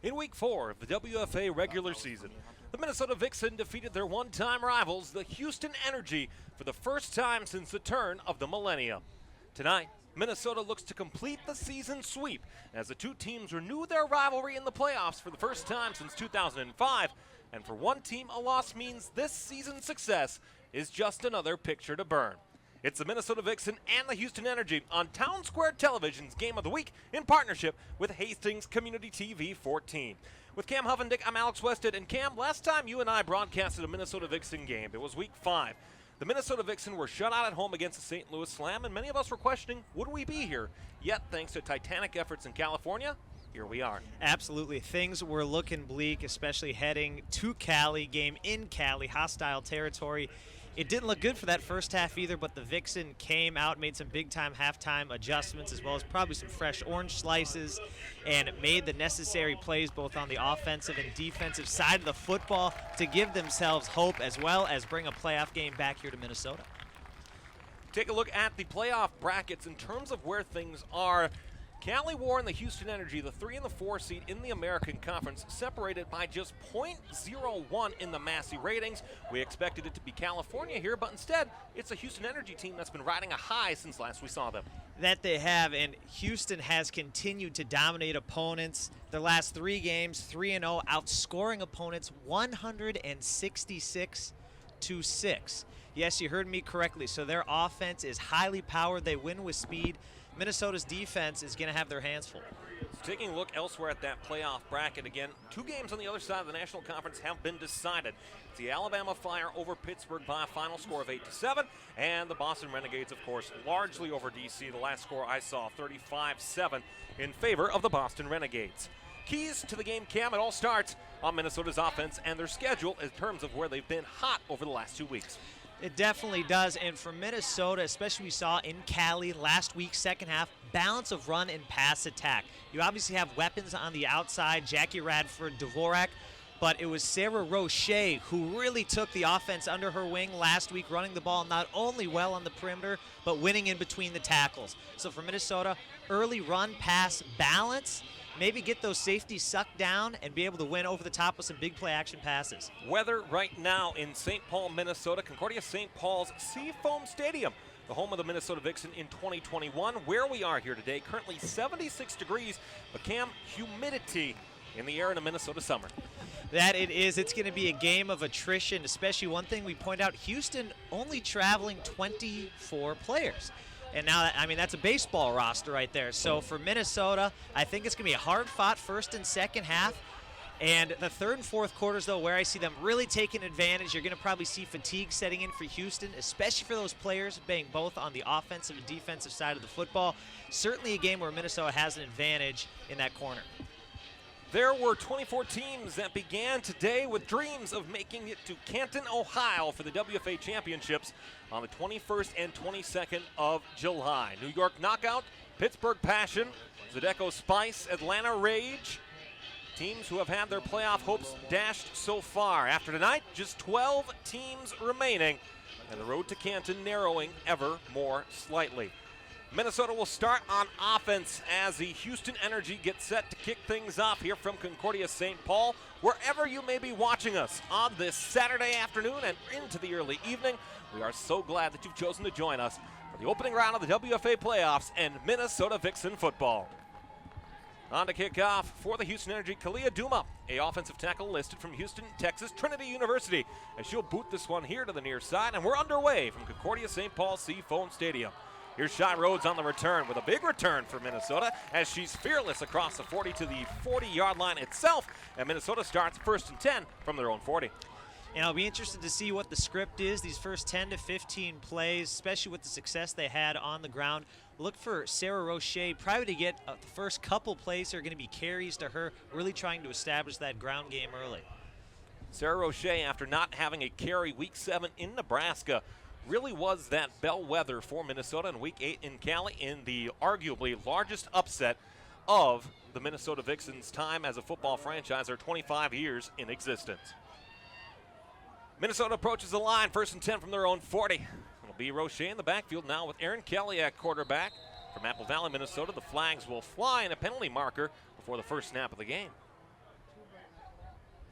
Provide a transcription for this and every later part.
In Week 4 of the WFA regular season, the Minnesota Vixen defeated their one-time rivals, the Houston Energy, for the first time since the turn of the millennium. Tonight, Minnesota looks to complete the season sweep as the two teams renew their rivalry in the playoffs for the first time since 2005. And for one team, a loss means this season's success is just another picture to burn. It's the Minnesota Vixen and the Houston Energy on Town Square Television's Game of the Week in partnership with Hastings Community TV 14. With Cam Huffendick, I'm Alex Wested. And Cam, last time you and I broadcasted a Minnesota Vixen game, it was Week 5. The Minnesota Vixen were shut out at home against the St. Louis Slam, and many of us were questioning, would we be here? Yet, thanks to titanic efforts in California, here we are. Absolutely. Things were looking bleak, especially heading to Cali, game in Cali, hostile territory. It didn't look good for that first half either, but the Vixen came out, made some big-time halftime adjustments, as well as probably some fresh orange slices, and made the necessary plays both on the offensive and defensive side of the football to give themselves hope, as well as bring a playoff game back here to Minnesota. Take a look at the playoff brackets in terms of where things are. Cali War and the Houston Energy, the 3 and the 4 seed in the American Conference, separated by just .01 in the Massey ratings. We expected it to be California here, but instead, it's a Houston Energy team that's been riding a high since last we saw them. That they have, and Houston has continued to dominate opponents. Their last 3 games, 3-0, outscoring opponents 166-6. Yes, you heard me correctly. So their offense is highly powered. They win with speed. Minnesota's defense is going to have their hands full. So taking a look elsewhere at that playoff bracket, again, 2 games on the other side of the National Conference have been decided. It's the Alabama Fire over Pittsburgh by a final score of 8-7, and the Boston Renegades, of course, largely over DC. The last score I saw, 35-7, in favor of the Boston Renegades. Keys to the game, Cam, it all starts on Minnesota's offense and their schedule in terms of where they've been hot over the last 2 weeks. It definitely does, and for Minnesota, especially we saw in Cali last week, second half, balance of run and pass attack. You obviously have weapons on the outside, Jackie Radford, Dvorak, but it was Sarah Roche who really took the offense under her wing last week, running the ball not only well on the perimeter, but winning in between the tackles. So for Minnesota, early run, pass, balance, maybe get those safeties sucked down and be able to win over the top with some big play action passes. Weather right now in St. Paul, Minnesota, Concordia St. Paul's Seafoam Stadium, the home of the Minnesota Vixen in 2021. Where we are here today, currently 76 degrees, but Cam, humidity in the air in a Minnesota summer. That it is. It's going to be a game of attrition, especially one thing we point out, Houston only traveling 24 players. And now, I mean, that's a baseball roster right there. So for Minnesota, I think it's going to be a hard-fought first and second half. And the third and fourth quarters, though, where I see them really taking advantage, you're going to probably see fatigue setting in for Houston, especially for those players being both on the offensive and defensive side of the football. Certainly a game where Minnesota has an advantage in that corner. There were 24 teams that began today with dreams of making it to Canton, Ohio for the WFA Championships on the 21st and 22nd of July. New York Knockout, Pittsburgh Passion, Zydeco Spice, Atlanta Rage. Teams who have had their playoff hopes dashed so far. After tonight, just 12 teams remaining, and the road to Canton narrowing ever more slightly. Minnesota will start on offense as the Houston Energy gets set to kick things off here from Concordia St. Paul. Wherever you may be watching us on this Saturday afternoon and into the early evening, we are so glad that you've chosen to join us for the opening round of the WFA playoffs and Minnesota Vixen football. On to kick off for the Houston Energy, Kalia Duma, a offensive tackle listed from Houston, Texas, Trinity University, as she'll boot this one here to the near side, and we're underway from Concordia St. Paul Seafoam Stadium. Here's Shy Rhodes on the return with a big return for Minnesota as she's fearless across the 40 to the 40-yard line itself, and Minnesota starts first and 10 from their own 40. And I'll be interested to see what the script is these first 10 to 15 plays, especially with the success they had on the ground. Look for Sarah Roche probably to get the first couple plays are going to be carries to her, really trying to establish that ground game early. Sarah Roche, after not having a carry Week 7 in Nebraska, really was that bellwether for Minnesota in Week 8 in Cali in the arguably largest upset of the Minnesota Vixens' time as a football franchise, their 25 years in existence. Minnesota approaches the line, first and 10 from their own 40. It'll be Roche in the backfield now with Aaron Kelly at quarterback. From Apple Valley, Minnesota, the flags will fly and a penalty marker before the first snap of the game.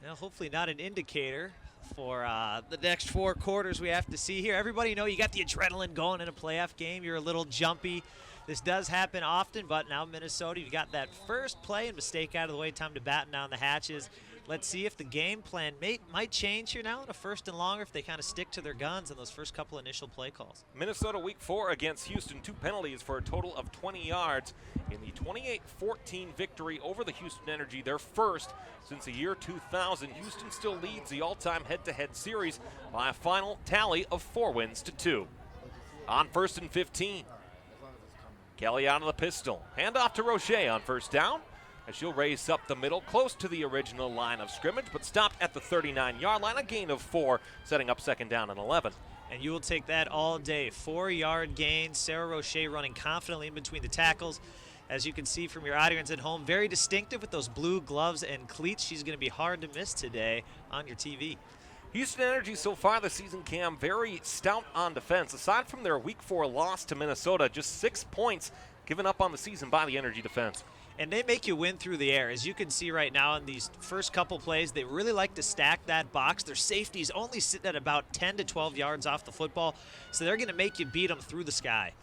Now, hopefully not an indicator for the next 4 quarters we have to see here. Everybody know you got the adrenaline going in a playoff game. You're a little jumpy. This does happen often, but now Minnesota, you got that first play and mistake out of the way. Time to batten down the hatches. Let's see if the game plan might change here now in a first and longer if they kind of stick to their guns in those first couple initial play calls. Minnesota week 4 against Houston, 2 penalties for a total of 20 yards in the 28-14 victory over the Houston Energy, their first since the year 2000. Houston still leads the all-time head-to-head series by a final tally of 4 wins to 2. On 1st and 15, Kelly out of the pistol. Hand off to Roche on first down, as she'll race up the middle, close to the original line of scrimmage, but stopped at the 39-yard line, a gain of 4, setting up 2nd down and 11. And you will take that all day. 4-yard gain. Sarah Roche running confidently in between the tackles. As you can see from your audience at home, very distinctive with those blue gloves and cleats. She's going to be hard to miss today on your TV. Houston Energy so far this season, Cam, very stout on defense. Aside from their week 4 loss to Minnesota, just 6 points given up on the season by the Energy defense. And they make you win through the air. As you can see right now in these first couple plays, they really like to stack that box. Their safeties only sitting at about 10 to 12 yards off the football, so they're going to make you beat them through the sky.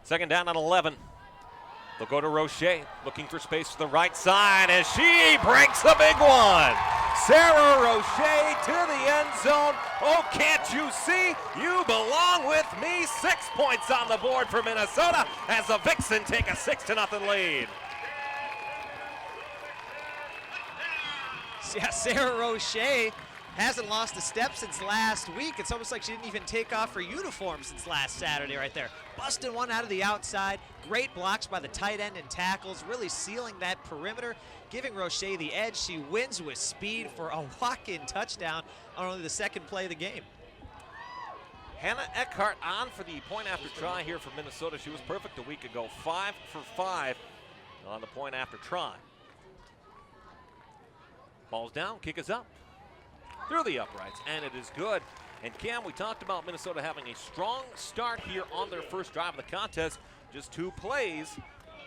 2nd down and 11. They'll go to Roche, looking for space to the right side, as she breaks a big one. Sarah Roche to the end zone. Oh, can't you see? You belong with me. 6 points on the board for Minnesota as the Vixen take a 6-0 lead. Yeah, Sarah Roche hasn't lost a step since last week. It's almost like she didn't even take off her uniform since last Saturday right there. Busting one out of the outside. Great blocks by the tight end and tackles, really sealing that perimeter, giving Roche the edge. She wins with speed for a walk-in touchdown on only the 2nd play of the game. Hannah Eckhart on for the point after try here for Minnesota. She was perfect a week ago, 5 for 5 on the point after try. Ball's down, kick is up, through the uprights, and it is good. And Cam, we talked about Minnesota having a strong start here on their first drive of the contest. Just 2 plays,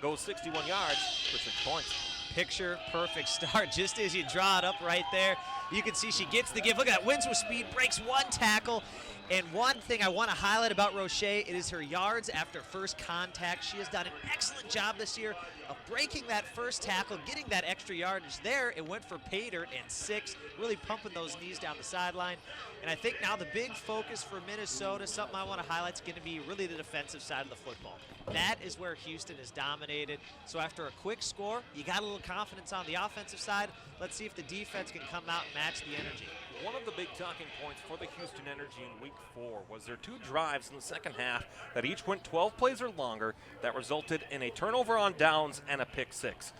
goes 61 yards for 6 points. Picture perfect start, just as you draw it up right there. You can see she gets the give. Look at that, wins with speed, breaks 1 tackle. And one thing I want to highlight about Roche, it is her yards after first contact. She has done an excellent job this year of breaking that first tackle, getting that extra yardage there. It went for pay dirt and 6, really pumping those knees down the sideline. And I think now the big focus for Minnesota, something I want to highlight, is going to be really the defensive side of the football. That is where Houston is dominated. So after a quick score, you got a little confidence on the offensive side. Let's see if the defense can come out and match the energy. One of the big talking points for the Houston Energy in week 4 was their 2 drives in the second half that each went 12 plays or longer that resulted in a turnover on downs and a pick 6.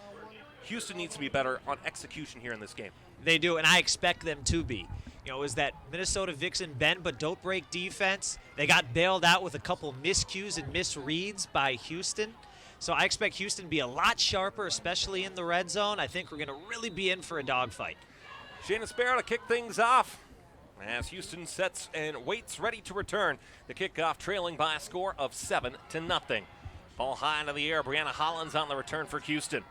Houston needs to be better on execution here in this game. They do, and I expect them to be. You know, it was that Minnesota Vixen bend but don't break defense. They got bailed out with a couple miscues and misreads by Houston. So I expect Houston to be a lot sharper, especially in the red zone. I think we're going to really be in for a dogfight. Shayna Sparrow to kick things off as Houston sets and waits ready to return. The kickoff trailing by a score of 7-0. Ball high into the air. Brianna Hollins on the return for Houston.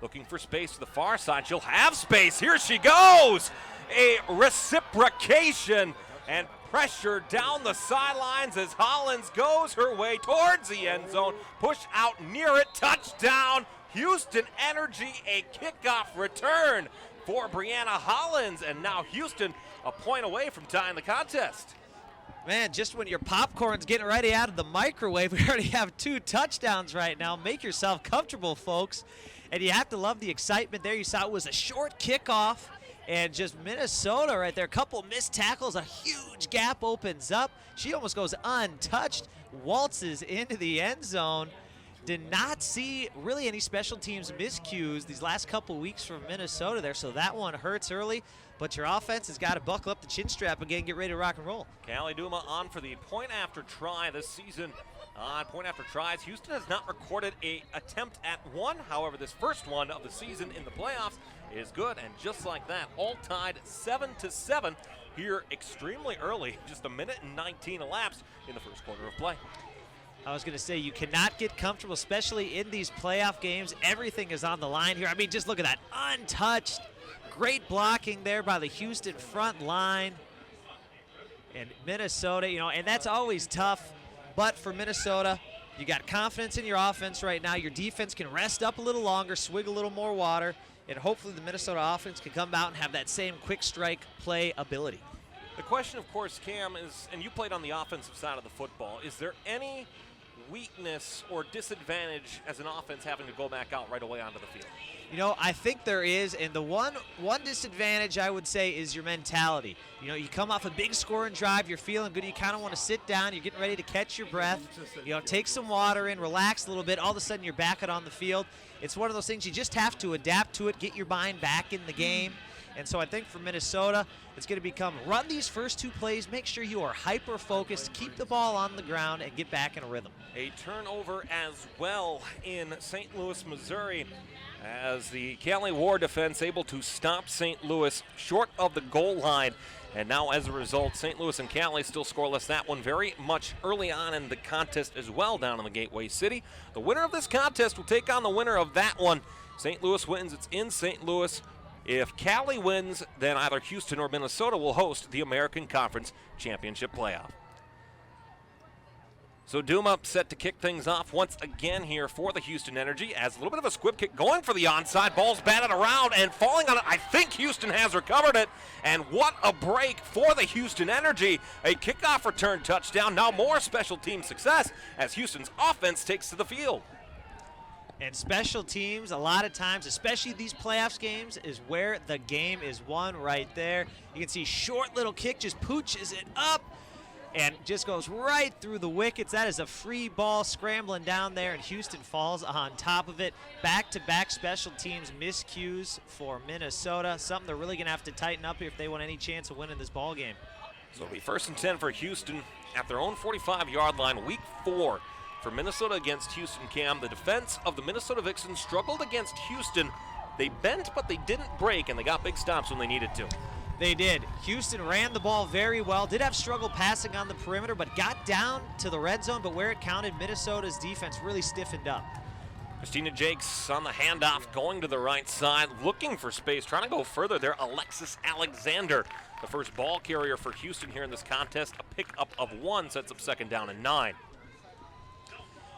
Looking for space to the far side. She'll have space. Here she goes. A reciprocation and pressure down the sidelines as Hollins goes her way towards the end zone. Push out near it. Touchdown. Houston Energy, a kickoff return for Brianna Hollins, and now Houston a point away from tying the contest. Man, just when your popcorn's getting ready out of the microwave, we already have 2 touchdowns right now. Make yourself comfortable, folks. And you have to love the excitement there. You saw it was a short kickoff, and just Minnesota right there. A couple missed tackles, a huge gap opens up. She almost goes untouched, waltzes into the end zone. Did not see really any special teams miscues these last couple weeks from Minnesota there, so that one hurts early. But your offense has got to buckle up the chin strap again and get ready to rock and roll. Callie Duma on for the point after try this season. On point after tries, Houston has not recorded a attempt at one. However, this first one of the season in the playoffs is good, and just like that, all tied 7-7 here extremely early. Just a minute and 19 elapsed in the first quarter of play. I was going to say, you cannot get comfortable, especially in these playoff games. Everything is on the line here. I mean, just look at that. Untouched. great blocking there by the Houston front line. And Minnesota, and that's always tough. But for Minnesota, you got confidence in your offense right now. Your defense can rest up a little longer, swig a little more water, and hopefully the Minnesota offense can come out and have that same quick strike play ability. The question, of course, Cam, is, and you played on the offensive side of the football, is there any weakness or disadvantage as an offense having to go back out right away onto the field? I think there is, and the one disadvantage I would say is your mentality. You come off a big scoring drive, you're feeling good, you kind of want to sit down, you're getting ready to catch your breath, take some water in, relax a little bit, all of a sudden you're back out on the field. It's one of those things you just have to adapt to it, get your mind back in the game. And so I think for Minnesota, it's going to become run these first 2 plays, make sure you are hyper-focused, keep the ball on the ground, and get back in a rhythm. A turnover as well in St. Louis, Missouri, as the Callie War defense able to stop St. Louis short of the goal line. And now as a result, St. Louis and Callie still scoreless. That one very much early on in the contest as well down in the Gateway City. The winner of this contest will take on the winner of that one. St. Louis wins, it's in St. Louis. If Callie wins, then either Houston or Minnesota will host the American Conference Championship playoff. So Duma set to kick things off once again here for the Houston Energy as a little bit of a squib kick going for the onside. Ball's batted around and falling on it. I think Houston has recovered it. And what a break for the Houston Energy. A kickoff return touchdown. Now more special team success as Houston's offense takes to the field. And special teams, a lot of times, especially these playoffs games, is where the game is won right there. You can see short little kick just pooches it up and just goes right through the wickets. That is a free ball scrambling down there, and Houston falls on top of it. Back-to-back special teams miscues for Minnesota, something they're really going to have to tighten up here if they want any chance of winning this ball game. So it'll be 1st and 10 for Houston at their own 45-yard line, week 4. For Minnesota against Houston, Cam, the defense of the Minnesota Vixen struggled against Houston. They bent, but they didn't break, and they got big stops when they needed to. They did. Houston ran the ball very well, did have struggle passing on the perimeter, but got down to the red zone, but where it counted, Minnesota's defense really stiffened up. Christina Jakes on the handoff, going to the right side, looking for space, trying to go further there. Alexis Alexander, the first ball carrier for Houston here in this contest. A pickup of 1 sets up 2nd down and 9.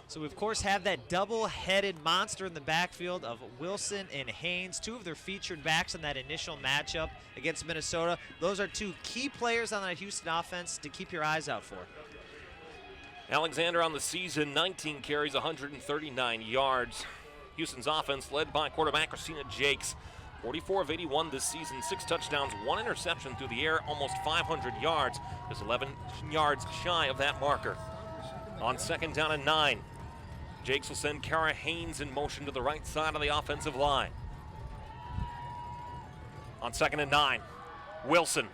So we, of course, have that double-headed monster in the backfield of Wilson and Haynes, 2 of their featured backs in that initial matchup against Minnesota. Those are 2 key players on that Houston offense to keep your eyes out for. Alexander on the season, 19 carries, 139 yards. Houston's offense led by quarterback Christina Jakes. 44 of 81 this season, 6 touchdowns, 1 interception through the air, almost 500 yards. Just 11 yards shy of that marker. On 2nd down and 9. Jakes will send Kara Haynes in motion to the right side of the offensive line. On 2nd and 9, Wilson,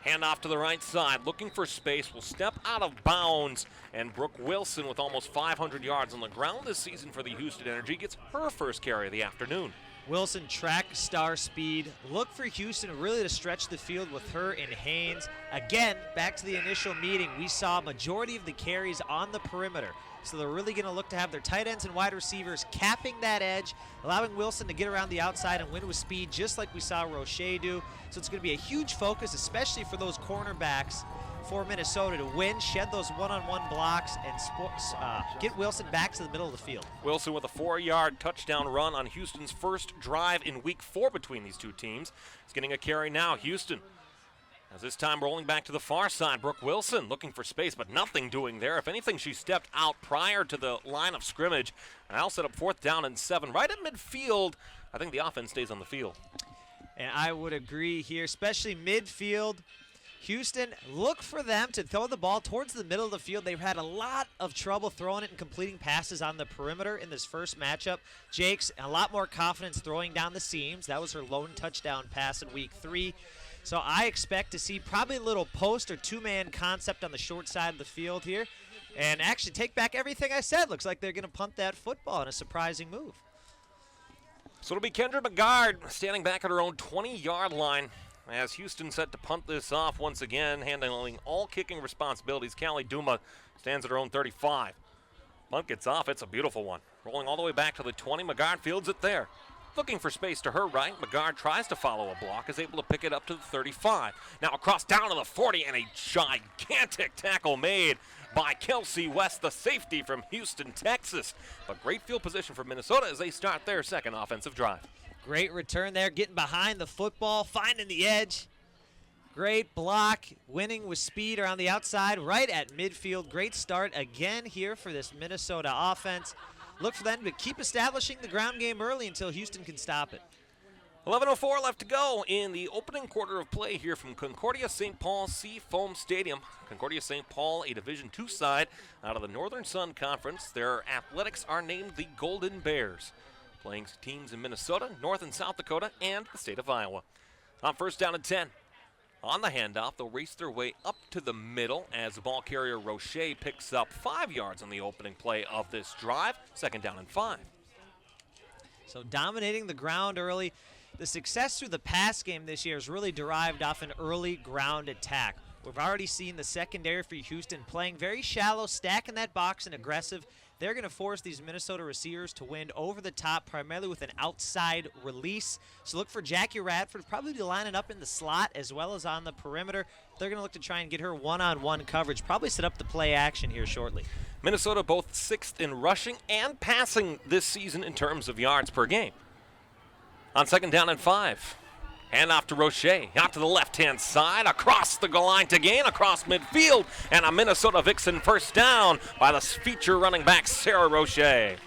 handoff to the right side, looking for space, will step out of bounds, and Brooke Wilson, with almost 500 yards on the ground this season for the Houston Energy, gets her first carry of the afternoon. Wilson, track star speed. Look for Houston really to stretch the field with her and Haynes. Again, back to the initial meeting, we saw a majority of the carries on the perimeter. So they're really going to look to have their tight ends and wide receivers capping that edge, allowing Wilson to get around the outside and win with speed, just like we saw Rocher do. So it's going to be a huge focus, especially for those cornerbacks for Minnesota, to win, shed those one-on-one blocks, and get Wilson back to the middle of the field. Wilson with a 4-yard touchdown run on Houston's first drive in week 4 between these 2 teams. He's getting a carry now. Houston, as this time rolling back to the far side, Brooke Wilson looking for space, but nothing doing there. If anything, she stepped out prior to the line of scrimmage, and I'll set up 4th down and 7. Right at midfield, I think the offense stays on the field. And I would agree here, especially midfield. Houston, look for them to throw the ball towards the middle of the field. They've had a lot of trouble throwing it and completing passes on the perimeter in this first matchup. Jakes, a lot more confidence throwing down the seams. That was her lone touchdown pass in week 3. So I expect to see probably a little post or 2-man concept on the short side of the field here. And actually take back everything I said. Looks like they're going to punt that football in a surprising move. So it'll be Kendra McGard standing back at her own 20-yard line as Houston set to punt this off once again, handling all kicking responsibilities. Callie Duma stands at her own 35. Punt gets off. It's a beautiful one. Rolling all the way back to the 20. McGard fields it there. Looking for space to her right, McGard tries to follow a block, is able to pick it up to the 35. Now across down to the 40, and a gigantic tackle made by Kelsey West, the safety from Houston, Texas. But great field position for Minnesota as they start their second offensive drive. Great return there, getting behind the football, finding the edge. Great block, winning with speed around the outside, right at midfield. Great start again here for this Minnesota offense. Look for them to keep establishing the ground game early until Houston can stop it. 11:04 left to go in the opening quarter of play here from Concordia St. Paul Seafoam Stadium. Concordia St. Paul, a Division II side out of the Northern Sun Conference. Their athletics are named the Golden Bears, playing teams in Minnesota, North and South Dakota, and the state of Iowa. On first down and 10. On the handoff, they'll race their way up to the middle as the ball carrier Roche picks up 5 yards on the opening play of this drive. Second down and 5. So dominating the ground early. The success through the pass game this year is really derived off an early ground attack. We've already seen the secondary for Houston playing very shallow, stacking that box and aggressive. They're going to force these Minnesota receivers to win over the top, primarily with an outside release. So look for Jackie Radford probably lining up in the slot as well as on the perimeter. They're going to look to try and get her one-on-one coverage, probably set up the play action here shortly. Minnesota both 6th in rushing and passing this season in terms of yards per game. On second down and 5. Hand off to Roche, out to the left-hand side, across the goal line to gain, across midfield, and a Minnesota Vixen first down by the feature running back, Sarah Roche.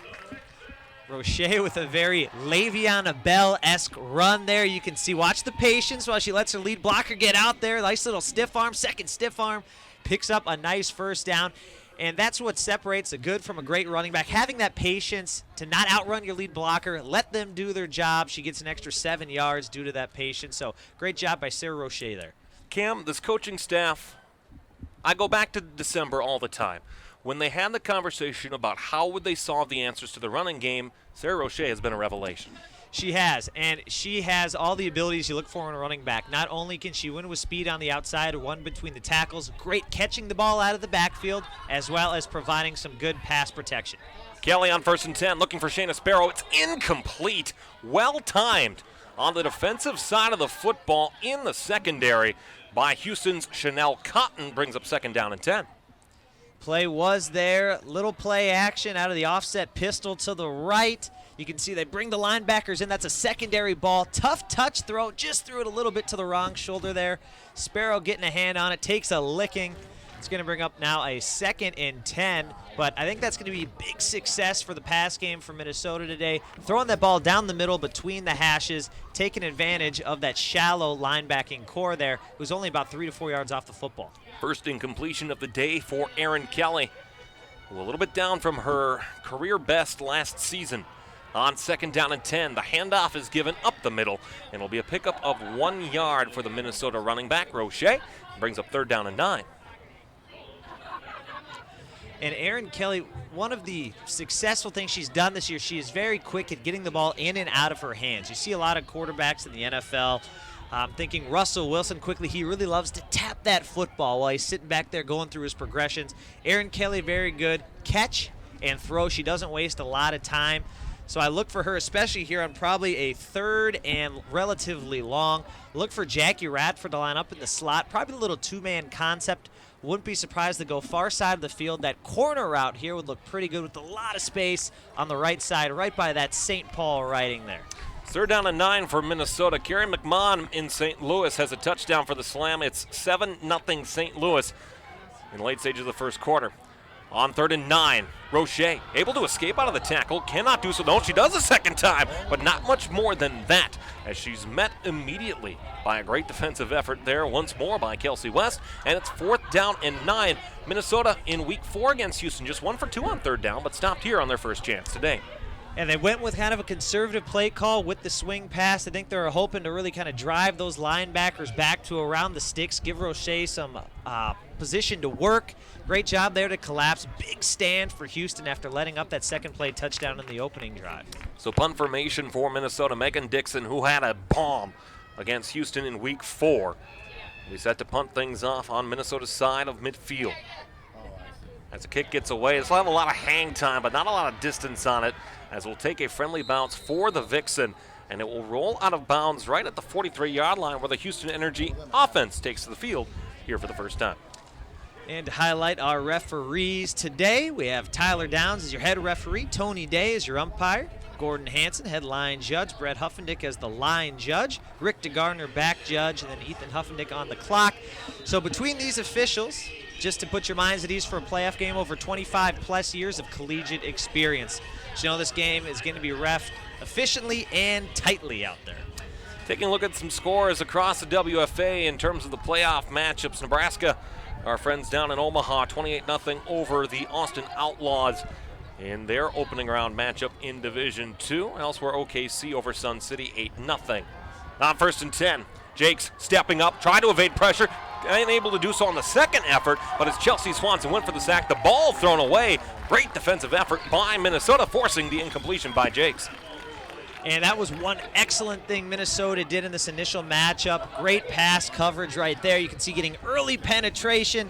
Roche with a very Le'Veon Bell-esque run there. You can see, watch the patience while she lets her lead blocker get out there. Nice little stiff arm, second stiff arm, picks up a nice first down. And that's what separates a good from a great running back. Having that patience to not outrun your lead blocker, let them do their job. She gets an extra 7 yards due to that patience. So great job by Sarah Roche there. Cam, this coaching staff, I go back to December all the time. When they had the conversation about how would they solve the answers to the running game, Sarah Roche has been a revelation. She has, and she has all the abilities you look for in a running back. Not only can she win with speed on the outside, one between the tackles, great catching the ball out of the backfield, as well as providing some good pass protection. Kelly on first and 10, looking for Shayna Sparrow. It's incomplete. Well-timed on the defensive side of the football in the secondary by Houston's Chanel Cotton, brings up second down and 10. Play was there. Little play action out of the offset pistol to the right. You can see they bring the linebackers in. That's a secondary ball. Tough touch throw. Just threw it a little bit to the wrong shoulder there. Sparrow getting a hand on it. Takes a licking. It's going to bring up now a second and 10. But I think that's going to be big success for the pass game for Minnesota today. Throwing that ball down the middle between the hashes. Taking advantage of that shallow linebacking core there. It was only about 3 to 4 yards off the football. First incompletion of the day for Erin Kelly. A little bit down from her career best last season. On second down and 10, the handoff is given up the middle, and it'll be a pickup of 1 yard for the Minnesota running back, Roche. Brings up third down and 9. And Erin Kelly, one of the successful things she's done this year, she is very quick at getting the ball in and out of her hands. You see a lot of quarterbacks in the NFL. Thinking Russell Wilson quickly, he really loves to tap that football while he's sitting back there going through his progressions. Erin Kelly, very good. Catch and throw. She doesn't waste a lot of time. So I look for her, especially here on probably a third and relatively long. Look for Jackie Radford to line up in the slot. Probably a little two-man concept. Wouldn't be surprised to go far side of the field. That corner route here would look pretty good with a lot of space on the right side, right by that St. Paul writing there. Third down and 9 for Minnesota. Karen McMahon in St. Louis has a touchdown for the Slam. It's 7-0 St. Louis in the late stages of the first quarter. On third and 9, Roche able to escape out of the tackle. Cannot do so. No, she does a second time, but not much more than that, as she's met immediately by a great defensive effort there once more by Kelsey West. And it's fourth down and 9. Minnesota in week 4 against Houston, just 1 for 2 on third down, but stopped here on their first chance today. And they went with kind of a conservative play call with the swing pass. I think they're hoping to really kind of drive those linebackers back to around the sticks, give Roche some position to work. Great job there to collapse. Big stand for Houston after letting up that second play touchdown in the opening drive. So punt formation for Minnesota. Megan Dixon, who had a bomb against Houston in week 4. We set to punt things off on Minnesota's side of midfield. As the kick gets away, it's have a lot of hang time, but not a lot of distance on it, as we'll take a friendly bounce for the Vixen and it will roll out of bounds right at the 43-yard line where the Houston Energy offense takes to the field here for the first time. And to highlight our referees today, we have Tyler Downs as your head referee, Tony Day as your umpire, Gordon Hansen, head line judge, Brett Huffendick as the line judge, Rick DeGardner back judge, and then Ethan Huffendick on the clock. So between these officials, just to put your minds at ease for a playoff game, over 25-plus years of collegiate experience. So you know this game is going to be reffed efficiently and tightly out there. Taking a look at some scores across the WFA in terms of the playoff matchups. Nebraska, our friends down in Omaha, 28-0 over the Austin Outlaws in their opening round matchup in Division II. Elsewhere, OKC over Sun City, 8-0. On 1st and 10, Jakes stepping up, trying to evade pressure, unable to do so on the second effort, but as Chelsea Swanson went for the sack, the ball thrown away. Great defensive effort by Minnesota, forcing the incompletion by Jakes. And that was one excellent thing Minnesota did in this initial matchup. Great pass coverage right there. You can see getting early penetration,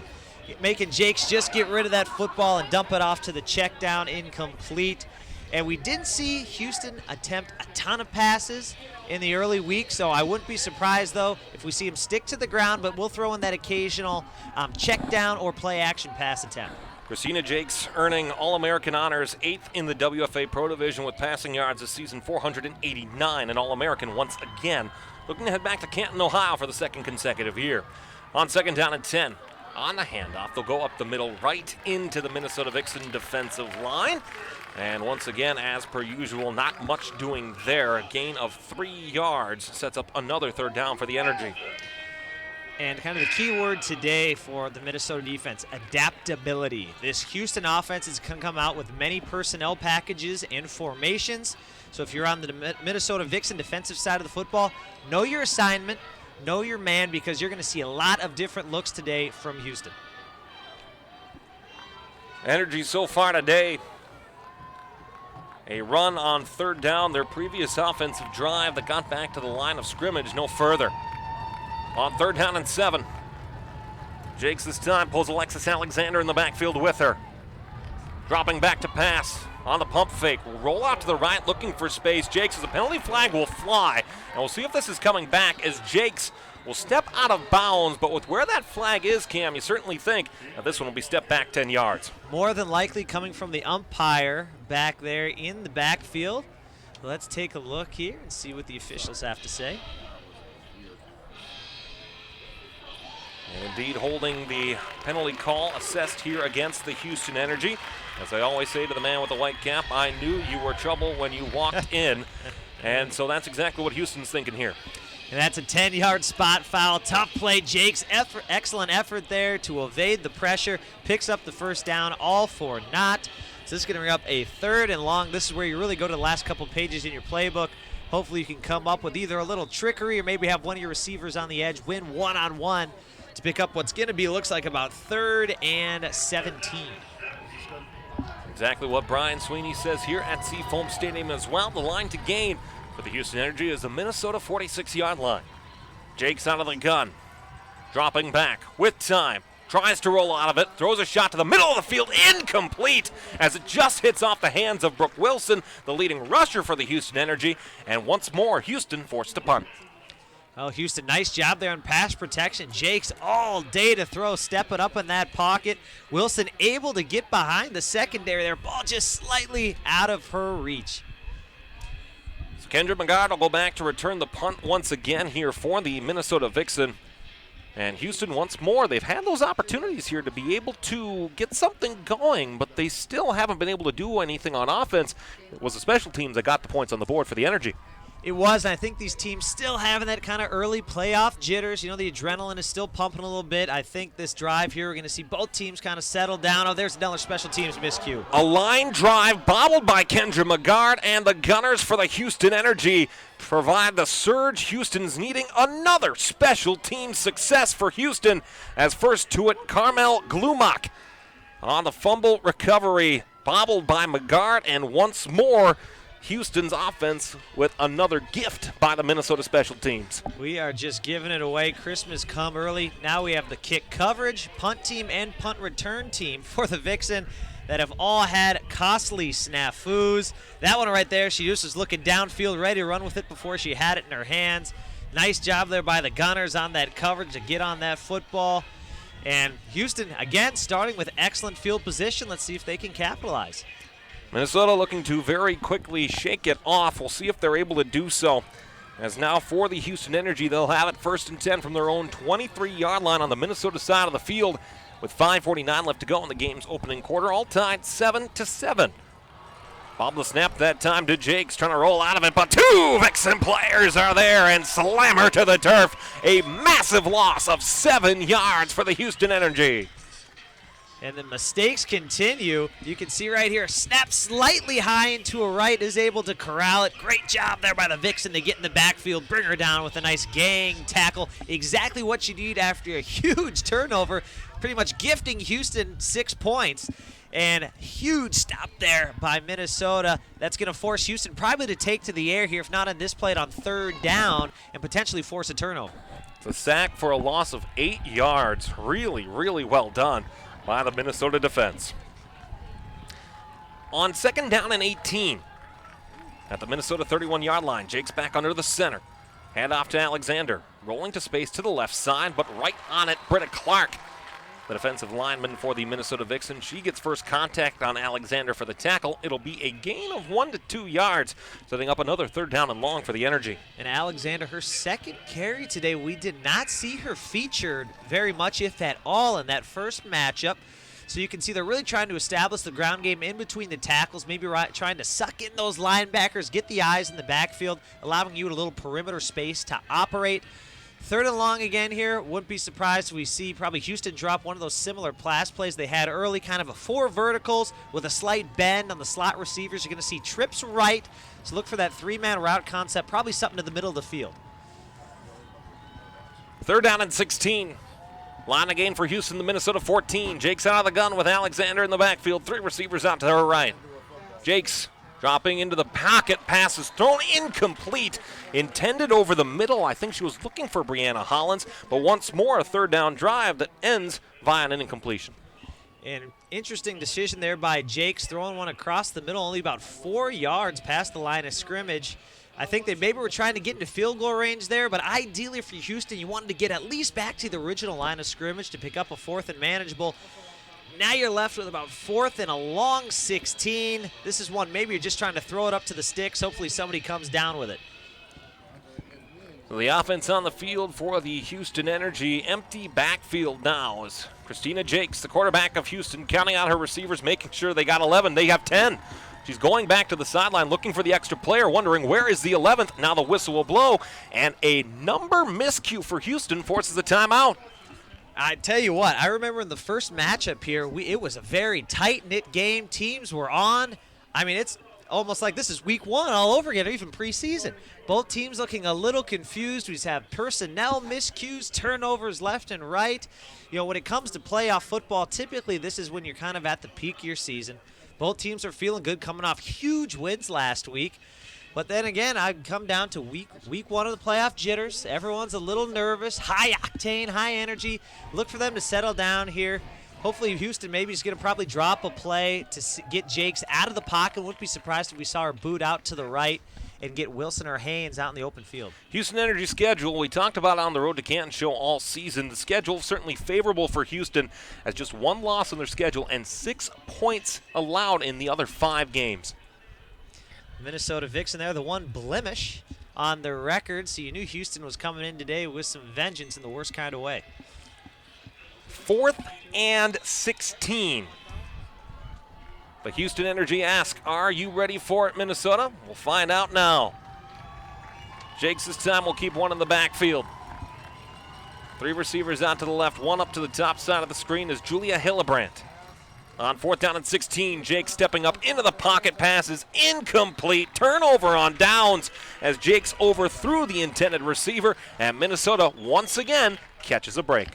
making Jakes just get rid of that football and dump it off to the check down, incomplete. And we didn't see Houston attempt a ton of passes in the early week, so I wouldn't be surprised, though, if we see him stick to the ground, but we'll throw in that occasional check down or play action pass attempt. Christina Jakes earning All-American honors, 8th in the WFA Pro Division with passing yards this season, 489, an All-American once again. Looking to head back to Canton, Ohio for the second consecutive year. On 2nd down and 10, on the handoff, they'll go up the middle right into the Minnesota Vixen defensive line. And once again, as per usual, not much doing there. A gain of 3 yards sets up another 3rd down for the Energy. And kind of the key word today for the Minnesota defense, adaptability. This Houston offense is going to come out with many personnel packages and formations. So if you're on the Minnesota Vixen defensive side of the football, know your assignment, know your man, because you're going to see a lot of different looks today from Houston. Energy so far today, a run on 3rd down. Their previous offensive drive that got back to the line of scrimmage no further. On 3rd down and 7, Jakes this time pulls Alexis Alexander in the backfield with her. Dropping back to pass on the pump fake. Will roll out to the right looking for space. Jakes, as a penalty flag will fly. And we'll see if this is coming back as Jakes will step out of bounds. But with where that flag is, Cam, you certainly think that this one will be stepped back 10 yards. More than likely coming from the umpire back there in the backfield. Let's take a look here and see what the officials have to say. And indeed, holding the penalty call assessed here against the Houston Energy. As I always say to the man with the white cap, I knew you were trouble when you walked in. And so that's exactly what Houston's thinking here. And that's a 10-yard spot foul. Tough play. Jakes, excellent effort there to evade the pressure. Picks up the 1st down, all for naught. So this is going to bring up a 3rd and long. This is where you really go to the last couple pages in your playbook. Hopefully you can come up with either a little trickery or maybe have one of your receivers on the edge win one-on-one to pick up what's going to be, looks like, about 3rd and 17. Exactly what Brian Sweeney says here at Seafoam Stadium as well. The line to gain for the Houston Energy is the Minnesota 46-yard line. Jakes out of the gun, dropping back with time. Tries to roll out of it, throws a shot to the middle of the field, incomplete, as it just hits off the hands of Brooke Wilson, the leading rusher for the Houston Energy. And once more, Houston forced to punt. Oh, Houston, nice job there on pass protection. Jakes all day to throw, stepping up in that pocket. Wilson able to get behind the secondary there. Ball just slightly out of her reach. So Kendra McGard will go back to return the punt once again here for the Minnesota Vixen. And Houston, once more, they've had those opportunities here to be able to get something going, but they still haven't been able to do anything on offense. It was the special teams that got the points on the board for the Energy. It was, and I think these teams still having that kind of early playoff jitters. You know, the adrenaline is still pumping a little bit. I think this drive here, we're going to see both teams kind of settle down. Oh, there's another special teams miscue. A line drive bobbled by Kendra McGard, and the Gunners for the Houston Energy provide the surge Houston's needing. Another special team success for Houston, as first to it, Carmel Glumak on the fumble recovery, bobbled by McGard, and once more, Houston's offense with another gift by the Minnesota special teams. We are just giving it away. Christmas come early. Now we have the kick coverage, punt team, and punt return team for the Vixen. that have all had costly snafus. That one right there, she just was looking downfield, ready to run with it before she had it in her hands. Nice job there by the Gunners on that coverage to get on that football. And Houston, again, starting with excellent field position. Let's see if they can capitalize. Minnesota looking to very quickly shake it off. We'll see if they're able to do so. As now for the Houston Energy, they'll have it 1st and 10 from their own 23-yard line on the Minnesota side of the field with 5:49 left to go in the game's opening quarter. All tied 7-7. Bob the snap that time to Jakes, trying to roll out of it, but 2 Vixen players are there and slam her to the turf. A massive loss of 7 yards for the Houston Energy. And the mistakes continue. You can see right here, snap slightly high into a right, is able to corral it. Great job there by the Vixen to get in the backfield, bring her down with a nice gang tackle. Exactly what you need after a huge turnover, pretty much gifting Houston 6 points. And huge stop there by Minnesota. That's going to force Houston probably to take to the air here, if not on this play, on 3rd down, and potentially force a turnover. The sack for a loss of 8 yards. Really, really well done by the Minnesota defense. On 2nd down and 18 at the Minnesota 31-yard line, Jake's back under the center. Hand off to Alexander. Rolling to space to the left side, but right on it, Britta Clark, the defensive lineman for the Minnesota Vixen. She gets first contact on Alexander for the tackle. It'll be a gain of 1 to 2 yards, setting up another 3rd down and long for the Energy. And Alexander, her 2nd carry today. We did not see her featured very much, if at all, in that first matchup. So you can see they're really trying to establish the ground game in between the tackles, maybe trying to suck in those linebackers, get the eyes in the backfield, allowing you a little perimeter space to operate. 3rd and long again here. Wouldn't be surprised if we see probably Houston drop one of those similar pass plays they had early, kind of a 4 verticals with a slight bend on the slot receivers. You're going to see trips right, so look for that 3-man route concept, probably something to the middle of the field. 3rd down and 16. Line again for Houston, the Minnesota 14. Jakes out of the gun with Alexander in the backfield. 3 receivers out to her right. Jakes dropping into the pocket, passes thrown incomplete, intended over the middle. I think she was looking for Brianna Hollins, but once more a 3rd down drive that ends via an incompletion. An interesting decision there by Jakes, throwing one across the middle, only about 4 yards past the line of scrimmage. I think they maybe were trying to get into field goal range there, but ideally for Houston, you wanted to get at least back to the original line of scrimmage to pick up a 4th and manageable. Now you're left with about 4th and a long 16. This is one maybe you're just trying to throw it up to the sticks. Hopefully somebody comes down with it. So the offense on the field for the Houston Energy. Empty backfield now as Christina Jakes, the quarterback of Houston, counting out her receivers, making sure they got 11. They have 10. She's going back to the sideline looking for the extra player, wondering where is the 11th. Now the whistle will blow, and a number miscue for Houston forces a timeout. I tell you what, I remember in the first matchup here, it was a very tight-knit game. Teams were on. I mean, it's almost like this is week 1 all over again, or even preseason. Both teams looking a little confused. We just have personnel miscues, turnovers left and right. You know, when it comes to playoff football, typically this is when you're kind of at the peak of your season. Both teams are feeling good, coming off huge wins last week. But then again, I come down to week 1 of the playoff jitters. Everyone's a little nervous, high octane, high energy. Look for them to settle down here. Hopefully Houston maybe is going to probably drop a play to get Jakes out of the pocket. Wouldn't be surprised if we saw her boot out to the right and get Wilson or Haynes out in the open field. Houston Energy schedule, we talked about on the Road to Canton show all season. The schedule certainly favorable for Houston, as just 1 loss on their schedule and 6 points allowed in the other 5 games. Minnesota Vixen there, the one blemish on their record, so you knew Houston was coming in today with some vengeance in the worst kind of way. 4th and 16. The Houston Energy ask, are you ready for it, Minnesota? We'll find out now. Jakes this time will keep one in the backfield. 3 receivers out to the left, 1 up to the top side of the screen is Julia Hillebrandt. On 4th down and 16, Jake stepping up into the pocket, passes incomplete. Turnover on downs as Jakes overthrew the intended receiver, and Minnesota once again catches a break.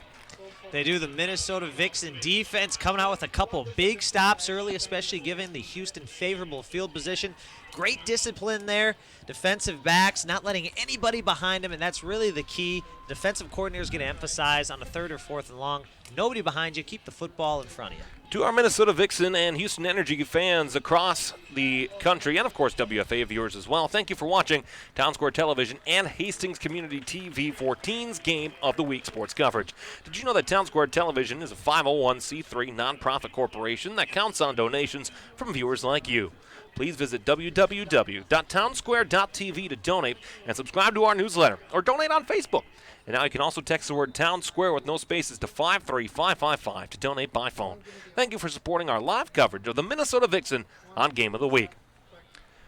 They do. The Minnesota Vixen defense coming out with a couple big stops early, especially given the Houston favorable field position. Great discipline there. Defensive backs not letting anybody behind them, and that's really the key. Defensive coordinator is going to emphasize on a 3rd or 4th and long. Nobody behind you. Keep the football in front of you. To our Minnesota Vixen and Houston Energy fans across the country, and of course WFA viewers as well, thank you for watching Town Square Television and Hastings Community TV for Teens Game of the Week sports coverage. Did you know that Town Square Television is a 501c3 nonprofit corporation that counts on donations from viewers like you? Please visit www.townsquare.tv to donate and subscribe to our newsletter or donate on Facebook. And now you can also text the word Town Square with no spaces to 53555 to donate by phone. Thank you for supporting our live coverage of the Minnesota Vixen on Game of the Week.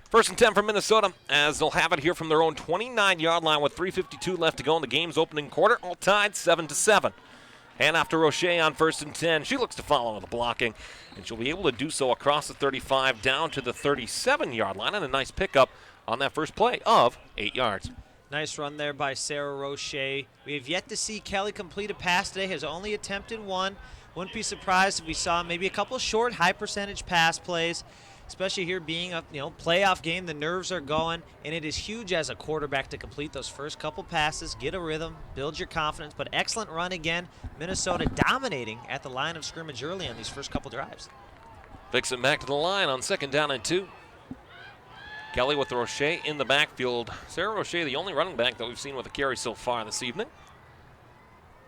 First and 10 for Minnesota, as they'll have it here from their own 29-yard line with 3:52 left to go in the game's opening quarter, all tied 7-7. And after Roche on first and 10, she looks to follow with the blocking, and she'll be able to do so across the 35 down to the 37-yard line, and a nice pickup on that first play of 8 yards. Nice run there by Sarah Roche. We have yet to see Kelly complete a pass today, has only attempted one. Wouldn't be surprised if we saw maybe a couple short, high-percentage pass plays, especially here being a playoff game. The nerves are going, and it is huge as a quarterback to complete those first couple passes, get a rhythm, build your confidence. But excellent run again. Minnesota dominating at the line of scrimmage early on these first couple drives. Vixen back to the line on second down and 2. Kelly with Roche in the backfield. Sarah Roche, the only running back that we've seen with a carry so far this evening.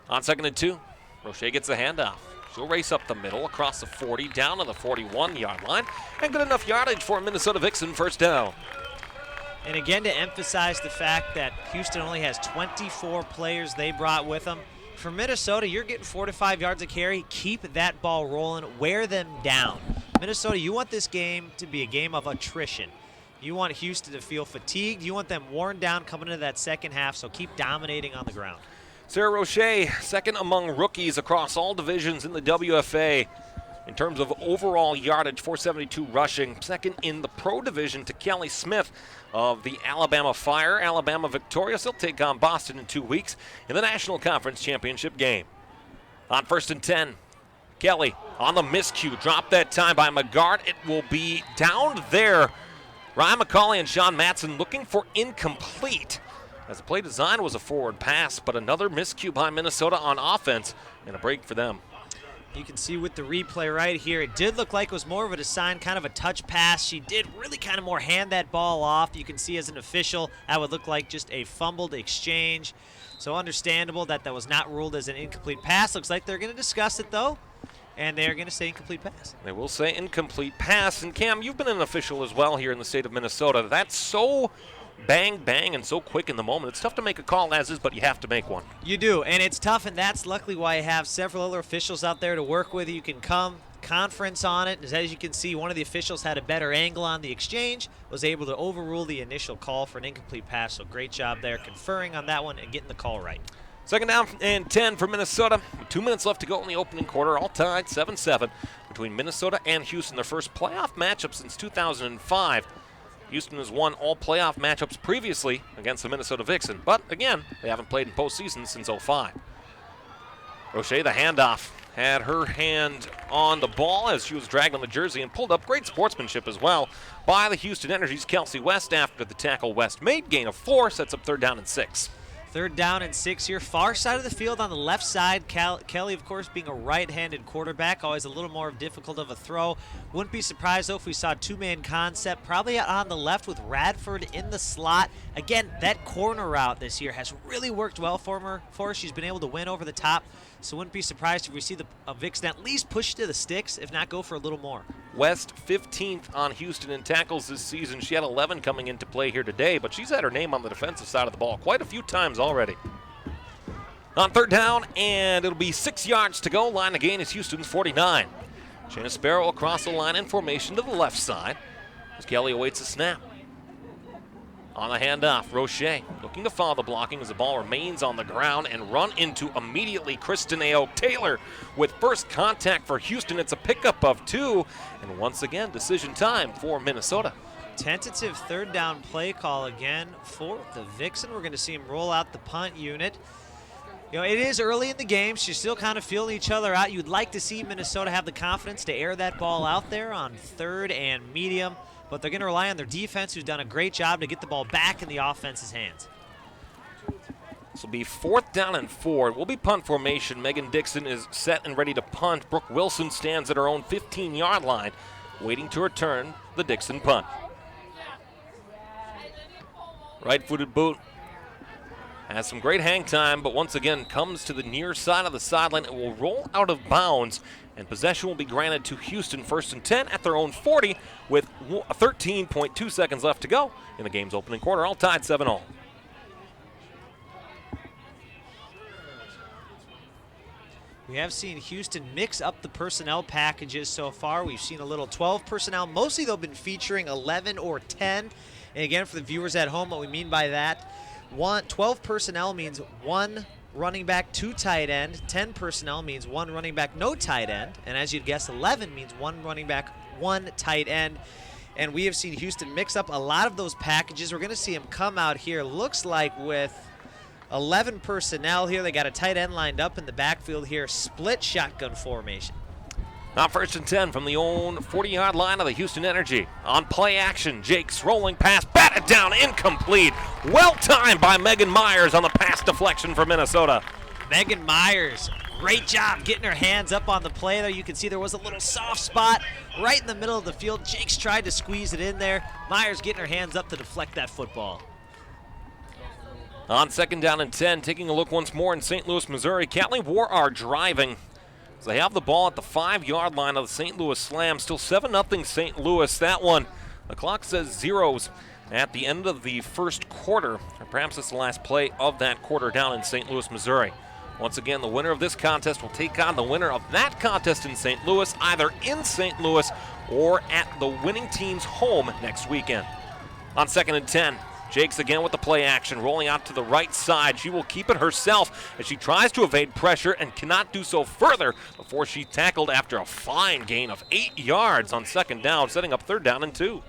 On second and 2, Roche gets the handoff. She'll race up the middle across the 40, down to the 41-yard line, and good enough yardage for Minnesota Vixen, first down. And again, to emphasize the fact that Houston only has 24 players they brought with them. For Minnesota, you're getting 4 to 5 yards a carry. Keep that ball rolling. Wear them down. Minnesota, you want this game to be a game of attrition. You want Houston to feel fatigued. You want them worn down coming into that second half, so keep dominating on the ground. Sarah Roche, second among rookies across all divisions in the WFA in terms of overall yardage, 472 rushing. Second in the pro division to Kelly Smith of the Alabama Fire. Alabama victorious. They'll take on Boston in 2 weeks in the National Conference Championship game. On first and 10, Kelly on the miscue. Dropped that time by McGard. It will be down there. Ryan McCauley and Sean Matson looking for incomplete, as the play design was a forward pass, but another miscue by Minnesota on offense and a break for them. You can see with the replay right here, it did look like it was more of a design, kind of a touch pass. She did really kind of more hand that ball off. You can see as an official, that would look like just a fumbled exchange. So understandable that that was not ruled as an incomplete pass. Looks like they're going to discuss it, though. And they're going to say incomplete pass. They will say incomplete pass. And Cam, you've been an official as well here in the state of Minnesota. That's so bang, bang, and so quick in the moment. It's tough to make a call as is, but you have to make one. You do, and it's tough, and that's luckily why I have several other officials out there to work with. You can come, conference on it. As you can see, one of the officials had a better angle on the exchange, was able to overrule the initial call for an incomplete pass. So great job there conferring on that one and getting the call right. Second down and 10 for Minnesota. With 2 minutes left to go in the opening quarter. All tied 7-7 between Minnesota and Houston. Their first playoff matchup since 2005. Houston has won all playoff matchups previously against the Minnesota Vixen. But again, they haven't played in postseason since 05. Roche, the handoff, had her hand on the ball as she was dragged on the jersey and pulled up. Great sportsmanship as well by the Houston Energy's Kelsey West after the tackle. West made gain of 4, sets up third down and 6. Third down and 6 here. Far side of the field on the left side. Kelly, of course, being a right-handed quarterback, always a little more difficult of a throw. Wouldn't be surprised, though, if we saw two-man concept, probably on the left with Radford in the slot. Again, that corner route this year has really worked well for her. She's been able to win over the top, so wouldn't be surprised if we see the Vixen at least push to the sticks, if not go for a little more. West 15th on Houston in tackles this season. She had 11 coming into play here today, but she's had her name on the defensive side of the ball quite a few times already. On third down, and it'll be 6 yards to go. Line of gain is Houston's 49. Shayna Sparrow across the line in formation to the left side as Kelly awaits a snap. On the handoff, Roche looking to follow the blocking as the ball remains on the ground and run into immediately Kristen Ayo Taylor with first contact for Houston. It's a pickup of 2, and once again, decision time for Minnesota. Tentative third down play call again for the Vixen. We're going to see him roll out the punt unit. You know, it is early in the game. She's still kind of feeling each other out. You'd like to see Minnesota have the confidence to air that ball out there on third and medium, but they're going to rely on their defense, who's done a great job to get the ball back in the offense's hands. This will be 4th down and 4. It will be punt formation. Megan Dixon is set and ready to punt. Brooke Wilson stands at her own 15-yard line, waiting to return the Dixon punt. Right-footed boot. Has some great hang time, but once again comes to the near side of the sideline. It will roll out of bounds, and possession will be granted to Houston. 1st and 10 at their own 40 with 13.2 seconds left to go in the game's opening quarter. All tied 7-all. We have seen Houston mix up the personnel packages so far. We've seen a little 12 personnel. Mostly they've been featuring 11 or 10. And again, for the viewers at home, what we mean by that, 12 personnel means 1 running back, 2 tight end. 10 personnel means 1 running back, no tight end. And as you'd guess, 11 means 1 running back, 1 tight end. And we have seen Houston mix up a lot of those packages. We're going to see him come out here, looks like with 11 personnel here. They got a tight end lined up in the backfield here. Split shotgun formation. Now 1st and 10 from the own 40-yard line of the Houston Energy. On play action, Jake's rolling pass, batted down, incomplete. Well timed by Megan Myers on the pass deflection for Minnesota. Megan Myers, great job getting her hands up on the play there. You can see there was a little soft spot right in the middle of the field. Jake's tried to squeeze it in there. Myers getting her hands up to deflect that football. On 2nd down and 10, taking a look once more in St. Louis, Missouri. Kathleen War are driving. So they have the ball at the 5-yard line of the St. Louis Slam. Still 7-0 St. Louis. That one, the clock says zeros at the end of the first quarter. Or perhaps it's the last play of that quarter down in St. Louis, Missouri. Once again, the winner of this contest will take on the winner of that contest in St. Louis, either in St. Louis or at the winning team's home next weekend. On 2nd and 10, Jakes again with the play action, rolling out to the right side. She will keep it herself as she tries to evade pressure and cannot do so further before she's tackled after a fine gain of 8 yards on 2nd down, setting up 3rd down and 2.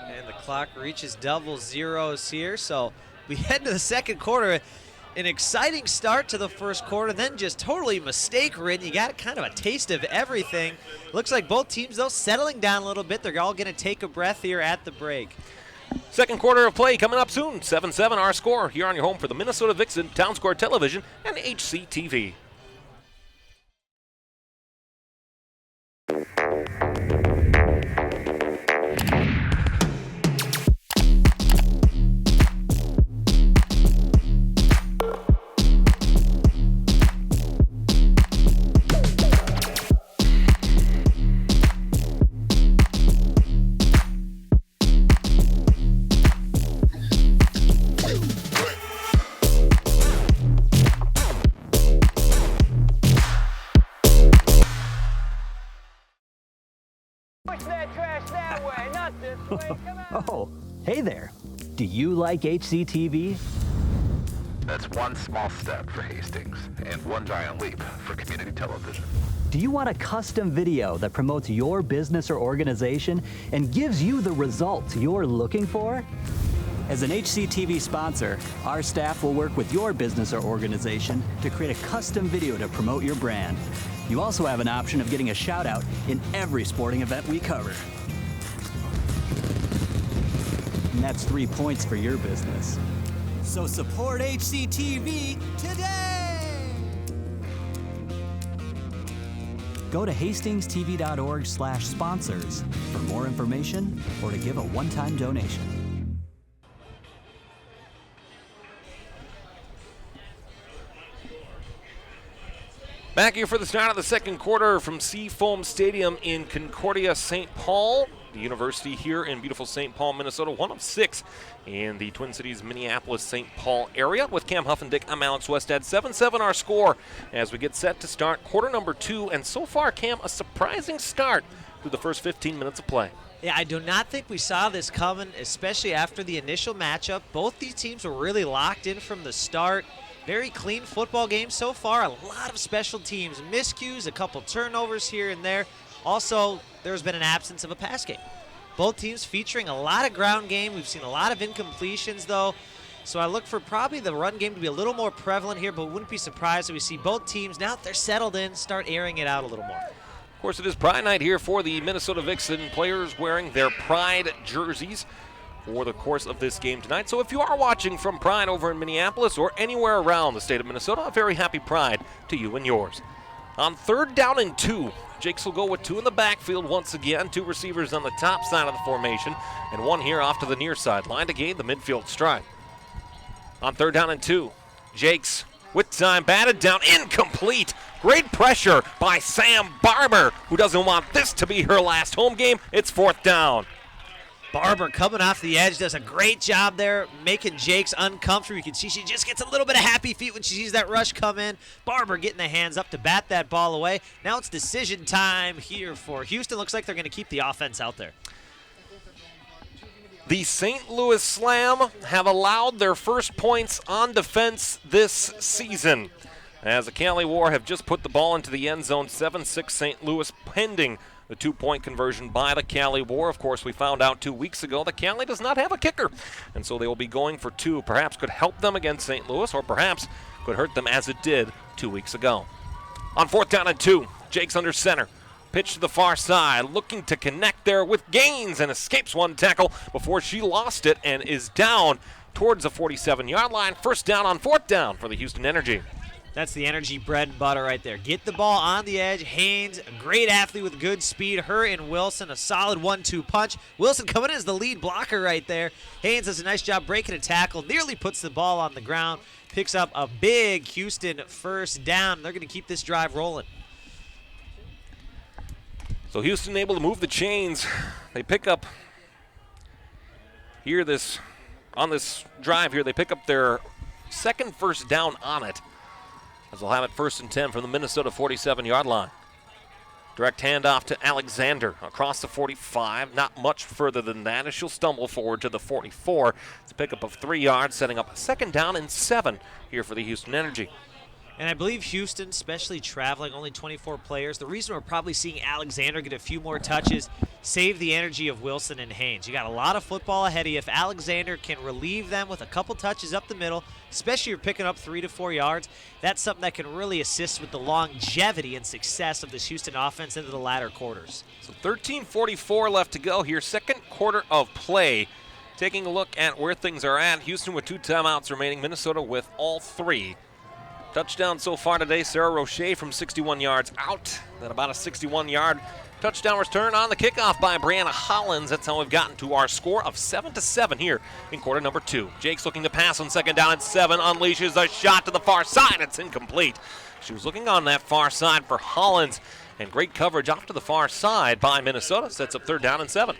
And the clock reaches double zeros here, so we head to the second quarter. An exciting start to the first quarter, then just totally mistake-ridden. You got kind of a taste of everything. Looks like both teams, though, settling down a little bit. They're all going to take a breath here at the break. Second quarter of play coming up soon. 7-7 our score here on your home for the Minnesota Vixen, Town Score Television, and HCTV. Oh, hey there. Do you like HCTV? That's one small step for Hastings and one giant leap for community television. Do you want a custom video that promotes your business or organization and gives you the results you're looking for? As an HCTV sponsor, our staff will work with your business or organization to create a custom video to promote your brand. You also have an option of getting a shout out in every sporting event we cover. And that's 3 points for your business. So support HCTV today! Go to hastingstv.org/sponsors for more information or to give a one-time donation. Back here for the start of the second quarter from Seafoam Stadium in Concordia, St. Paul. The university here in beautiful St. Paul, Minnesota, one of 6 in the Twin Cities, Minneapolis-St. Paul area. With Cam Huffendick, I'm Alex Westhead. 7-7 our score as we get set to start quarter number 2. And so far, Cam, a surprising start through the first 15 minutes of play. Yeah, I do not think we saw this coming, especially after the initial matchup. Both these teams were really locked in from the start. Very clean football game so far. A lot of special teams miscues, a couple turnovers here and there. Also, there's been an absence of a pass game. Both teams featuring a lot of ground game. We've seen a lot of incompletions, though. So I look for probably the run game to be a little more prevalent here, but wouldn't be surprised if we see both teams, now that they're settled in, start airing it out a little more. Of course, it is Pride Night here for the Minnesota Vixen players wearing their Pride jerseys. for the course of this game tonight. So if you are watching from Pride over in Minneapolis or anywhere around the state of Minnesota, a very happy Pride to you and yours. On 3rd down and 2, Jakes will go with 2 in the backfield once again. 2 receivers on the top side of the formation and 1 here off to the near side. Line to gain the midfield stride. On 3rd down and 2, Jakes with time, batted down, incomplete. Great pressure by Sam Barber, who doesn't want this to be her last home game. It's 4th down. Barber coming off the edge does a great job there, making Jakes uncomfortable. You can see she just gets a little bit of happy feet when she sees that rush come in. Barber getting the hands up to bat that ball away. Now it's decision time here for Houston. Looks like they're going to keep the offense out there. The St. Louis Slam have allowed their first points on defense this season, as the Cali War have just put the ball into the end zone. 7-6 St. Louis, pending the 2-point conversion by the Cali War. Of course, we found out 2 weeks ago that Cali does not have a kicker, and so they will be going for 2. Perhaps could help them against St. Louis, or perhaps could hurt them as it did 2 weeks ago. On 4th down and 2, Jakes under center. Pitch to the far side, looking to connect there with Gaines, and escapes one tackle before she lost it and is down towards the 47-yard line. 1st down on 4th down for the Houston Energy. That's the Energy bread and butter right there. Get the ball on the edge. Haynes, a great athlete with good speed. Her and Wilson, a solid 1-2 punch. Wilson coming in as the lead blocker right there. Haynes does a nice job breaking a tackle, nearly puts the ball on the ground, picks up a big Houston 1st down. They're going to keep this drive rolling. So Houston able to move the chains. They pick up here on this drive here, they pick up their 2nd 1st down on it, as they'll have it 1st and 10 from the Minnesota 47-yard line. Direct handoff to Alexander across the 45. Not much further than that as she'll stumble forward to the 44. It's a pickup of 3 yards, setting up a 2nd down and 7 here for the Houston Energy. And I believe Houston, especially traveling, only 24 players. The reason we're probably seeing Alexander get a few more touches, save the energy of Wilson and Haynes. You got a lot of football ahead of you. If Alexander can relieve them with a couple touches up the middle, especially if you're picking up 3 to 4 yards, that's something that can really assist with the longevity and success of this Houston offense into the latter quarters. So 13:44 left to go here, 2nd quarter of play. Taking a look at where things are at, Houston with 2 timeouts remaining, Minnesota with all 3. Touchdown so far today, Sarah Roche from 61 yards out. Then about a 61-yard touchdown return on the kickoff by Brianna Hollins. That's how we've gotten to our score of 7-7 here in quarter number 2. Jakes looking to pass on 2nd down and 7. Unleashes a shot to the far side. It's incomplete. She was looking on that far side for Hollins, and great coverage off to the far side by Minnesota. Sets up 3rd down and 7.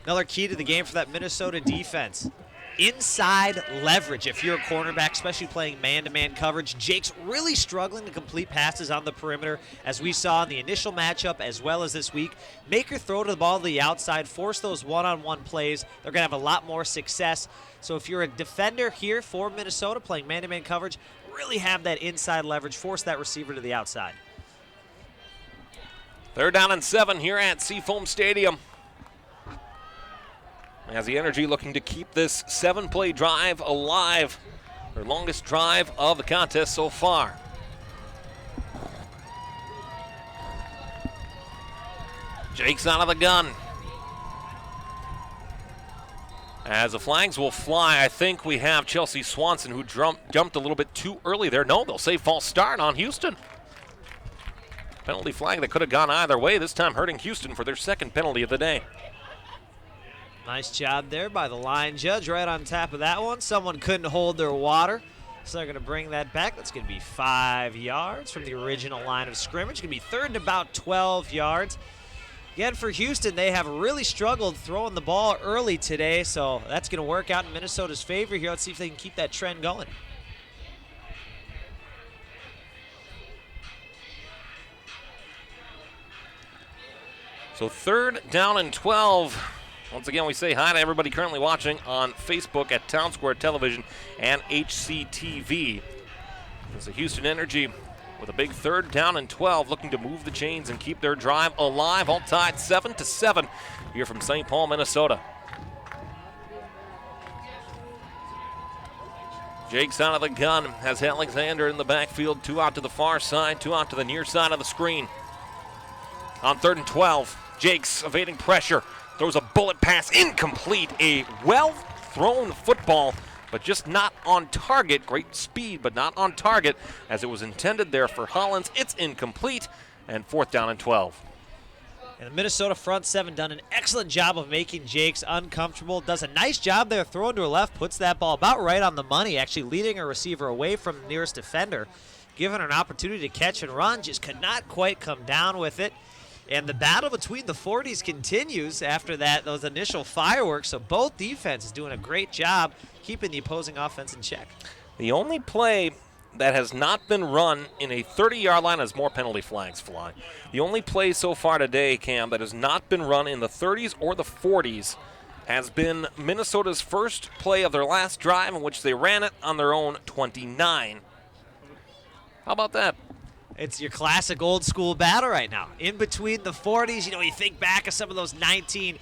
Another key to the game for that Minnesota defense. Inside leverage if you're a cornerback, especially playing man-to-man coverage. Jake's really struggling to complete passes on the perimeter, as we saw in the initial matchup as well as this week. Make her throw to the ball to the outside, force those one-on-one plays. They're going to have a lot more success. So if you're a defender here for Minnesota playing man-to-man coverage, really have that inside leverage, force that receiver to the outside. 3rd down and 7 here at Seafoam Stadium. As the Energy looking to keep this 7-play drive alive, their longest drive of the contest so far. Jake's out of the gun. As the flags will fly, I think we have Chelsea Swanson, who jumped a little bit too early there. No, they'll say false start on Houston. Penalty flag that could have gone either way, this time hurting Houston for their 2nd penalty of the day. Nice job there by the line judge right on top of that one. Someone couldn't hold their water, so they're going to bring that back. That's going to be 5 yards from the original line of scrimmage. It's going to be 3rd and about 12 yards. Again, for Houston, they have really struggled throwing the ball early today, so that's going to work out in Minnesota's favor here. Let's see if they can keep that trend going. So 3rd down and 12. Once again, we say hi to everybody currently watching on Facebook at Town Square Television and HCTV. There's the Houston Energy with a big 3rd down and 12, looking to move the chains and keep their drive alive. All tied 7-7 here from St. Paul, Minnesota. Jake's out of the gun, has Alexander in the backfield. 2 out to the far side, 2 out to the near side of the screen. On 3rd and 12. Jakes evading pressure, throws a bullet pass, incomplete. A well-thrown football, but just not on target. Great speed, but not on target as it was intended there for Hollins. It's incomplete, and 4th down and 12. And the Minnesota front seven done an excellent job of making Jakes uncomfortable. Does a nice job there throwing to her left, puts that ball about right on the money, actually leading a receiver away from the nearest defender, giving her an opportunity to catch and run, just could not quite come down with it. And the battle between the 40s continues after those initial fireworks, so both defenses doing a great job keeping the opposing offense in check. The only play that has not been run in a 30-yard line as more penalty flags fly. The only play so far today, Cam, that has not been run in the 30s or the 40s has been Minnesota's first play of their last drive in which they ran it on their own 29. How about that? It's your classic old school battle right now. In between the 40s, you think back of some of those 1980s,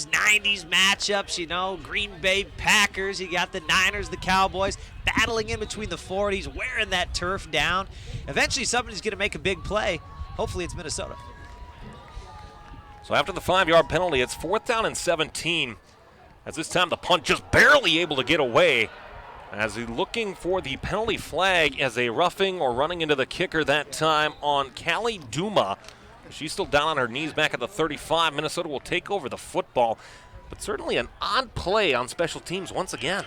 90s matchups, Green Bay Packers, you got the Niners, the Cowboys, battling in between the 40s, wearing that turf down. Eventually somebody's going to make a big play. Hopefully it's Minnesota. So after the 5-yard penalty, it's 4th down and 17. As this time the punt just barely able to get away. As he's looking for the penalty flag as a roughing or running into the kicker that time on Callie Duma. She's still down on her knees back at the 35. Minnesota will take over the football, but certainly an odd play on special teams once again.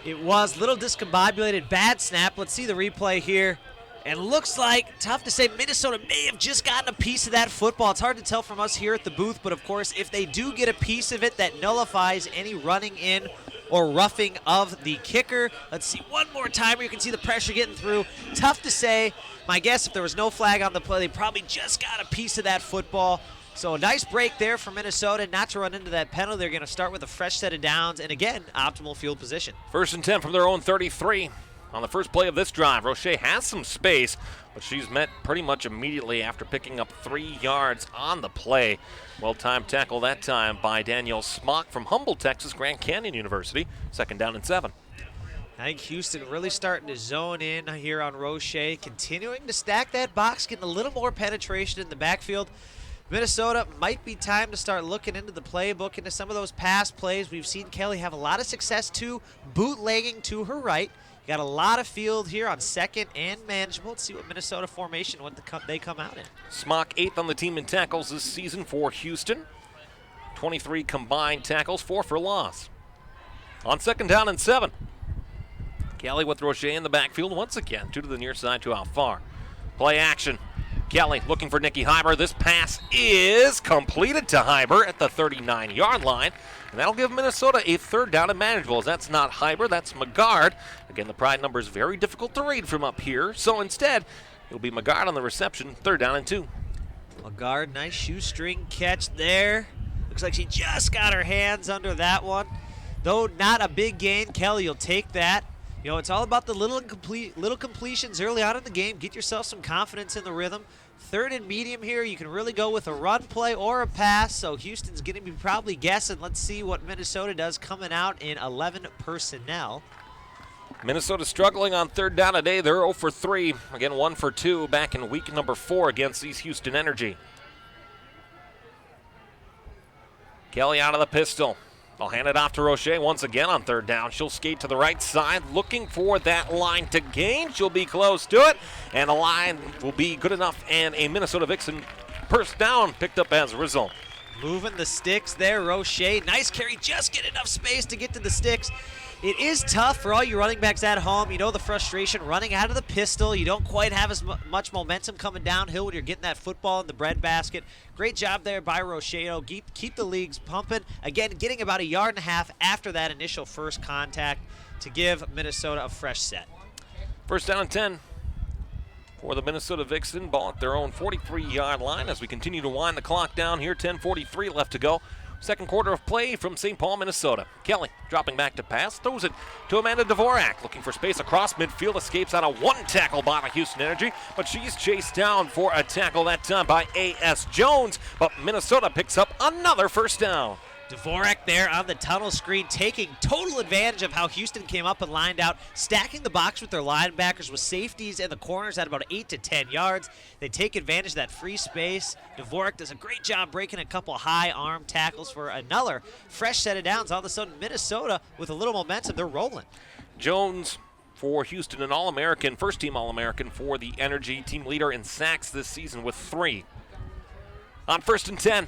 It was a little discombobulated, bad snap. Let's see the replay here. And looks like, tough to say, Minnesota may have just gotten a piece of that football. It's hard to tell from us here at the booth, but of course, if they do get a piece of it, that nullifies any running in or roughing of the kicker. Let's see one more time where you can see the pressure getting through. Tough to say. My guess, if there was no flag on the play, they probably just got a piece of that football. So a nice break there for Minnesota, not to run into that penalty. They're going to start with a fresh set of downs, and again, optimal field position. 1st and 10 from their own 33. On the first play of this drive, Roche has some space, but she's met pretty much immediately after picking up 3 yards on the play. Well-timed tackle that time by Danielle Smock from Humboldt, Texas, Grand Canyon University. 2nd down and 7. I think Houston really starting to zone in here on Roche, continuing to stack that box, getting a little more penetration in the backfield. Minnesota might be time to start looking into the playbook, into some of those pass plays. We've seen Kelly have a lot of success, too, bootlegging to her right. Got a lot of field here on 2nd and manageable. Let's see what Minnesota formation, they come out in. Smock 8th on the team in tackles this season for Houston. 23 combined tackles, 4 for loss. On 2nd down and 7. Kelly with Roche in the backfield once again. 2 to the near side, 2 out far. Play action. Kelly looking for Nikki Hyber. This pass is completed to Hyber at the 39-yard line. And that'll give Minnesota a 3rd down and manageable. As that's not Hyber, that's McGard. Again, the pride number is very difficult to read from up here. So instead, it'll be McGard on the reception, 3rd down and 2. McGard, nice shoestring catch there. Looks like she just got her hands under that one. Though not a big gain, Kelly, you'll take that. It's all about the little completions early on in the game. Get yourself some confidence in the rhythm. 3rd and medium here, you can really go with a run play or a pass. So Houston's going to be probably guessing. Let's see what Minnesota does coming out in 11 personnel. Minnesota struggling on 3rd down today. They're 0 for 3. Again, 1 for 2 back in week number 4 against these Houston Energy. Kelly out of the pistol. I'll hand it off to Roche once again on 3rd down. She'll skate to the right side, looking for that line to gain. She'll be close to it, and the line will be good enough, and a Minnesota Vixen first down picked up as a result. Moving the sticks there, Roche. Nice carry, just get enough space to get to the sticks. It is tough for all you running backs at home. The frustration running out of the pistol. You don't quite have as much momentum coming downhill when you're getting that football in the breadbasket. Great job there by Rocheo. Keep the leagues pumping. Again, getting about 1.5 yards after that initial first contact to give Minnesota a fresh set. 1st down and 10 for the Minnesota Vixen. Ball at their own 43-yard line as we continue to wind the clock down here. 10:43 left to go. 2nd quarter of play from St. Paul, Minnesota. Kelly dropping back to pass, throws it to Amanda Dvorak, looking for space across midfield, escapes on a 1 tackle by the Houston Energy, but she's chased down for a tackle that time by A.S. Jones, but Minnesota picks up another 1st down. Dvorak there on the tunnel screen, taking total advantage of how Houston came up and lined out, stacking the box with their linebackers with safeties in the corners at about 8 to 10 yards. They take advantage of that free space. Dvorak does a great job breaking a couple high arm tackles for another fresh set of downs. All of a sudden, Minnesota, with a little momentum, they're rolling. Jones for Houston, an All-American, first-team All-American for the Energy, team leader in sacks this season with 3. On 1st and 10.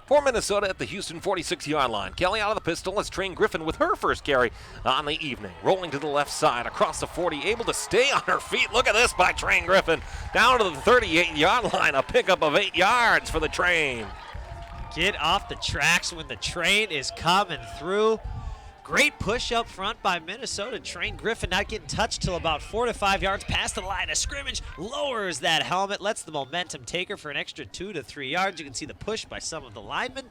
For Minnesota at the Houston 46-yard line. Kelly out of the pistol as Train Griffin with her first carry on the evening. Rolling to the left side across the 40, able to stay on her feet. Look at this by Train Griffin. Down to the 38-yard line, a pickup of 8 yards for the Train. Get off the tracks when the Train is coming through. Great push up front by Minnesota. Train Griffin not getting touched till about 4 to 5 yards past the line of scrimmage. Lowers that helmet, lets the momentum take her for an extra 2 to 3 yards. You can see the push by some of the linemen.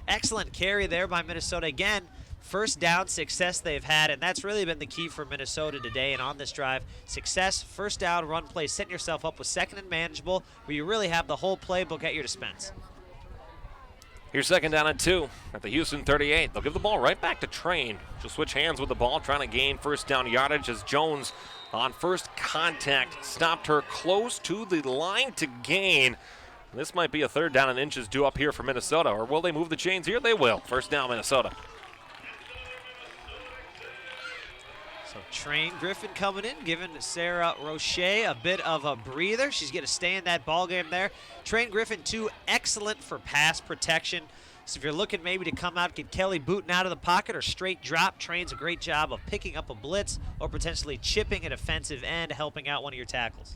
Excellent carry there by Minnesota. Again, first down success they've had, and that's really been the key for Minnesota today and on this drive. Success, first down, run play, setting yourself up with second and manageable, where you really have the whole playbook at your dispense. Here's 2nd down and 2 at the Houston 38. They'll give the ball right back to Train. She'll switch hands with the ball, trying to gain first down yardage as Jones on first contact stopped her close to the line to gain. This might be a 3rd down and inches due up here for Minnesota, or will they move the chains here? They will. First down, Minnesota. So Train Griffin coming in, giving Sarah Roche a bit of a breather. She's going to stay in that ball game there. Train Griffin, too, excellent for pass protection. So if you're looking maybe to come out, get Kelly Booten out of the pocket or straight drop, Train's a great job of picking up a blitz or potentially chipping an offensive end, helping out one of your tackles.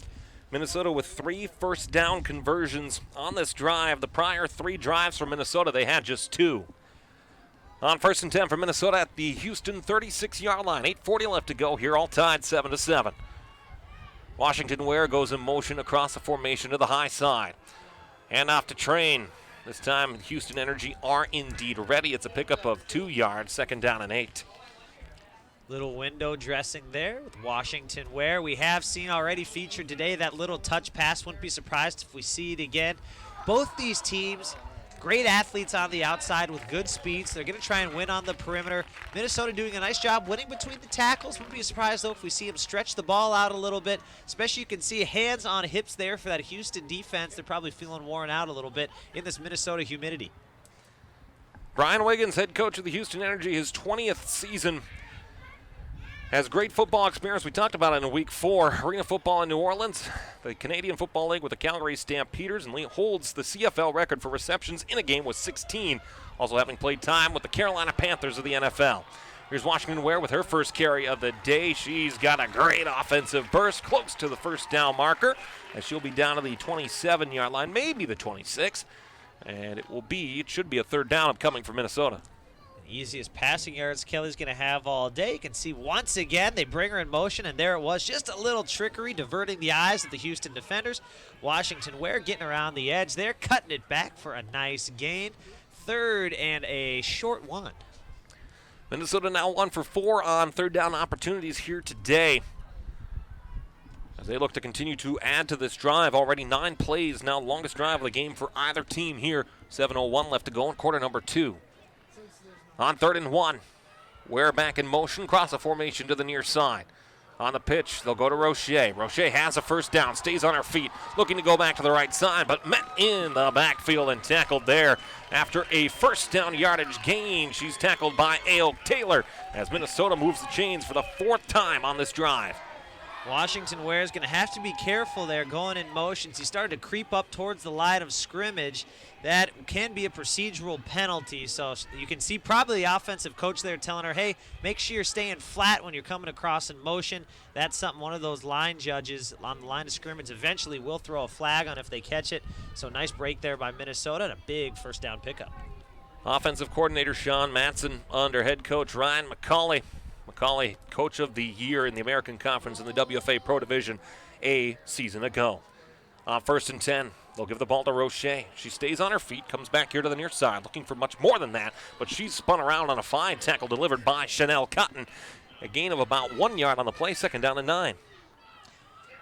Minnesota with 3 first down conversions on this drive. The prior 3 drives for Minnesota, they had just 2. On 1st and 10 for Minnesota at the Houston 36-yard line. 8:40 left to go here, all tied 7-7. Washington Ware goes in motion across the formation to the high side. And off to Train. This time Houston Energy are indeed ready. It's a pickup of 2 yards, 2nd down and 8. Little window dressing there with Washington Ware. We have seen already featured today that little touch pass. Wouldn't be surprised if we see it again. Both these teams, great athletes on the outside with good speeds. They're going to try and win on the perimeter. Minnesota doing a nice job winning between the tackles. Wouldn't be surprised, though, if we see them stretch the ball out a little bit. Especially you can see hands on hips there for that Houston defense. They're probably feeling worn out a little bit in this Minnesota humidity. Brian Wiggins, head coach of the Houston Energy, his 20th season. Has great football experience. We talked about it in week 4. Arena football in New Orleans, the Canadian Football League with the Calgary Stampeders, and Lee holds the CFL record for receptions in a game with 16. Also having played time with the Carolina Panthers of the NFL. Here's Washington Ware with her first carry of the day. She's got a great offensive burst, close to the first down marker, as she'll be down to the 27-yard line, maybe the 26. And it should be a 3rd down coming for Minnesota. Easiest passing yards Kelly's going to have all day. You can see once again they bring her in motion, and there it was. Just a little trickery, diverting the eyes of the Houston defenders. Washington Ware getting around the edge there, cutting it back for a nice gain. 3rd and a short 1. Minnesota now 1 for 4 on 3rd down opportunities here today, as they look to continue to add to this drive. Already 9 plays, now longest drive of the game for either team here. 7:01 left to go in quarter number 2. On 3rd and 1, Ware back in motion, cross the formation to the near side. On the pitch, they'll go to Roche. Roche has a first down, stays on her feet, looking to go back to the right side, but met in the backfield and tackled there. After a first down yardage gain, she's tackled by A.O. Taylor as Minnesota moves the chains for the 4th time on this drive. Washington Ware is going to have to be careful there going in motion. She started to creep up towards the line of scrimmage. That can be a procedural penalty. So you can see probably the offensive coach there telling her, hey, make sure you're staying flat when you're coming across in motion. That's something one of those line judges on the line of scrimmage eventually will throw a flag on if they catch it. So nice break there by Minnesota and a big first down pickup. Offensive coordinator Sean Matson under head coach Ryan McCauley. McCauley, coach of the year in the American Conference in the WFA Pro Division a season ago. On 1st and 10, they'll give the ball to Roche. She stays on her feet, comes back here to the near side, looking for much more than that, but she's spun around on a fine tackle delivered by Chanel Cotton. A gain of about 1 yard on the play, 2nd down and 9.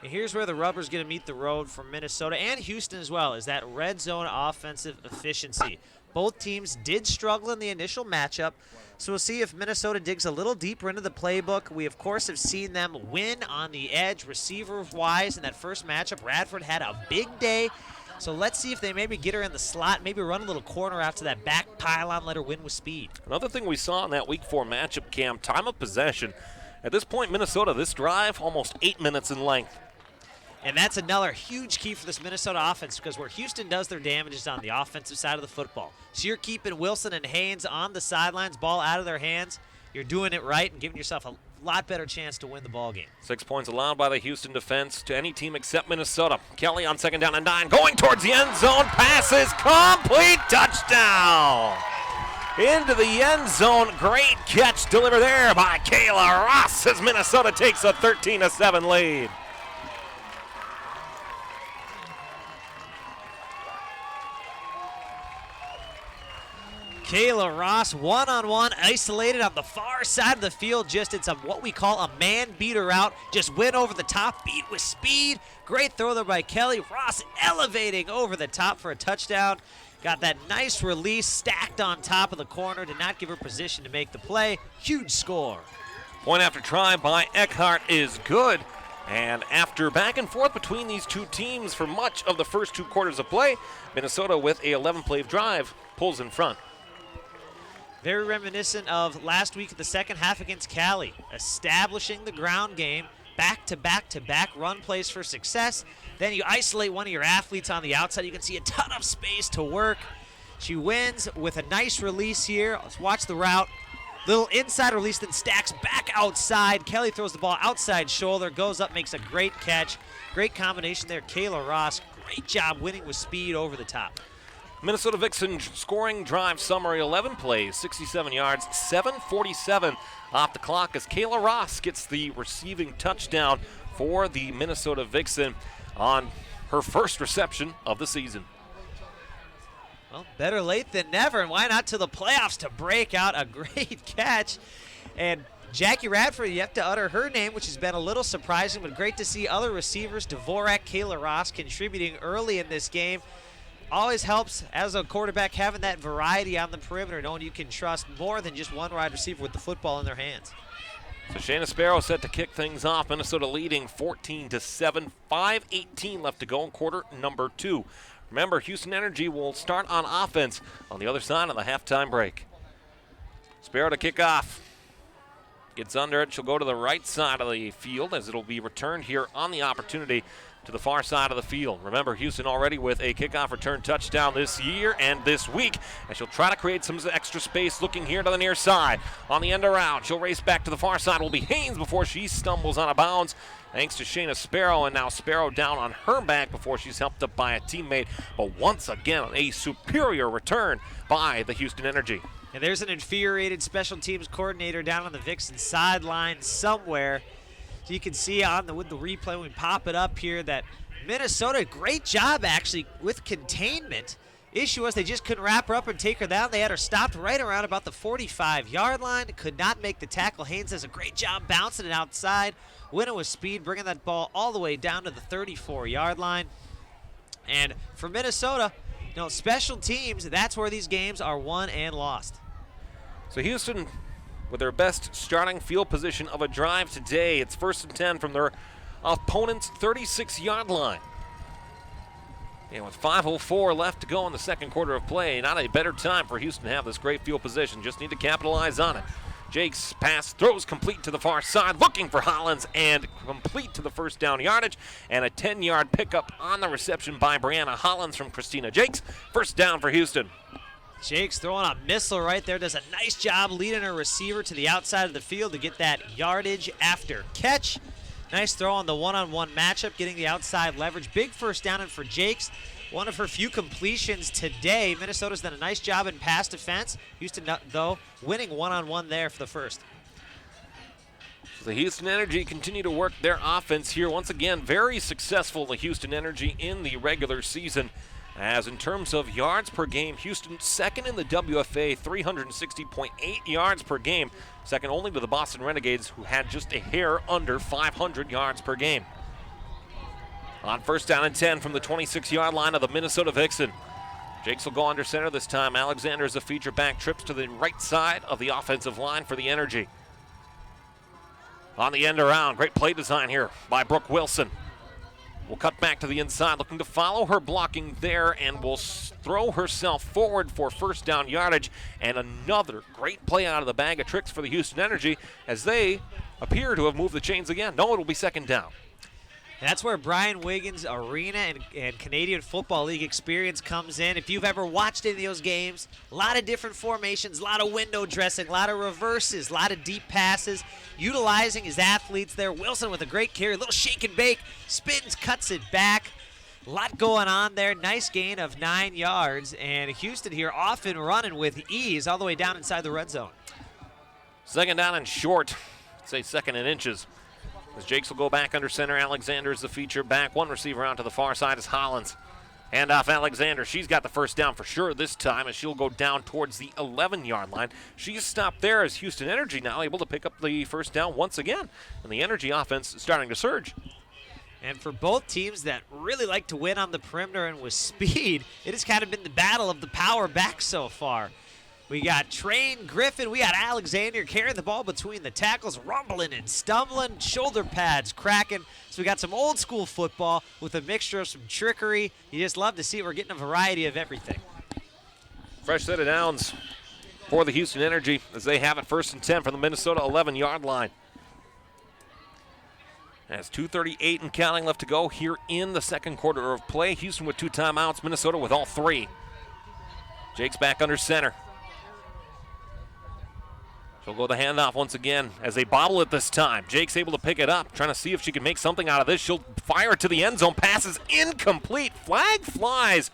And here's where the rubber's going to meet the road for Minnesota and Houston as well, is that red zone offensive efficiency. Both teams did struggle in the initial matchup, so we'll see if Minnesota digs a little deeper into the playbook. We, of course, have seen them win on the edge receiver-wise in that first matchup. Radford had a big day, so let's see if they maybe get her in the slot, maybe run a little corner out to that back pylon, let her win with speed. Another thing we saw in that Week 4 matchup, Cam, time of possession. At this point, Minnesota, this drive, almost 8 minutes in length. And that's another huge key for this Minnesota offense, because where Houston does their damage is on the offensive side of the football. So you're keeping Wilson and Haynes on the sidelines, ball out of their hands. You're doing it right and giving yourself a lot better chance to win the ball game. 6 points allowed by the Houston defense to any team except Minnesota. Kelly on 2nd down and 9, going towards the end zone, passes complete, touchdown! Into the end zone, great catch delivered there by Kayla Ross as Minnesota takes a 13-7 lead. Kayla Ross, one-on-one, isolated on the far side of the field. Just it's what we call a man-beater route. Just went over the top, beat with speed. Great throw there by Kelly. Ross elevating over the top for a touchdown. Got that nice release stacked on top of the corner. Did not give her position to make the play. Huge score. Point after try by Eckhart is good. And after back and forth between these two teams for much of the first 2 quarters of play, Minnesota with a 11-play drive pulls in front. Very reminiscent of last week of the second half against Cali, establishing the ground game, back-to-back-to-back run plays for success. Then you isolate one of your athletes on the outside. You can see a ton of space to work. She wins with a nice release here. Let's watch the route. Little inside release, then stacks back outside. Kelly throws the ball outside shoulder, goes up, makes a great catch. Great combination there. Kayla Ross, great job winning with speed over the top. Minnesota Vixen scoring drive summary, 11 plays, 67 yards, 7:47 off the clock as Kayla Ross gets the receiving touchdown for the Minnesota Vixen on her first reception of the season. Well, better late than never, and why not to the playoffs to break out a great catch. And Jackie Radford, you have to utter her name, which has been a little surprising, but great to see other receivers, Dvorak, Kayla Ross, contributing early in this game. Always helps as a quarterback having that variety on the perimeter, knowing you can trust more than just one wide receiver with the football in their hands. So Shayna Sparrow set to kick things off. Minnesota leading 14-7, 5:18 left to go in quarter number 2. Remember, Houston Energy will start on offense on the other side of the halftime break. Sparrow to kick off. Gets under it. She'll go to the right side of the field as it'll be returned here on the opportunity to the far side of the field. Remember, Houston already with a kickoff return touchdown this year and this week, and she'll try to create some extra space looking here to the near side. On the end around, she'll race back to the far side. Will be Haynes before she stumbles out of bounds, thanks to Shayna Sparrow, and now Sparrow down on her back before she's helped up by a teammate. But once again, a superior return by the Houston Energy. And there's an infuriated special teams coordinator down on the Vixen sideline somewhere. So you can see with the replay when we pop it up here that Minnesota, great job actually with containment. Issue was they just couldn't wrap her up and take her down. They had her stopped right around about the 45-yard line. Could not make the tackle. Haynes does a great job bouncing it outside, winning with speed, bringing that ball all the way down to the 34-yard line. And for Minnesota, special teams, that's where these games are won and lost. So Houston, with their best starting field position of a drive today, it's 1st and 10 from their opponent's 36-yard line. And with 5:04 left to go in the second quarter of play, not a better time for Houston to have this great field position. Just need to capitalize on it. Jake's pass throws complete to the far side, looking for Hollins, and complete to the first down yardage, and a 10-yard pickup on the reception by Brianna Hollins from Christina Jakes. First down for Houston. Jakes throwing a missile right there. Does a nice job leading her receiver to the outside of the field to get that yardage after catch. Nice throw on the one-on-one matchup, getting the outside leverage. Big first down in for Jakes. One of her few completions today. Minnesota's done a nice job in pass defense. Houston, though, winning one-on-one there for the first. The Houston Energy continue to work their offense here. Once again, very successful, the Houston Energy, in the regular season. As in terms of yards per game, Houston second in the WFA, 360.8 yards per game. Second only to the Boston Renegades, who had just a hair under 500 yards per game. On 1st down and 10 from the 26-yard line of the Minnesota Vixen. Jakes will go under center this time. Alexander is a feature back, trips to the right side of the offensive line for the Energy. On the end around, great play design here by Brooke Wilson. Will cut back to the inside, looking to follow her blocking there, and will throw herself forward for first down yardage. And another great play out of the bag of tricks for the Houston Energy as they appear to have moved the chains again. No, it'll be second down. And that's where Brian Wiggins' arena and Canadian Football League experience comes in. If you've ever watched any of those games, a lot of different formations, a lot of window dressing, a lot of reverses, a lot of deep passes, utilizing his athletes there. Wilson with a great carry, a little shake and bake, spins, cuts it back. A lot going on there. Nice gain of 9 yards. And Houston here off and running with ease all the way down inside the red zone. Second down and short. I'd say second and inches. As Jakes will go back under center, Alexander is the feature back. One receiver out to the far side is Hollins. Hand off Alexander. She's got the first down for sure this time as she'll go down towards the 11-yard line. She's stopped there as Houston Energy now able to pick up the first down once again. And the Energy offense is starting to surge. And for both teams that really like to win on the perimeter and with speed, it has kind of been the battle of the power back so far. We got Train, Griffin, we got Alexander carrying the ball between the tackles, rumbling and stumbling, shoulder pads cracking. So we got some old school football with a mixture of some trickery. You just love to see it. We're getting a variety of everything. Fresh set of downs for the Houston Energy as they have it first and 10 from the Minnesota 11-yard line. As 2:38 and counting left to go here in the second quarter of play. Houston with 2 timeouts, Minnesota with all 3. Jake's back under center. She'll go the handoff once again as they bobble it this time. Jake's able to pick it up, trying to see if she can make something out of this. She'll fire it to the end zone. Passes incomplete. Flag flies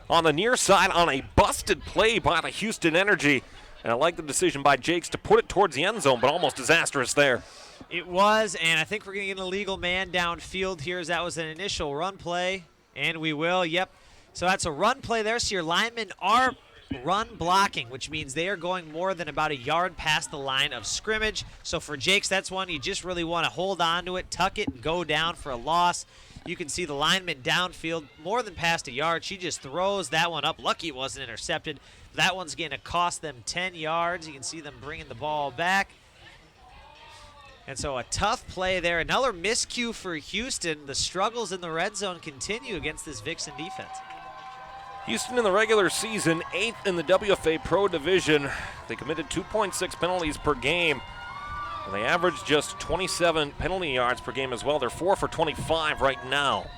on the near side on a busted play by the Houston Energy. And I like the decision by Jakes to put it towards the end zone, but almost disastrous there. It was, and I think we're going to get an illegal man downfield here as that was an initial run play. And we will, yep. So that's a run play there, so your linemen are run blocking, which means they are going more than about a yard past the line of scrimmage. So for Jakes, that's one you just really want to hold on to it, tuck it, and go down for a loss. You can see the lineman downfield more than past a yard. She just throws that one up. Lucky it wasn't intercepted. That one's going to cost them 10 yards. You can see them bringing the ball back. And so a tough play there. Another miscue for Houston. The struggles in the red zone continue against this Vixen defense. Houston in the regular season, 8th in the WFA Pro Division. They committed 2.6 penalties per game. And they averaged just 27 penalty yards per game as well. They're 4 for 25 right now.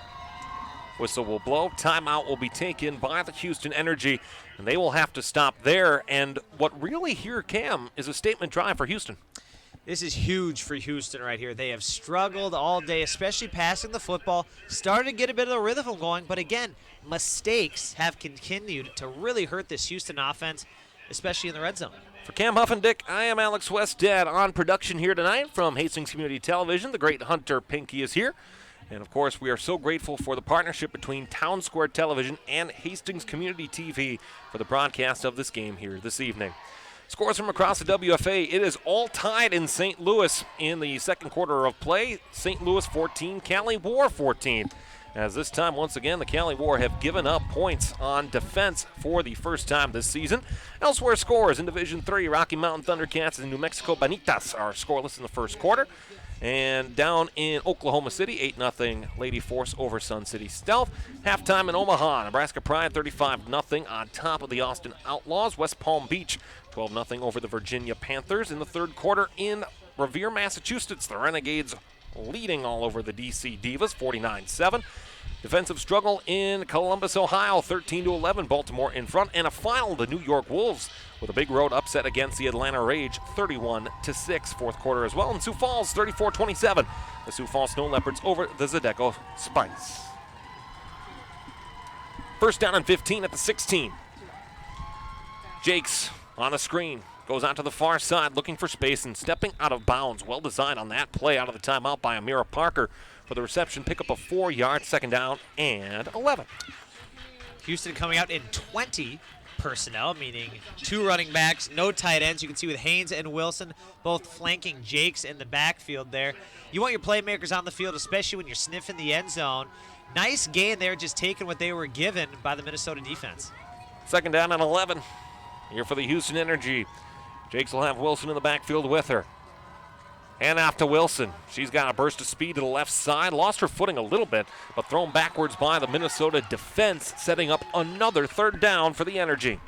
Whistle will blow. Timeout will be taken by the Houston Energy, and they will have to stop there. And what really here, Cam, is a statement drive for Houston. This is huge for Houston right here. They have struggled all day, especially passing the football. Started to get a bit of a rhythm going, but again, mistakes have continued to really hurt this Houston offense, especially in the red zone. For Cam Huffendick, I am Alex Westad on production here tonight from Hastings Community Television. The great Hunter Pinky is here. And, of course, we are so grateful for the partnership between Town Square Television and Hastings Community TV for the broadcast of this game here this evening. Scores from across the WFA. It is all tied in St. Louis in the second quarter of play. St. Louis 14, Cali War 14. As this time, once again, the Cali War have given up points on defense for the first time this season. Elsewhere scores in Division 3, Rocky Mountain Thundercats and New Mexico Bonitas are scoreless in the first quarter. And down in Oklahoma City, 8-0 Lady Force over Sun City Stealth. Halftime in Omaha, Nebraska Pride 35-0 on top of the Austin Outlaws. West Palm Beach 12-0 over the Virginia Panthers. In the third quarter in Revere, Massachusetts, the Renegades leading all over the DC Divas 49-7. Defensive struggle in Columbus, Ohio, 13-11, Baltimore in front. And a final, the New York Wolves with a big road upset against the Atlanta Rage, 31-6, fourth quarter as well. And Sioux Falls, 34-27. The Sioux Falls Snow Leopards over the Zydeco Spikes. First down and 15 at the 16. Jakes on the screen. Goes out to the far side looking for space and stepping out of bounds. Well designed on that play out of the timeout by Amira Parker for the reception. Pick up a 4-yard second down and 11. Houston coming out in 20 personnel, meaning 2 running backs, no tight ends. You can see with Haynes and Wilson both flanking Jakes in the backfield there. You want your playmakers on the field, especially when you're sniffing the end zone. Nice gain there, just taking what they were given by the Minnesota defense. Second down and 11 here for the Houston Energy. Jakes will have Wilson in the backfield with her. And off to Wilson. She's got a burst of speed to the left side. Lost her footing a little bit, but thrown backwards by the Minnesota defense, setting up another third down for the Energy.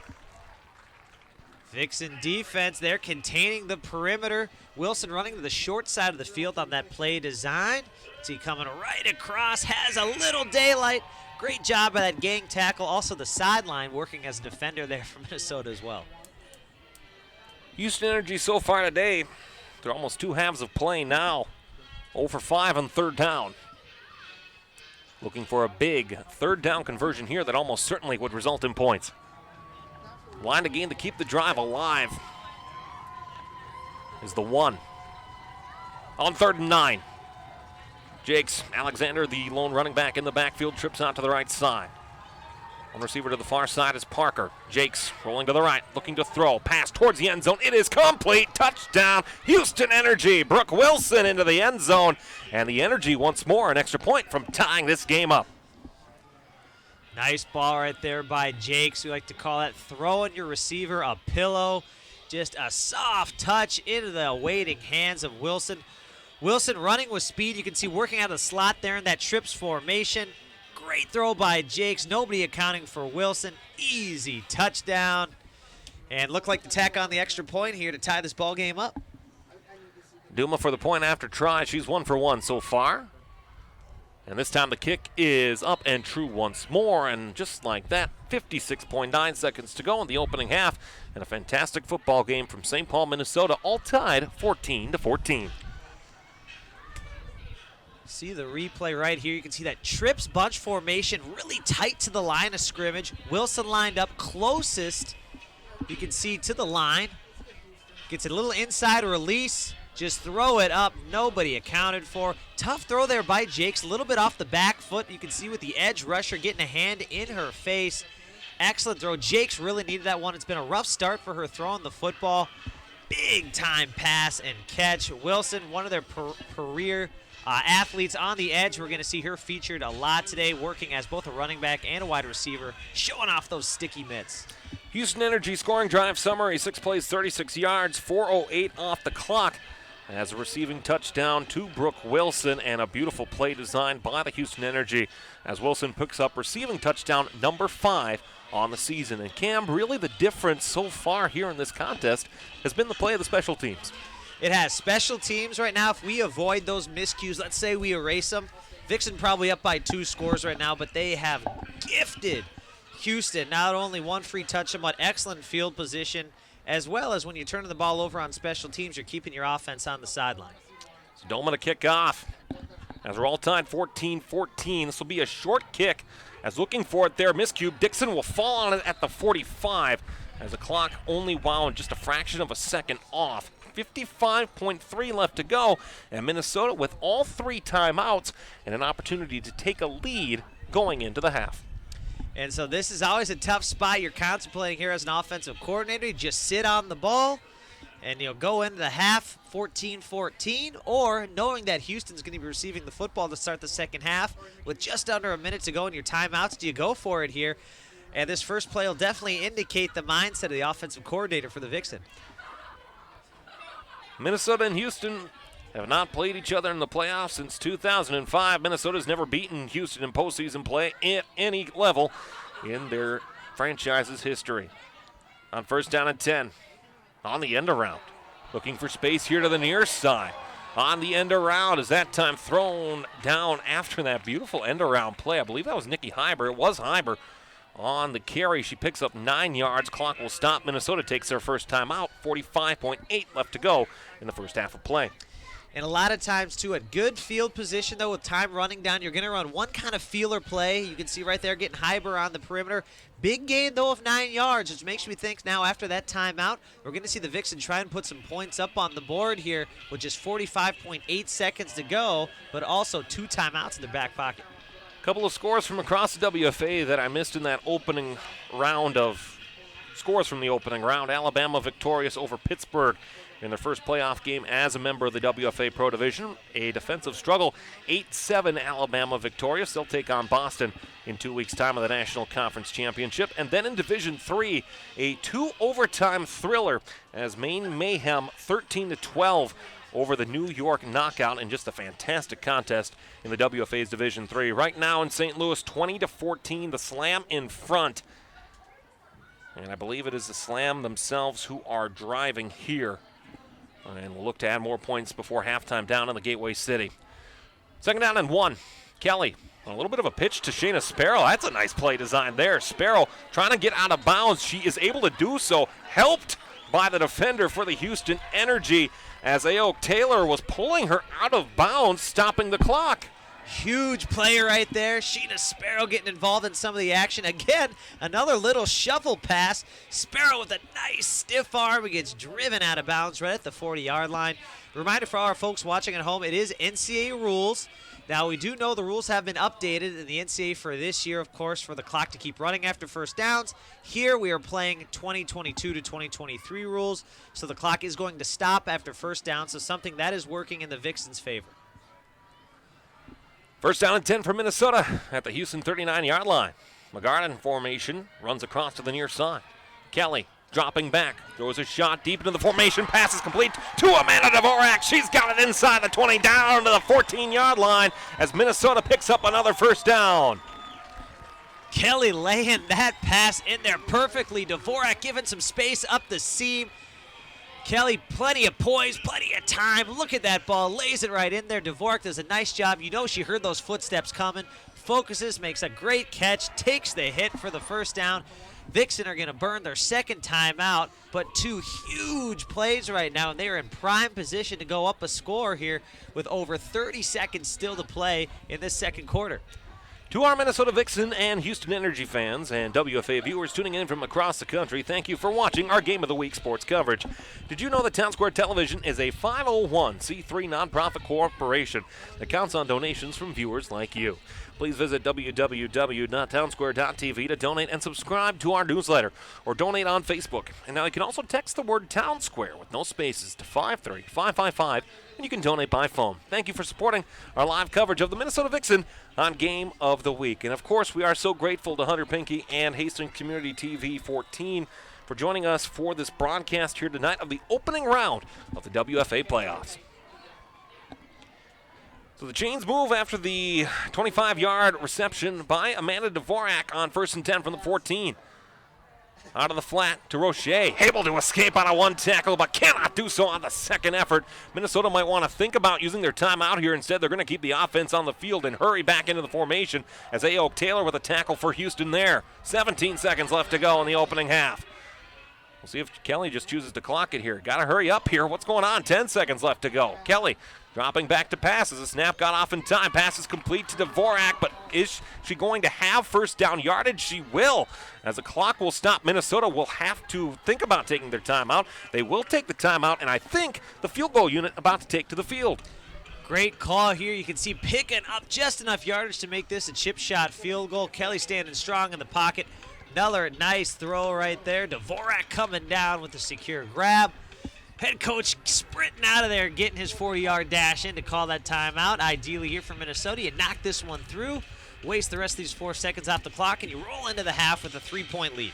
Vixen defense there containing the perimeter. Wilson running to the short side of the field on that play design. See coming right across, has a little daylight. Great job by that gang tackle. Also the sideline working as a defender there for Minnesota as well. Houston Energy so far today, they're almost two halves of play now. 0 for 5 on third down. Looking for a big third down conversion here that almost certainly would result in points. Line to gain to keep the drive alive is the 1. On 3rd and 9. Jakes Alexander, the lone running back in the backfield, trips out to the right side. One receiver to the far side is Parker. Jakes rolling to the right, looking to throw. Pass towards the end zone. It is complete. Touchdown, Houston Energy. Brooke Wilson into the end zone. And the Energy once more an extra point from tying this game up. Nice ball right there by Jakes. We like to call that throwing your receiver a pillow. Just a soft touch into the waiting hands of Wilson. Wilson running with speed. You can see working out of the slot there in that trips formation. Great throw by Jakes. Nobody accounting for Wilson. Easy touchdown. And looked like the tack on the extra point here to tie this ball game up. Duma for the point after try. She's 1 for 1 so far. And this time the kick is up and true once more. And just like that, 56.9 seconds to go in the opening half. And a fantastic football game from St. Paul, Minnesota, all tied 14-14. See the replay right here. You can see that trips bunch formation really tight to the line of scrimmage. Wilson lined up closest, you can see, to the line. Gets a little inside release. Just throw it up. Nobody accounted for. Tough throw there by Jakes. A little bit off the back foot. You can see with the edge rusher getting a hand in her face. Excellent throw. Jakes really needed that one. It's been a rough start for her throwing the football. Big time pass and catch. Wilson, one of their career athletes on the edge. We're going to see her featured a lot today, working as both a running back and a wide receiver, showing off those sticky mitts. Houston Energy scoring drive summary, 6 plays, 36 yards, 4:08 off the clock. As a receiving touchdown to Brooke Wilson, and a beautiful play designed by the Houston Energy as Wilson picks up receiving touchdown number 5 on the season. And Cam, really the difference so far here in this contest has been the play of the special teams. It has. Special teams right now, if we avoid those miscues, let's say we erase them, Vixen probably up by 2 scores right now, but they have gifted Houston not only one free touchdown, but excellent field position, as well as when you're turning the ball over on special teams, you're keeping your offense on the sideline. So Doma to kick off as we're all tied 14-14. This will be a short kick as looking for it there. Miscue. Dixon will fall on it at the 45 as the clock only wound just a fraction of a second off. 55.3 left to go, and Minnesota with all 3 timeouts and an opportunity to take a lead going into the half. And so this is always a tough spot you're contemplating here as an offensive coordinator. You just sit on the ball and you'll go into the half 14-14, or knowing that Houston's going to be receiving the football to start the second half with just under a minute to go in your timeouts. Do you go for it here? And this first play will definitely indicate the mindset of the offensive coordinator for the Vixen. Minnesota and Houston have not played each other in the playoffs since 2005. Minnesota's never beaten Houston in postseason play at any level in their franchise's history. On first down and 10, on the end around. Looking for space here to the near side. On the end around, is that time thrown down after that beautiful end around play. I believe that was Nikki Hyber. It was Hyber on the carry. She picks up 9 yards. Clock will stop. Minnesota takes their first time out. 45.8 left to go in the first half of play. And a lot of times, too, a good field position, though, with time running down, you're going to run one kind of feeler play. You can see right there getting Hyber on the perimeter. Big gain, though, of 9 yards, which makes me think now after that timeout, we're going to see the Vixen try and put some points up on the board here with just 45.8 seconds to go, but also 2 timeouts in their back pocket. Couple of scores from across the WFA that I missed in that opening round of Scores from the opening round. Alabama victorious over Pittsburgh in their first playoff game as a member of the WFA Pro Division. A defensive struggle, 8-7 Alabama victorious. They'll take on Boston in 2 weeks' time of the National Conference Championship. And then in Division 3, a 2-overtime thriller as Maine Mayhem 13-12 over the New York Knockout in just a fantastic contest in the WFA's Division 3. Right now in St. Louis, 20-14, the Slam in front. And I believe it is the Slam themselves who are driving here. And we'll look to add more points before halftime down in the Gateway City. Second down and 1. Kelly, a little bit of a pitch to Shayna Sparrow. That's a nice play design there. Sparrow trying to get out of bounds. She is able to do so, helped by the defender for the Houston Energy as Aoki Taylor was pulling her out of bounds, stopping the clock. Huge play right there. Sheena Sparrow getting involved in some of the action. Again, another little shovel pass. Sparrow with a nice stiff arm. He gets driven out of bounds right at the 40-yard line. Reminder for our folks watching at home, it is NCAA rules. Now, we do know the rules have been updated in the NCAA for this year, of course, for the clock to keep running after first downs. Here we are playing 2022 to 2023 rules, so the clock is going to stop after first down, so something that is working in the Vixens' favor. First down and 10 for Minnesota at the Houston 39-yard line. McGarden formation runs across to the near side. Kelly dropping back, throws a shot deep into the formation, pass is complete to Amanda Dvorak. She's got it inside the 20, down to the 14-yard line as Minnesota picks up another first down. Kelly laying that pass in there perfectly. Dvorak giving some space up the seam. Kelly, plenty of poise, plenty of time. Look at that ball, lays it right in there. Dvorak does a nice job. You know she heard those footsteps coming. Focuses, makes a great catch, takes the hit for the first down. Vixen are going to burn their second timeout, but two huge plays right now, and they are in prime position to go up a score here with over 30 seconds still to play in this second quarter. To our Minnesota Vixen and Houston Energy fans and WFA viewers tuning in from across the country, thank you for watching our Game of the Week sports coverage. Did you know that Town Square Television is a 501c3 nonprofit corporation that counts on donations from viewers like you? Please visit www.townsquare.tv to donate and subscribe to our newsletter or donate on Facebook. And now you can also text the word Town Square with no spaces to 530-555, and you can donate by phone. Thank you for supporting our live coverage of the Minnesota Vixen on Game of the Week. And of course, we are so grateful to Hunter Pinky and Hastings Community TV 14 for joining us for this broadcast here tonight of the opening round of the WFA playoffs. So the chains move after the 25-yard reception by Amanda Dvorak on 1st and 10 from the 14. Out of the flat to Roche, able to escape on a one tackle, but cannot do so on the second effort. Minnesota might want to think about using their timeout here. Instead, they're going to keep the offense on the field and hurry back into the formation as Aoki Taylor with a tackle for Houston there. 17 seconds left to go in the opening half. We'll see if Kelly just chooses to clock it here. Got to hurry up here. What's going on? 10 seconds left to go. Kelly dropping back to pass as the snap got off in time. Pass is complete to Dvorak, but is she going to have first down yardage? She will. As the clock will stop, Minnesota will have to think about taking their timeout. They will take the timeout, and I think the field goal unit about to take to the field. Great call here. You can see picking up just enough yardage to make this a chip shot field goal. Kelly standing strong in the pocket. Another nice throw right there. Dvorak coming down with a secure grab. Head coach sprinting out of there, getting his 40-yard dash in to call that timeout. Ideally here for Minnesota, you knock this one through, waste the rest of these 4 seconds off the clock, and you roll into the half with a 3-point lead.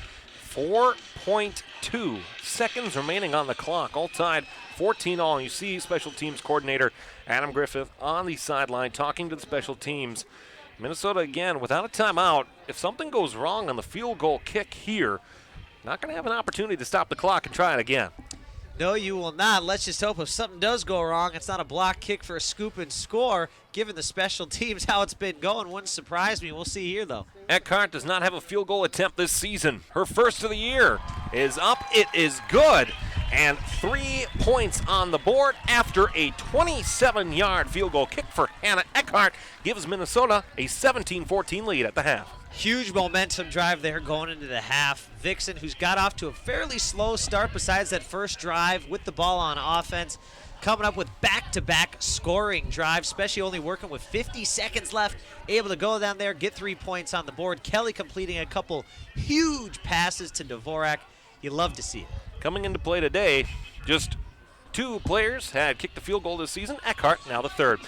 4.2 seconds remaining on the clock. All tied 14-all. You see special teams coordinator Adam Griffith on the sideline talking to the special teams. Minnesota, again, without a timeout. If something goes wrong on the field goal kick here, not going to have an opportunity to stop the clock and try it again. No, you will not. Let's just hope if something does go wrong, it's not a block kick for a scoop and score. Given the special teams, how it's been going, wouldn't surprise me. We'll see here, though. Eckhart does not have a field goal attempt this season. Her first of the year is up. It is good. And 3 points on the board after a 27-yard field goal kick for Hannah Eckhart gives Minnesota a 17-14 lead at the half. Huge momentum drive there going into the half. Vixen, who's got off to a fairly slow start besides that first drive with the ball on offense, coming up with back-to-back scoring drives, especially only working with 50 seconds left, able to go down there, get 3 points on the board. Kelly completing a couple huge passes to Dvorak. You love to see it. Coming into play today, just 2 players had kicked the field goal this season. Eckhart, now the 3rd.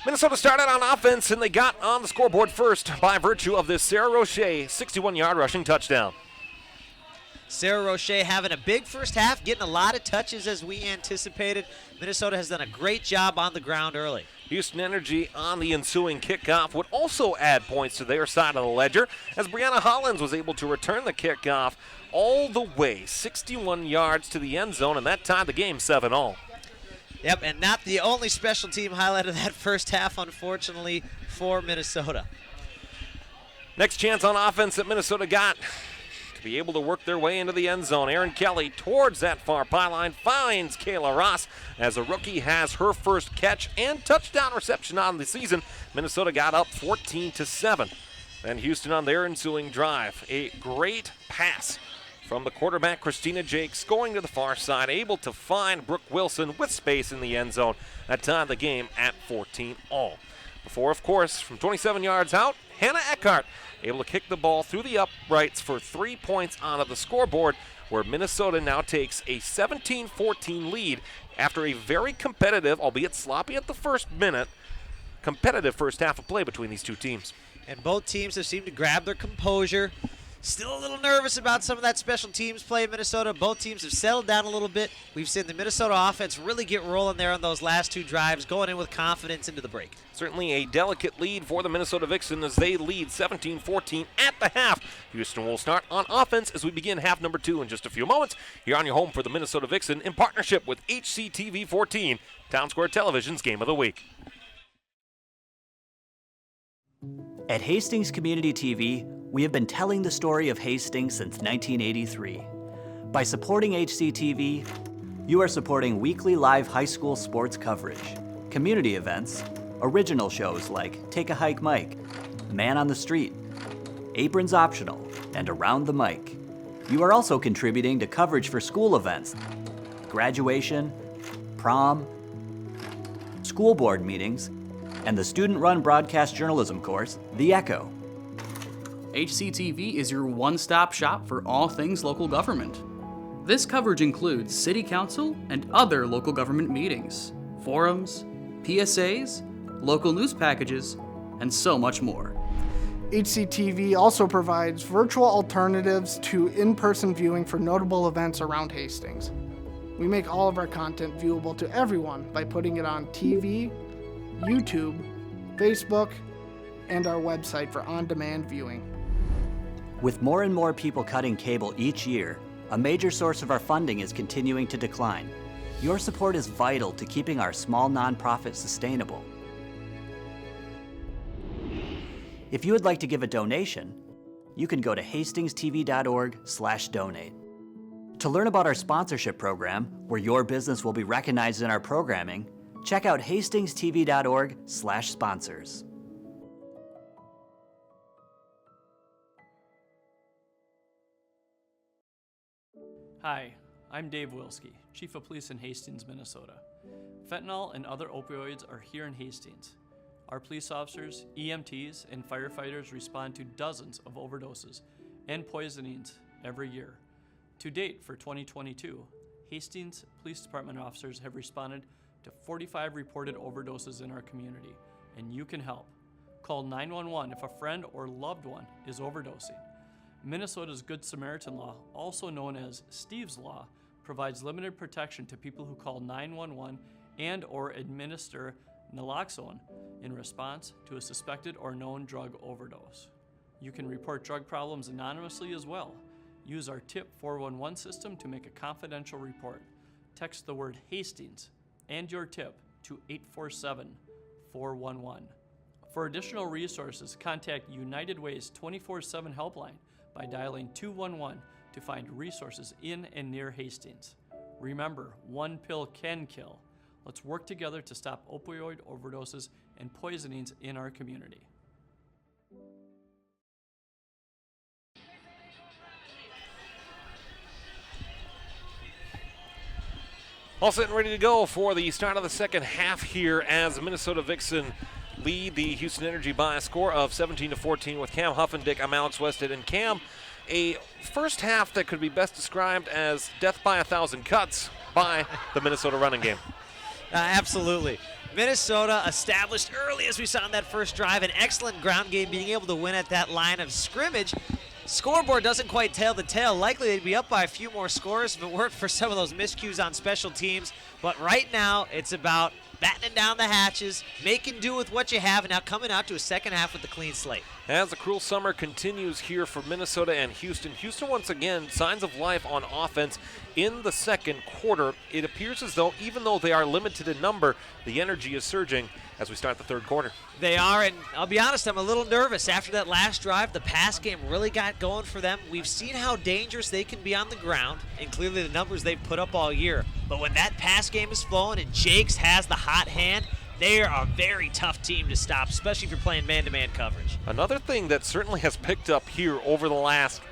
Minnesota started on offense, and they got on the scoreboard first by virtue of this Sarah Roche 61-yard rushing touchdown. Sarah Roche having a big first half, getting a lot of touches as we anticipated. Minnesota has done a great job on the ground early. Houston Energy on the ensuing kickoff would also add points to their side of the ledger as Brianna Hollins was able to return the kickoff all the way 61 yards to the end zone, and that tied the game 7-all. Yep, and not the only special team highlight of that first half, unfortunately, for Minnesota. Next chance on offense that Minnesota got to be able to work their way into the end zone. Aaron Kelly towards that far pylon finds Kayla Ross as a rookie has her first catch and touchdown reception on the season. Minnesota got up 14-7. Then Houston on their ensuing drive. A great pass from the quarterback, Christina Jakes, going to the far side, able to find Brooke Wilson with space in the end zone. That tied the game at 14-all. Before, of course, from 27 yards out, Hannah Eckhart able to kick the ball through the uprights for 3 points onto the scoreboard, where Minnesota now takes a 17-14 lead after a very competitive, albeit sloppy at the first minute, competitive first half of play between these 2 teams. And both teams have seemed to grab their composure. Still a little nervous about some of that special teams play in Minnesota. Both teams have settled down a little bit. We've seen the Minnesota offense really get rolling there on those last 2 drives, going in with confidence into the break. Certainly a delicate lead for the Minnesota Vixen as they lead 17-14 at the half. Houston will start on offense as we begin half number 2 in just a few moments. Here on your home for the Minnesota Vixen in partnership with HCTV 14, Town Square Television's Game of the Week. At Hastings Community TV, we have been telling the story of Hastings since 1983. By supporting HCTV, you are supporting weekly live high school sports coverage, community events, original shows like Take a Hike Mike, Man on the Street, Aprons Optional, and Around the Mic. You are also contributing to coverage for school events, graduation, prom, school board meetings, and the student-run broadcast journalism course, The Echo. HCTV is your one-stop shop for all things local government. This coverage includes city council and other local government meetings, forums, PSAs, local news packages, and so much more. HCTV also provides virtual alternatives to in-person viewing for notable events around Hastings. We make all of our content viewable to everyone by putting it on TV, YouTube, Facebook, and our website for on-demand viewing. With more and more people cutting cable each year, a major source of our funding is continuing to decline. Your support is vital to keeping our small nonprofit sustainable. If you would like to give a donation, you can go to hastingstv.org/donate. To learn about our sponsorship program, where your business will be recognized in our programming, check out hastingstv.org/sponsors. Hi, I'm Dave Wilski, Chief of Police in Hastings, Minnesota. Fentanyl and other opioids are here in Hastings. Our police officers, EMTs, and firefighters respond to dozens of overdoses and poisonings every year. To date, for 2022, Hastings Police Department officers have responded to 45 reported overdoses in our community, and you can help. Call 911 if a friend or loved one is overdosing. Minnesota's Good Samaritan Law, also known as Steve's Law, provides limited protection to people who call 911 and or administer naloxone in response to a suspected or known drug overdose. You can report drug problems anonymously as well. Use our TIP 411 system to make a confidential report. Text the word Hastings and your tip to 847-411. For additional resources, contact United Way's 24/7 helpline by dialing 211 to find resources in and near Hastings. Remember, one pill can kill. Let's work together to stop opioid overdoses and poisonings in our community. All set and ready to go for the start of the second half here as Minnesota Vixen lead the Houston Energy by a score of 17-14 with Cam Huffendick. I'm Alex Westhead, and Cam, a first half that could be best described as death by 1,000 cuts by the Minnesota running game. Absolutely. Minnesota established early, as we saw in that first drive, an excellent ground game, being able to win at that line of scrimmage. Scoreboard doesn't quite tell the tale. Likely they'd be up by a few more scores if it weren't for some of those miscues on special teams. But right now, it's about battening down the hatches, making do with what you have, and now coming out to a second half with a clean slate. As the cruel summer continues here for Minnesota and Houston, Houston once again, signs of life on offense in the second quarter. It appears as though, even though they are limited in number, the energy is surging as we start the third quarter. They are, and I'll be honest, I'm a little nervous. After that last drive, the pass game really got going for them. We've seen how dangerous they can be on the ground, and clearly the numbers they've put up all year. But when that pass game is flowing and Jakes has the hot hand, they are a very tough team to stop, especially if you're playing man-to-man coverage. Another thing that certainly has picked up here over the last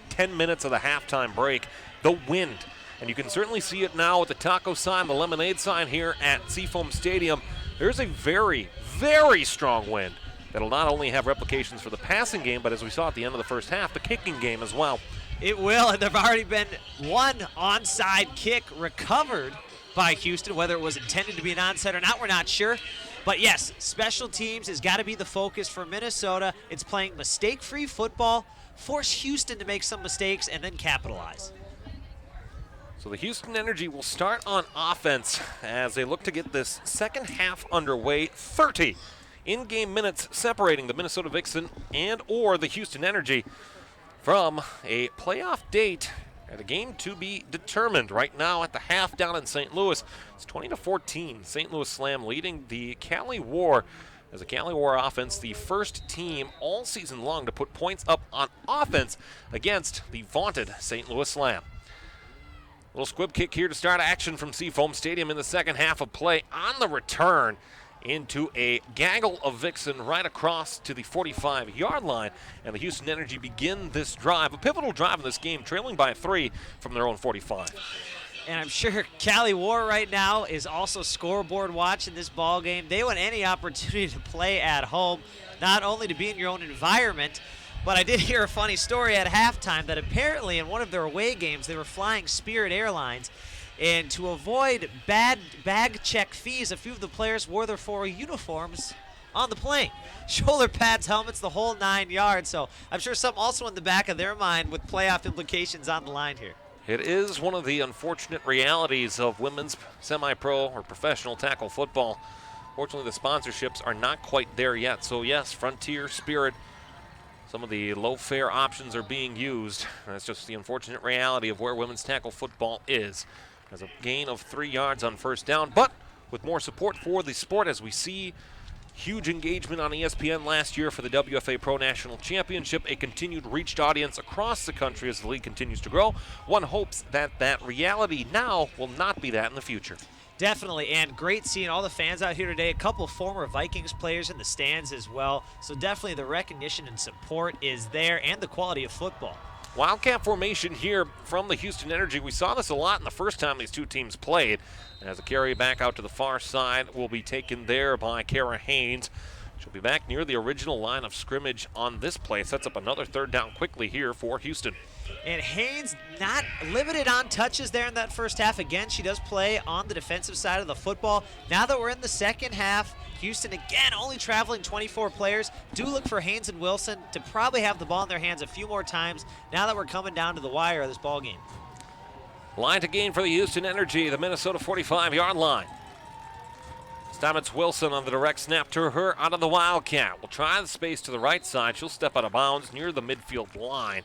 10 minutes of the halftime break, the wind. And you can certainly see it now with the taco sign, the lemonade sign here at Seafoam Stadium. There's a very, very strong wind that'll not only have replications for the passing game, but as we saw at the end of the first half, the kicking game as well. It will, and there've already been one onside kick recovered by Houston. Whether it was intended to be an onside or not, we're not sure. But yes, special teams has got to be the focus for Minnesota. It's playing mistake-free football, force Houston to make some mistakes, and then capitalize. So the Houston Energy will start on offense as they look to get this second half underway. 30 in-game minutes separating the Minnesota Vixen and or the Houston Energy from a playoff date and a game to be determined. Right now at the half down in St. Louis, it's 20-14. St. Louis Slam leading the Cali War as a Cali War offense, the first team all season long to put points up on offense against the vaunted St. Louis Slam. Little squib kick here to start action from Seafoam Stadium in the second half of play. On the return into a gaggle of Vixen right across to the 45-yard line. And the Houston Energy begin this drive, a pivotal drive in this game, trailing by 3 from their own 45. And I'm sure Cali War right now is also scoreboard watching this ball game. They want any opportunity to play at home, not only to be in your own environment, but I did hear a funny story at halftime that apparently in one of their away games they were flying Spirit Airlines, and to avoid bad bag check fees, a few of the players wore their 4 uniforms on the plane. Shoulder pads, helmets, the whole 9 yards. So I'm sure some also in the back of their mind with playoff implications on the line here. It is one of the unfortunate realities of women's semi-pro or professional tackle football. Fortunately, the sponsorships are not quite there yet. So yes, Frontier, Spirit, some of the low-fare options are being used. That's just the unfortunate reality of where women's tackle football is. There's a gain of 3 yards on first down, but with more support for the sport as we see huge engagement on ESPN last year for the WFA Pro National Championship, a continued reached audience across the country as the league continues to grow. One hopes that that reality now will not be that in the future. Definitely, and great seeing all the fans out here today. A couple former Vikings players in the stands as well. So definitely the recognition and support is there, and the quality of football. Wildcat formation here from the Houston Energy. We saw this a lot in the first time these two teams played. And as a carry back out to the far side will be taken there by Kara Haynes. She'll be back near the original line of scrimmage on this play. Sets up another third down quickly here for Houston. And Haynes not limited on touches there in that first half. Again, she does play on the defensive side of the football. Now that we're in the second half, Houston again only traveling 24 players. Do look for Haynes and Wilson to probably have the ball in their hands a few more times now that we're coming down to the wire of this ball game. Line to gain for the Houston Energy, the Minnesota 45-yard line. This time it's Wilson on the direct snap to her out of the Wildcat. We'll try the space to the right side. She'll step out of bounds near the midfield line.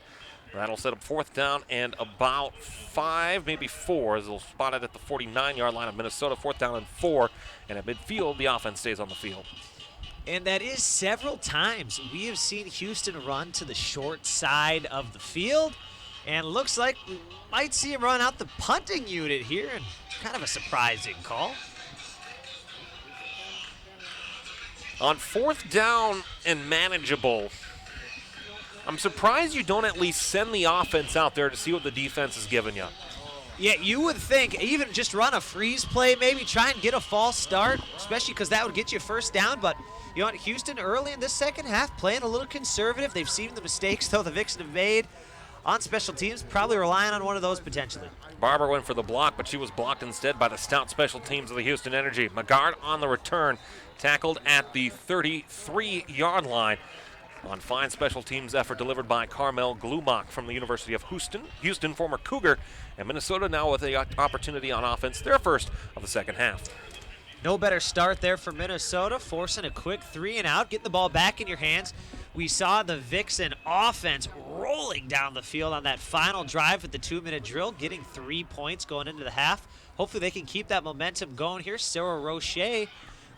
That'll set up fourth down and about 5, maybe 4, as they'll spot it at the 49-yard line of Minnesota. Fourth down and 4, and at midfield, the offense stays on the field. And that is several times we have seen Houston run to the short side of the field, and looks like we might see him run out the punting unit here, and kind of a surprising call. On fourth down and manageable, I'm surprised you don't at least send the offense out there to see what the defense is giving you. Yeah, you would think even just run a freeze play, maybe try and get a false start, especially because that would get you first down. But you know what, Houston early in this second half playing a little conservative. They've seen the mistakes, though, the Vixen have made. on special teams, probably relying on one of those potentially. Barber went for the block, but she was blocked instead by the stout special teams of the Houston Energy. McGard on the return, tackled at the 33-yard line. On fine special teams effort delivered by Carmel Glumock from the University of Houston, former Cougar, and Minnesota now with an opportunity on offense, their first of the second half. No better start there for Minnesota, forcing a quick 3-and-out, getting the ball back in your hands. We saw the Vixen offense rolling down the field on that final drive with the 2-minute drill, getting 3 points going into the half. Hopefully they can keep that momentum going here. Sarah Roche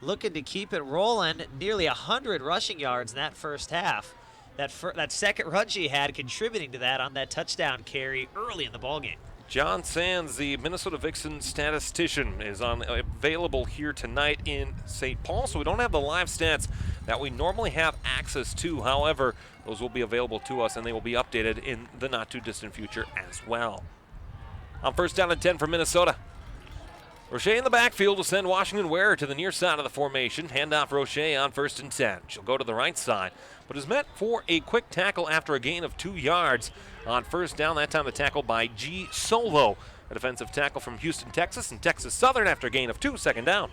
looking to keep it rolling, nearly 100 rushing yards in that first half. That second run she had contributing to that on that touchdown carry early in the ballgame. John Sands, the Minnesota Vixen statistician, is available here tonight in St. Paul, so we don't have the live stats that we normally have access to. However, those will be available to us, and they will be updated in the not-too-distant future as well. On first down and 10 for Minnesota. Roche in the backfield will send Washington Ware to the near side of the formation. Handoff Roche on first and 10. She'll go to the right side, but is met for a quick tackle after a gain of 2 yards on first down. That time the tackle by G. Solo, a defensive tackle from Houston, Texas, and Texas Southern after a gain of 2, second down.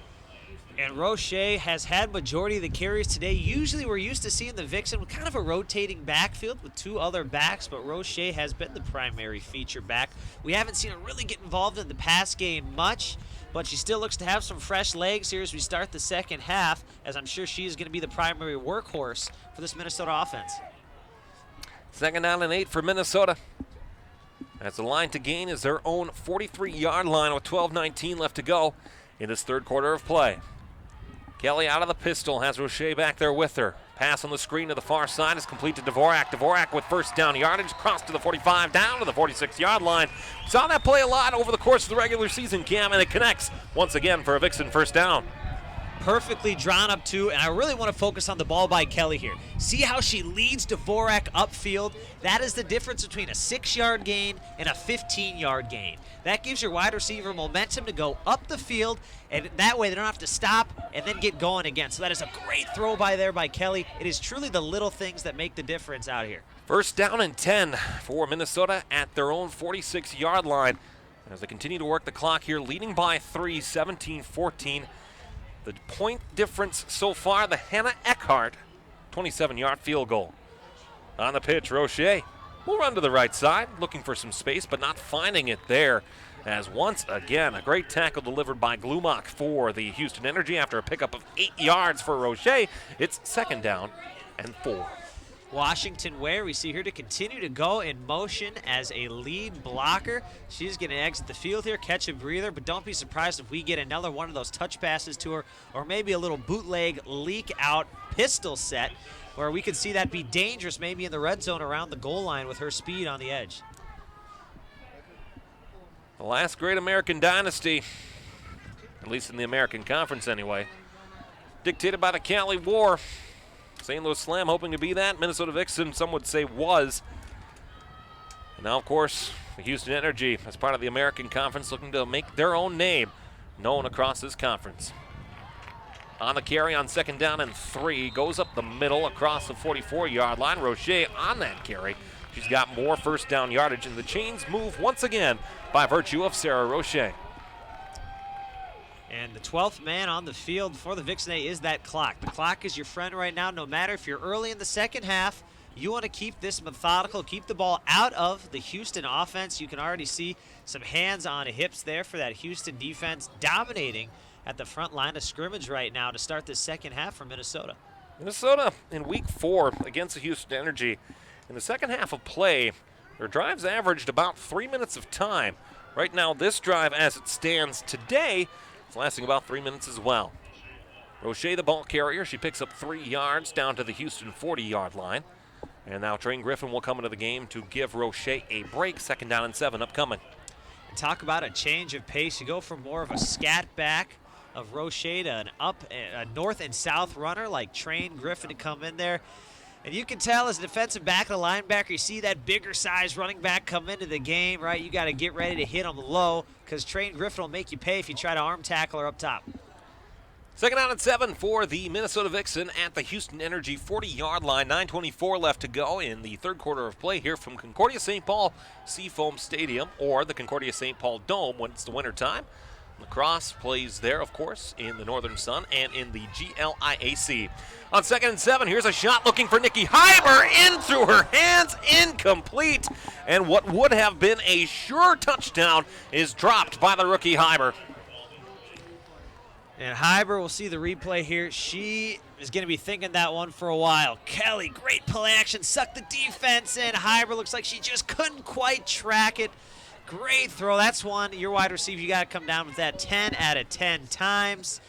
And Roche has had majority of the carries today. Usually we're used to seeing the Vixen with kind of a rotating backfield with 2 other backs, but Roche has been the primary feature back. We haven't seen her really get involved in the pass game much, but she still looks to have some fresh legs here as we start the second half, as I'm sure she is going to be the primary workhorse for this Minnesota offense. Second down and 8 for Minnesota. As the line to gain is their own 43-yard line with 12:19 left to go in this third quarter of play. Kelly out of the pistol, has Roche back there with her. Pass on the screen to the far side is complete to Dvorak. Dvorak with first down yardage, cross to the 45, down to the 46-yard line. Saw that play a lot over the course of the regular season, Cam, and it connects once again for a Vixen first down. Perfectly drawn up too, and I really want to focus on the ball by Kelly here. See how she leads Dvorak upfield? That is the difference between a 6-yard gain and a 15-yard gain. That gives your wide receiver momentum to go up the field, and that way they don't have to stop and then get going again. So that is a great throw by Kelly. It is truly the little things that make the difference out here. First down and 10 for Minnesota at their own 46-yard line as they continue to work the clock here, leading by 3, 17-14. The point difference so far, the Hannah Eckhart 27-yard field goal. On the pitch, Roche will run to the right side, looking for some space, but not finding it there. As once again, a great tackle delivered by Glumock for the Houston Energy after a pickup of 8 yards for Roche. It's second down and 4. Washington Ware, we see her to continue to go in motion as a lead blocker. She's going to exit the field here, catch a breather, but don't be surprised if we get another one of those touch passes to her, or maybe a little bootleg leak out pistol set where we could see that be dangerous maybe in the red zone around the goal line with her speed on the edge. The last great American dynasty, at least in the American Conference anyway, dictated by the Cali War. St. Louis Slam hoping to be that. Minnesota Vixen, some would say, was. And now, of course, the Houston Energy, as part of the American Conference, looking to make their own name known across this conference. On the carry on second down and 3, goes up the middle across the 44-yard line. Roche on that carry. She's got more first down yardage, and the chains move once again by virtue of Sarah Roche. And the 12th man on the field for the Vixen is that clock. The clock is your friend right now, no matter if you're early in the second half. You want to keep this methodical, keep the ball out of the Houston offense. You can already see some hands on hips there for that Houston defense dominating at the front line of scrimmage right now to start the second half for Minnesota. Minnesota in week 4 against the Houston Energy. In the second half of play, their drives averaged about 3 minutes of time. Right now, this drive as it stands today, it's lasting about 3 minutes as well. Roche, the ball carrier, she picks up 3 yards down to the Houston 40-yard line. And now Train Griffin will come into the game to give Roche a break. Second down and 7 upcoming. And talk about a change of pace. You go from more of a scat back of Roche to a north and south runner like Train Griffin to come in there. And you can tell as a defensive back and a linebacker, you see that bigger size running back come into the game, right? You got to get ready to hit them low because Train Griffin will make you pay if you try to arm tackle her up top. Second down and 7 for the Minnesota Vixen at the Houston Energy 40-yard line. 9:24 left to go in the third quarter of play here from Concordia St. Paul Seafoam Stadium, or the Concordia St. Paul Dome when it's the winter time. Lacrosse plays there, of course, in the Northern Sun and in the GLIAC. On second and 7, here's a shot looking for Nikki Hyber, in through her hands, incomplete. And what would have been a sure touchdown is dropped by the rookie Hyber. And Hyber, we'll see the replay here. She is going to be thinking that one for a while. Kelly, great play action, sucked the defense in. Hyber looks like she just couldn't quite track it. Great throw. That's one. Your wide receiver, you got to come down with that 10 out of 10 times.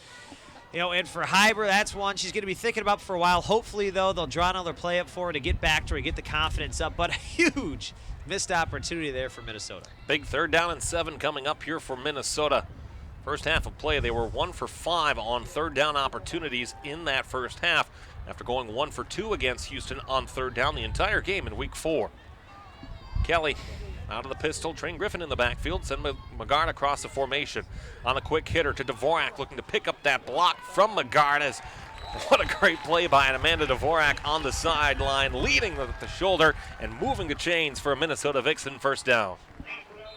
You know, and for Hyber, that's one she's going to be thinking about for a while. Hopefully, though, they'll draw another play up for her to get back to her, get the confidence up. But a huge missed opportunity there for Minnesota. Big third down and 7 coming up here for Minnesota. First half of play, they were 1 for 5 on third down opportunities in that first half after going 1 for 2 against Houston on third down the entire game in week 4. Kelly out of the pistol, Train Griffin in the backfield, send McGard across the formation on a quick hitter to Dvorak, looking to pick up that block from McGard. What a great play by Amanda Dvorak on the sideline, leading with the shoulder and moving the chains for a Minnesota Vixen first down.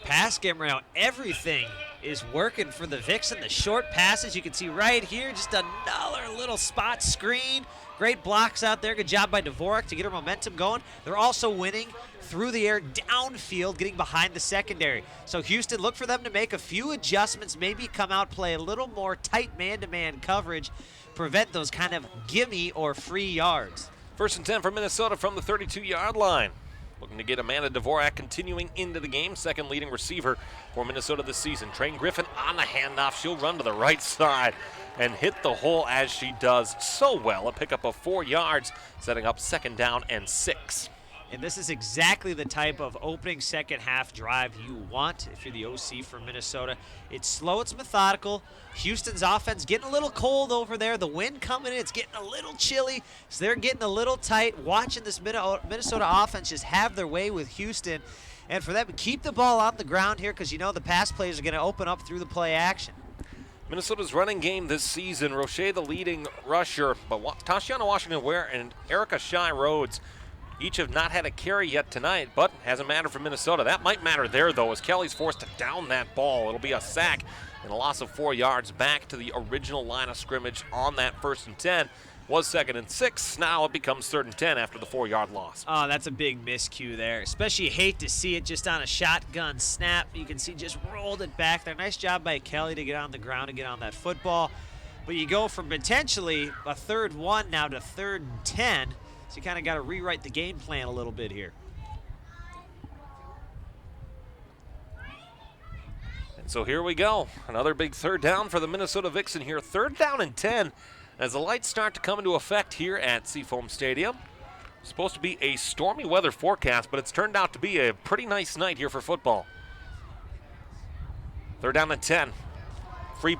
Pass game right now, everything is working for the Vixen. The short passes you can see right here, just another little spot screen. Great blocks out there. Good job by Dvorak to get her momentum going. They're also winning through the air, downfield, getting behind the secondary. So Houston, look for them to make a few adjustments, maybe come out, play a little more tight man-to-man coverage, prevent those kind of gimme or free yards. First and 10 for Minnesota from the 32-yard line. Looking to get Amanda Dvorak continuing into the game, second leading receiver for Minnesota this season. Train Griffin on the handoff. She'll run to the right side and hit the hole as she does so well. A pickup of 4 yards, setting up second down and 6. And this is exactly the type of opening second half drive you want if you're the OC for Minnesota. It's slow, it's methodical. Houston's offense getting a little cold over there. The wind coming in, it's getting a little chilly, so they're getting a little tight. Watching this Minnesota offense just have their way with Houston. And for them, keep the ball on the ground here because you know the pass plays are going to open up through the play action. Minnesota's running game this season, Roche the leading rusher, but Tashiana Washington-Ware and Erica Shy Rhodes each have not had a carry yet tonight, but hasn't mattered for Minnesota. That might matter there, though, as Kelly's forced to down that ball. It'll be a sack and a loss of 4 yards back to the original line of scrimmage on that first and 10. Was second and 6. Now it becomes third and 10 after the 4-yard loss. Oh, that's a big miscue there. Especially you hate to see it just on a shotgun snap. You can see just rolled it back there. Nice job by Kelly to get on the ground and get on that football. But you go from potentially a 3rd 1 now to 3rd and 10. So you kind of got to rewrite the game plan a little bit here. And so here we go. Another big third down for the Minnesota Vixen here. 3rd down and 10 as the lights start to come into effect here at Seafoam Stadium. Supposed to be a stormy weather forecast, but it's turned out to be a pretty nice night here for football. 3rd down and 10. Free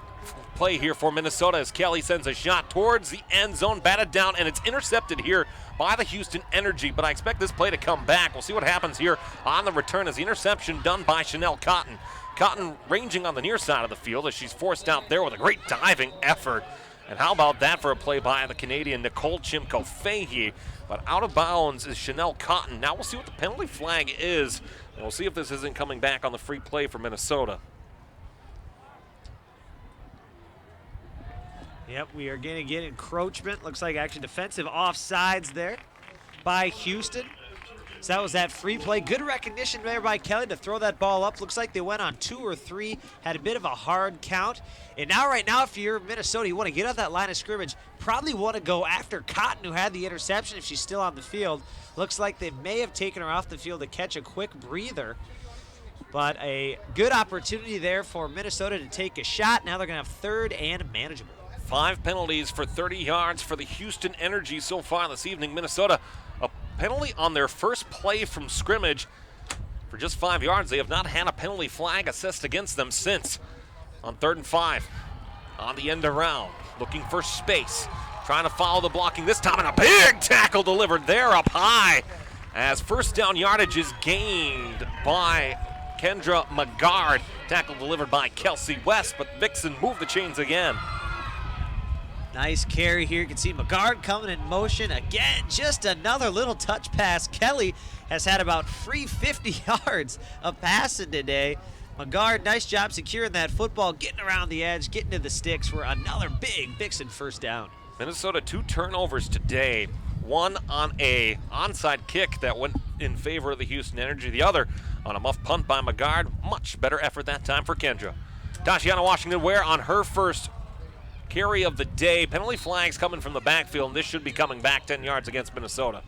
play here for Minnesota as Kelly sends a shot towards the end zone, batted down, and it's intercepted here by the Houston Energy, but I expect this play to come back. We'll see what happens here on the return as the interception done by Chanel Cotton. Cotton ranging on the near side of the field as she's forced out there with a great diving effort. And how about that for a play by the Canadian Nicole Chimko-Fahey? But out of bounds is Chanel Cotton. Now we'll see what the penalty flag is, and we'll see if this isn't coming back on the free play for Minnesota. Yep, we are going to get encroachment. Looks like actually defensive offsides there by Houston. So that was that free play. Good recognition there by Kelly to throw that ball up. Looks like they went on 2 or 3, had a bit of a hard count. And now right now, if you're Minnesota, you want to get off that line of scrimmage, probably want to go after Cotton, who had the interception if she's still on the field. Looks like they may have taken her off the field to catch a quick breather. But a good opportunity there for Minnesota to take a shot. Now they're going to have 3rd and manageable. 5 penalties for 30 yards for the Houston Energy so far this evening. Minnesota, a penalty on their first play from scrimmage for just 5 yards. They have not had a penalty flag assessed against them since. On 3rd and 5, on the end around, looking for space, trying to follow the blocking this time, and a big tackle delivered there up high as first down yardage is gained by Kendra McGard. Tackle delivered by Kelsey West, but Vixen moved the chains again. Nice carry here. You can see McGard coming in motion. Again, just another little touch pass. Kelly has had about 350 yards of passing today. McGard, nice job securing that football, getting around the edge, getting to the sticks for another big Vixen first down. Minnesota 2 turnovers today. One on a onside kick that went in favor of the Houston Energy. The other on a muff punt by McGard. Much better effort that time for Kendra. Tashiana Washington-Ware on her first carry of the day. Penalty flags coming from the backfield, and this should be coming back 10 yards against Minnesota.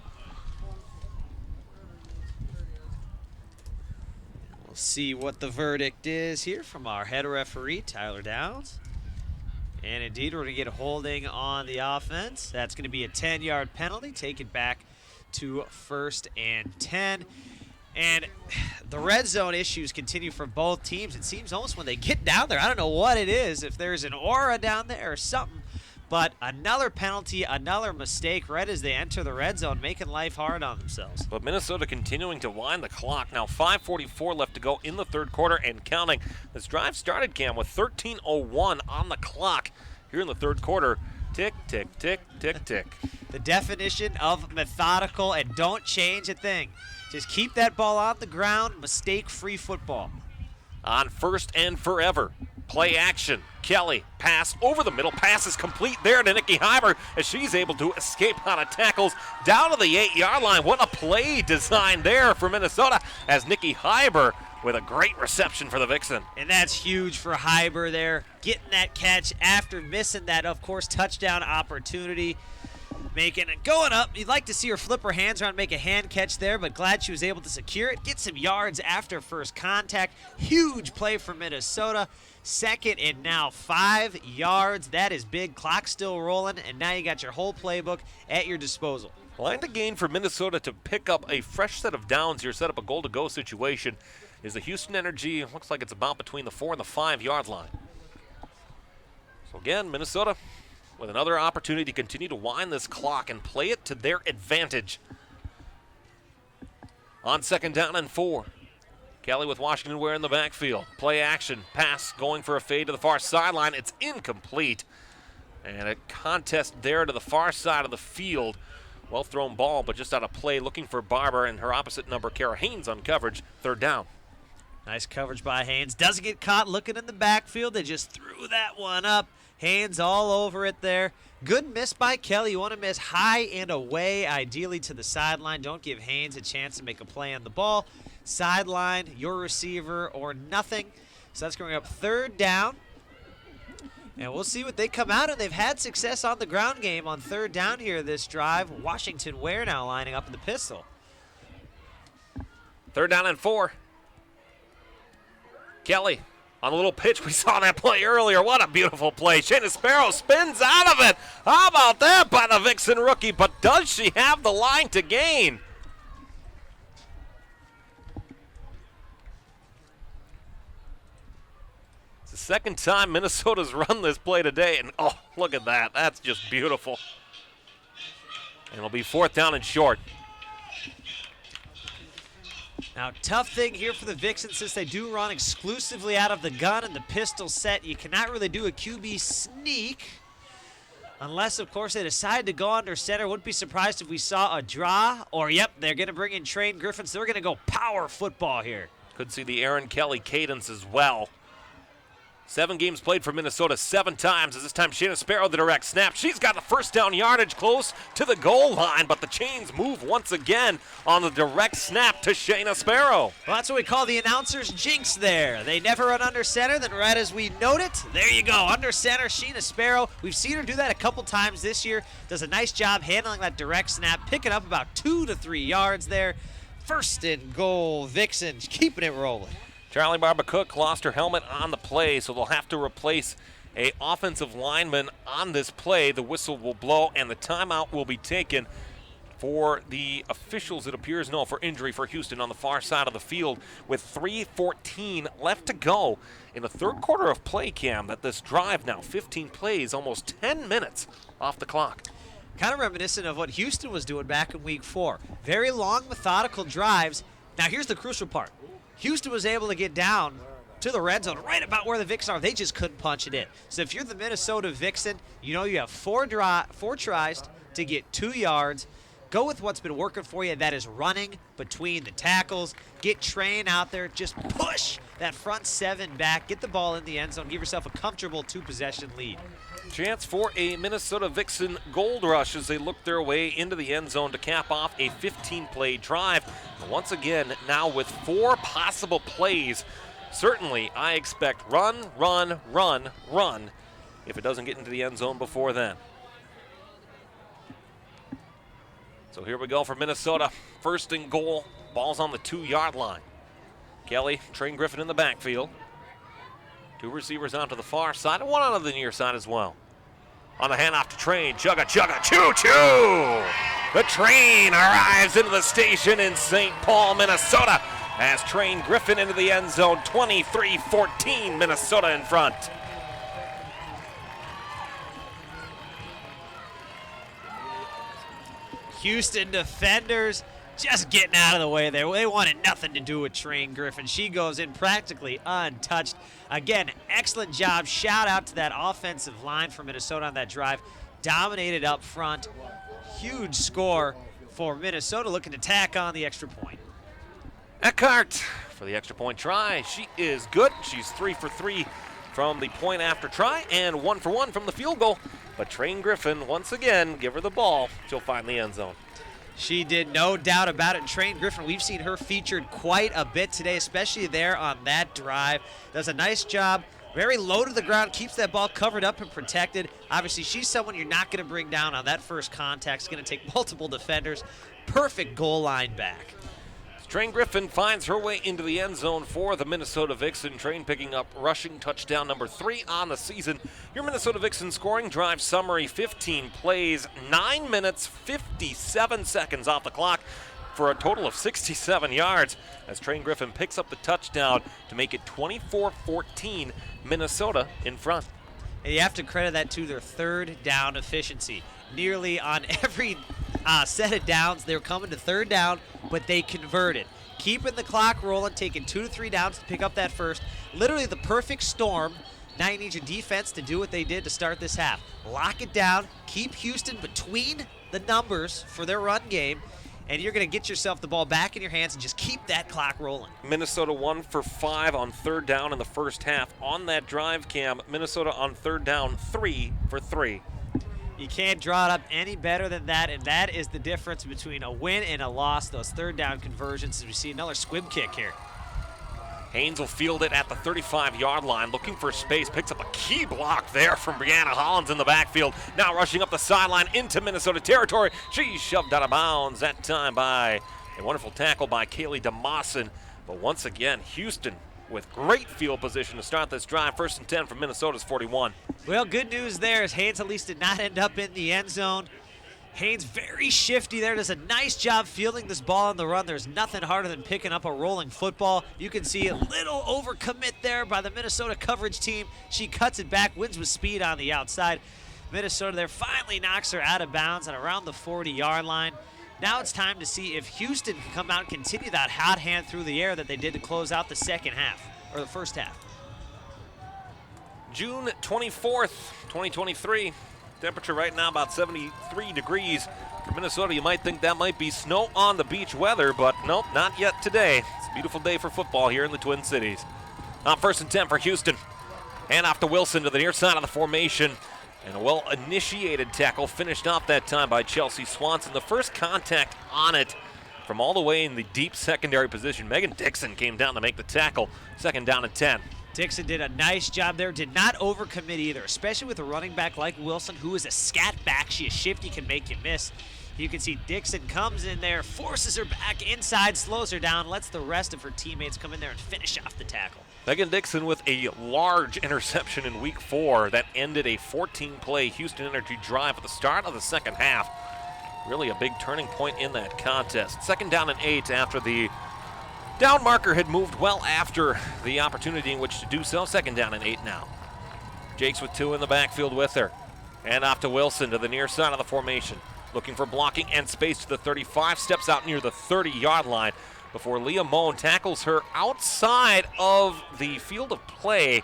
We'll see what the verdict is here from our head referee, Tyler Downs. And indeed, we're going to get a holding on the offense. That's going to be a 10-yard penalty, take it back to 1st and 10. And the red zone issues continue for both teams. It seems almost when they get down there, I don't know what it is, if there's an aura down there or something, but another penalty, another mistake right as they enter the red zone, making life hard on themselves. But Minnesota continuing to wind the clock. Now 5:44 left to go in the third quarter and counting. This drive started, Cam, with 13:01 on the clock here in the third quarter. Tick, tick, tick, tick, tick. The definition of methodical, and don't change a thing. Just keep that ball on the ground, mistake-free football. On first and forever. Play action. Kelly, pass over the middle. Pass is complete there to Nikki Heiber as she's able to escape out of tackles down to the 8-yard line. What a play design there for Minnesota as Nikki Heiber with a great reception for the Vixen. And that's huge for Heiber there, getting that catch after missing that, of course, touchdown opportunity. Making it going up. You'd like to see her flip her hands around, make a hand catch there, but glad she was able to secure it. Get some yards after first contact. Huge play for Minnesota. 2nd and now 5 yards. That is big. Clock still rolling, and now you got your whole playbook at your disposal. Line to gain for Minnesota to pick up a fresh set of downs here, set up a goal-to-go situation. Is the Houston Energy, looks like it's about between the 4 and the 5 yard line. So again, Minnesota with another opportunity to continue to wind this clock and play it to their advantage. On 2nd down and 4. Kelly with Washington-Ware in the backfield. Play action, pass going for a fade to the far sideline. It's incomplete. And a contest there to the far side of the field. Well thrown ball, but just out of play, looking for Barber and her opposite number, Kara Haynes, on coverage. 3rd down. Nice coverage by Haynes. Doesn't get caught looking in the backfield. They just threw that one up. Haynes all over it there. Good miss by Kelly. You want to miss high and away, ideally to the sideline. Don't give Haynes a chance to make a play on the ball. Sideline, your receiver, or nothing. So that's going up 3rd down. And we'll see what they come out, and they've had success on the ground game on 3rd down here this drive. Washington-Ware now lining up in the pistol. 3rd down and 4. Kelly on a little pitch. We saw that play earlier. What a beautiful play. Shayna Sparrow spins out of it. How about that by the Vixen rookie? But does she have the line to gain? It's the 2nd time Minnesota's run this play today. And oh, look at that. That's just beautiful. And it'll be 4th down and short. Now, tough thing here for the Vixen, since they do run exclusively out of the gun and the pistol set. You cannot really do a QB sneak unless, of course, they decide to go under center. Wouldn't be surprised if we saw a draw or, yep, they're going to bring in Train Griffin, so they're going to go power football here. Could see the Aaron Kelly cadence as well. 7 games played for Minnesota 7 times. As this time Shayna Sparrow the direct snap. She's got the 1st down yardage close to the goal line, but the chains move once again on the direct snap to Shayna Sparrow. Well, that's what we call the announcer's jinx there. They never run under center, then right as we note it, there you go, under center, Shayna Sparrow. We've seen her do that a couple times this year. Does a nice job handling that direct snap, picking up about 2 to 3 yards there. 1st and goal, Vixen keeping it rolling. Charlie Barber Cook lost her helmet on the play, so they'll have to replace a offensive lineman on this play. The whistle will blow, and the timeout will be taken for the officials, it appears, no, for injury for Houston on the far side of the field with 3:14 left to go in the 3rd quarter of play, Cam, that this drive now, 15 plays, almost 10 minutes off the clock. Kind of reminiscent of what Houston was doing back in week 4. Very long, methodical drives. Now, here's the crucial part. Houston was able to get down to the red zone, right about where the Vixen are. They just couldn't punch it in. So if you're the Minnesota Vixen, you know you have four tries to get 2 yards. Go with what's been working for you. That is running between the tackles. Get Train out there. Just push that front 7 back. Get the ball in the end zone. Give yourself a comfortable 2-possession lead. Chance for a Minnesota Vixen gold rush as they look their way into the end zone to cap off a 15-play drive. And once again, now with 4 possible plays, certainly I expect run, run, run, run if it doesn't get into the end zone before then. So here we go for Minnesota. 1st and goal. Ball's on the 2-yard line. Kelly, Train Griffin in the backfield. 2 receivers out to the far side and 1 out of the near side as well. On the handoff to Train. Chugga, chugga, choo-choo! The Train arrives into the station in St. Paul, Minnesota, as Train Griffin into the end zone. 23-14, Minnesota in front. Houston defenders just getting out of the way there. They wanted nothing to do with Train Griffin. She goes in practically untouched. Again, excellent job. Shout out to that offensive line for Minnesota on that drive. Dominated up front. Huge score for Minnesota, looking to tack on the extra point. Eckhart for the extra point try. She is good. She's 3 for 3 from the point after try and 1 for 1 from the field goal. But Train Griffin, once again, give her the ball. She'll find the end zone. She did, no doubt about it. Train Griffin, we've seen her featured quite a bit today, especially there on that drive. Does a nice job. Very low to the ground, keeps that ball covered up and protected. Obviously, she's someone you're not going to bring down on that first contact. It's going to take multiple defenders. Perfect goal line back. Train Griffin finds her way into the end zone for the Minnesota Vixen. Train picking up rushing touchdown number 3 on the season. Your Minnesota Vixen scoring drive summary: 15 plays, 9 minutes, 57 seconds off the clock for a total of 67 yards as Train Griffin picks up the touchdown to make it 24-14, Minnesota in front. And you have to credit that to their 3rd down efficiency. Nearly on every set of downs, they were coming to 3rd down, but they converted. Keeping the clock rolling, taking 2 to 3 downs to pick up that first. Literally the perfect storm. Now you need your defense to do what they did to start this half. Lock it down, keep Houston between the numbers for their run game, and you're going to get yourself the ball back in your hands and just keep that clock rolling. Minnesota 1 for 5 on 3rd down in the first half. On that drive, Cam, Minnesota on 3rd down 3 for 3. You can't draw it up any better than that, and that is the difference between a win and a loss, those 3rd down conversions, as we see another squib kick here. Haynes will field it at the 35-yard line, looking for space, picks up a key block there from Brianna Hollins in the backfield. Now rushing up the sideline into Minnesota territory. She's shoved out of bounds that time by a wonderful tackle by Kaylee DeMosson. But once again, Houston with great field position to start this drive. 1st and 10 from Minnesota's 41. Well, good news there is Haynes at least did not end up in the end zone. Haynes very shifty there, does a nice job fielding this ball on the run. There's nothing harder than picking up a rolling football. You can see a little overcommit there by the Minnesota coverage team. She cuts it back, wins with speed on the outside. Minnesota there finally knocks her out of bounds and around the 40-yard line. Now it's time to see if Houston can come out and continue that hot hand through the air that they did to close out the second half, or the first half. June 24th, 2023. Temperature right now about 73 degrees. For Minnesota, you might think that might be snow on the beach weather, but nope, not yet today. It's a beautiful day for football here in the Twin Cities. On 1st and 10 for Houston. Hand off to Wilson to the near side of the formation. And a well-initiated tackle finished off that time by Chelsea Swanson. The first contact on it from all the way in the deep secondary position. Megan Dixon came down to make the tackle. 2nd down and 10. Dixon did a nice job there, did not overcommit either, especially with a running back like Wilson, who is a scat back. She is shifty, can make you miss. You can see Dixon comes in there, forces her back inside, slows her down, lets the rest of her teammates come in there and finish off the tackle. Megan Dixon with a large interception in week 4 that ended a 14-play Houston Energy drive at the start of the second half. Really a big turning point in that contest. 2nd down and 8 after the down marker had moved well after the opportunity in which to do so. 2nd down and 8 now. Jakes with 2 in the backfield with her. And off to Wilson to the near side of the formation. Looking for blocking and space to the 35. Steps out near the 30-yard line. before Leah Moan tackles her outside of the field of play.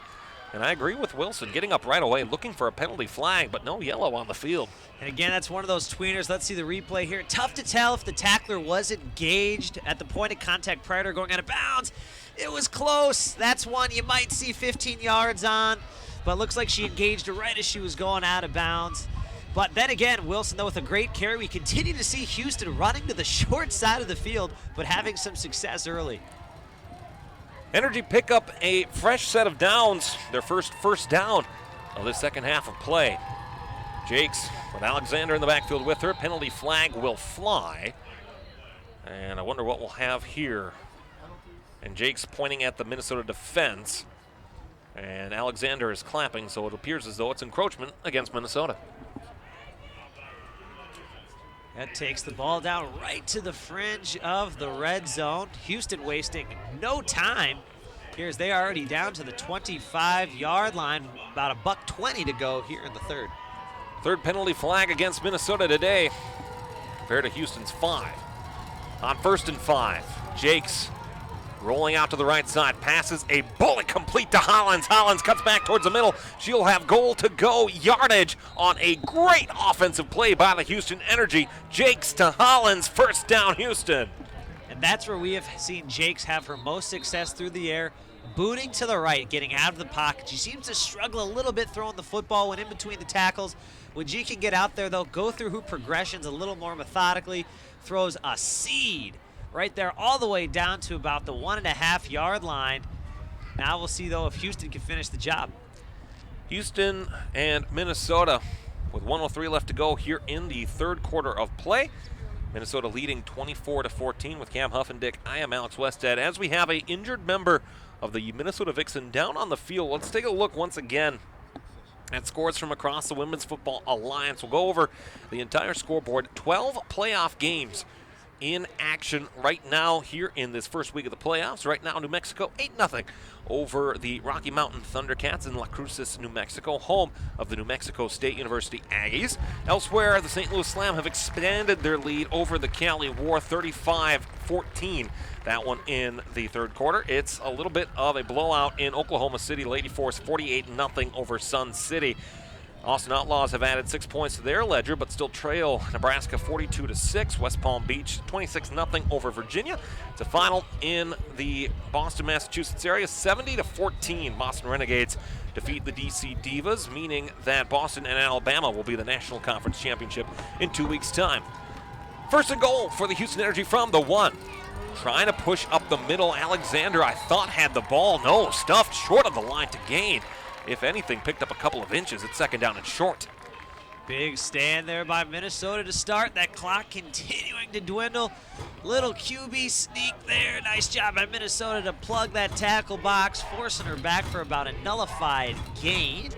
And I agree with Wilson, getting up right away, looking for a penalty flag, but no yellow on the field. And again, that's one of those tweeners. Let's see the replay here. Tough to tell if the tackler was engaged at the point of contact prior to going out of bounds. It was close. That's one you might see 15 yards on, but looks like she engaged her right as she was going out of bounds. But then again, Wilson, though, with a great carry, we continue to see Houston running to the short side of the field, but having some success early. Energy pick up a fresh set of downs, their first down of the second half of play. Jakes with Alexander in the backfield with her. Penalty flag will fly. And I wonder what we'll have here. And Jakes pointing at the Minnesota defense. And Alexander is clapping, so it appears as though it's encroachment against Minnesota. That takes the ball down right to the fringe of the red zone. Houston wasting no time. Here's they are already down to the 25-yard line. About $1:20 to go here in the third. Third penalty flag against Minnesota today, compared to Houston's 5. On 1st and 5, Jakes rolling out to the right side, passes a bullet complete to Hollins. Hollins cuts back towards the middle. She'll have goal to go yardage on a great offensive play by the Houston Energy. Jakes to Hollins, first down Houston. And that's where we have seen Jakes have her most success through the air, booting to the right, getting out of the pocket. She seems to struggle a little bit throwing the football when in between the tackles. When she can get out there, though, go through her progressions a little more methodically, throws a seed right there all the way down to about the 1.5-yard line. Now we'll see, though, if Houston can finish the job. Houston and Minnesota with 1:03 left to go here in the third quarter of play. Minnesota leading 24-14 with Cam Huffendick. I am Alex Westhead. As we have an injured member of the Minnesota Vixen down on the field, let's take a look once again at scores from across the Women's Football Alliance. We'll go over the entire scoreboard. 12 playoff games in action right now here in this first week of the playoffs. Right now, New Mexico 8-0 over the Rocky Mountain Thundercats in La Cruces, New Mexico, home of the New Mexico State University Aggies. Elsewhere, the St. Louis Slam have expanded their lead over the Cali War 35-14. That one in the third quarter. It's a little bit of a blowout in Oklahoma City. Lady Force 48-0 over Sun City. Austin Outlaws have added 6 points to their ledger, but still trail Nebraska 42-6. West Palm Beach 26-0 over Virginia. It's a final in the Boston, Massachusetts area. 70-14. Boston Renegades defeat the DC Divas, meaning that Boston and Alabama will be the National Conference Championship in 2 weeks' time. First and goal for the Houston Energy from the 1. Trying to push up the middle. Alexander, I thought, had the ball. No, stuffed short of the line to gain. If anything, picked up a couple of inches. It's second down and short. Big stand there by Minnesota to start. That clock continuing to dwindle. Little QB sneak there. Nice job by Minnesota to plug that tackle box, forcing her back for about a nullified gain.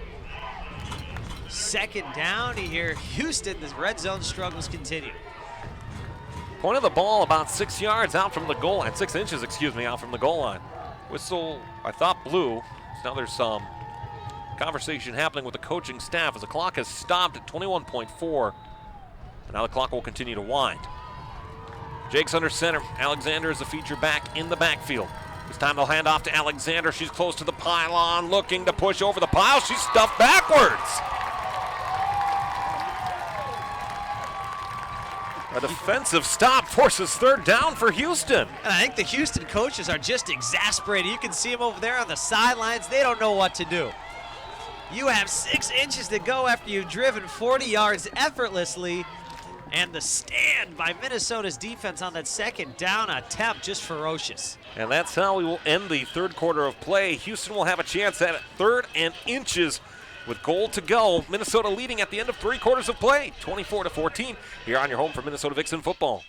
Second down here. Houston, the red zone struggles continue. Point of the ball about 6 yards out from the goal line. 6 inches, out from the goal line. Whistle, I thought, blew. So now there's some conversation happening with the coaching staff as the clock has stopped at 21.4. And now the clock will continue to wind. Jakes under center. Alexander is the feature back in the backfield. This time they'll hand off to Alexander. She's close to the pylon, looking to push over the pile. She's stuffed backwards. A defensive stop forces third down for Houston. And I think the Houston coaches are just exasperated. You can see them over there on the sidelines. They don't know what to do. You have 6 inches to go after you've driven 40 yards effortlessly. And the stand by Minnesota's defense on that second down attempt, just ferocious. And that's how we will end the third quarter of play. Houston will have a chance at 3rd and inches with goal to go. Minnesota leading at the end of 3 quarters of play, 24-14, here on your home for Minnesota Vixen football.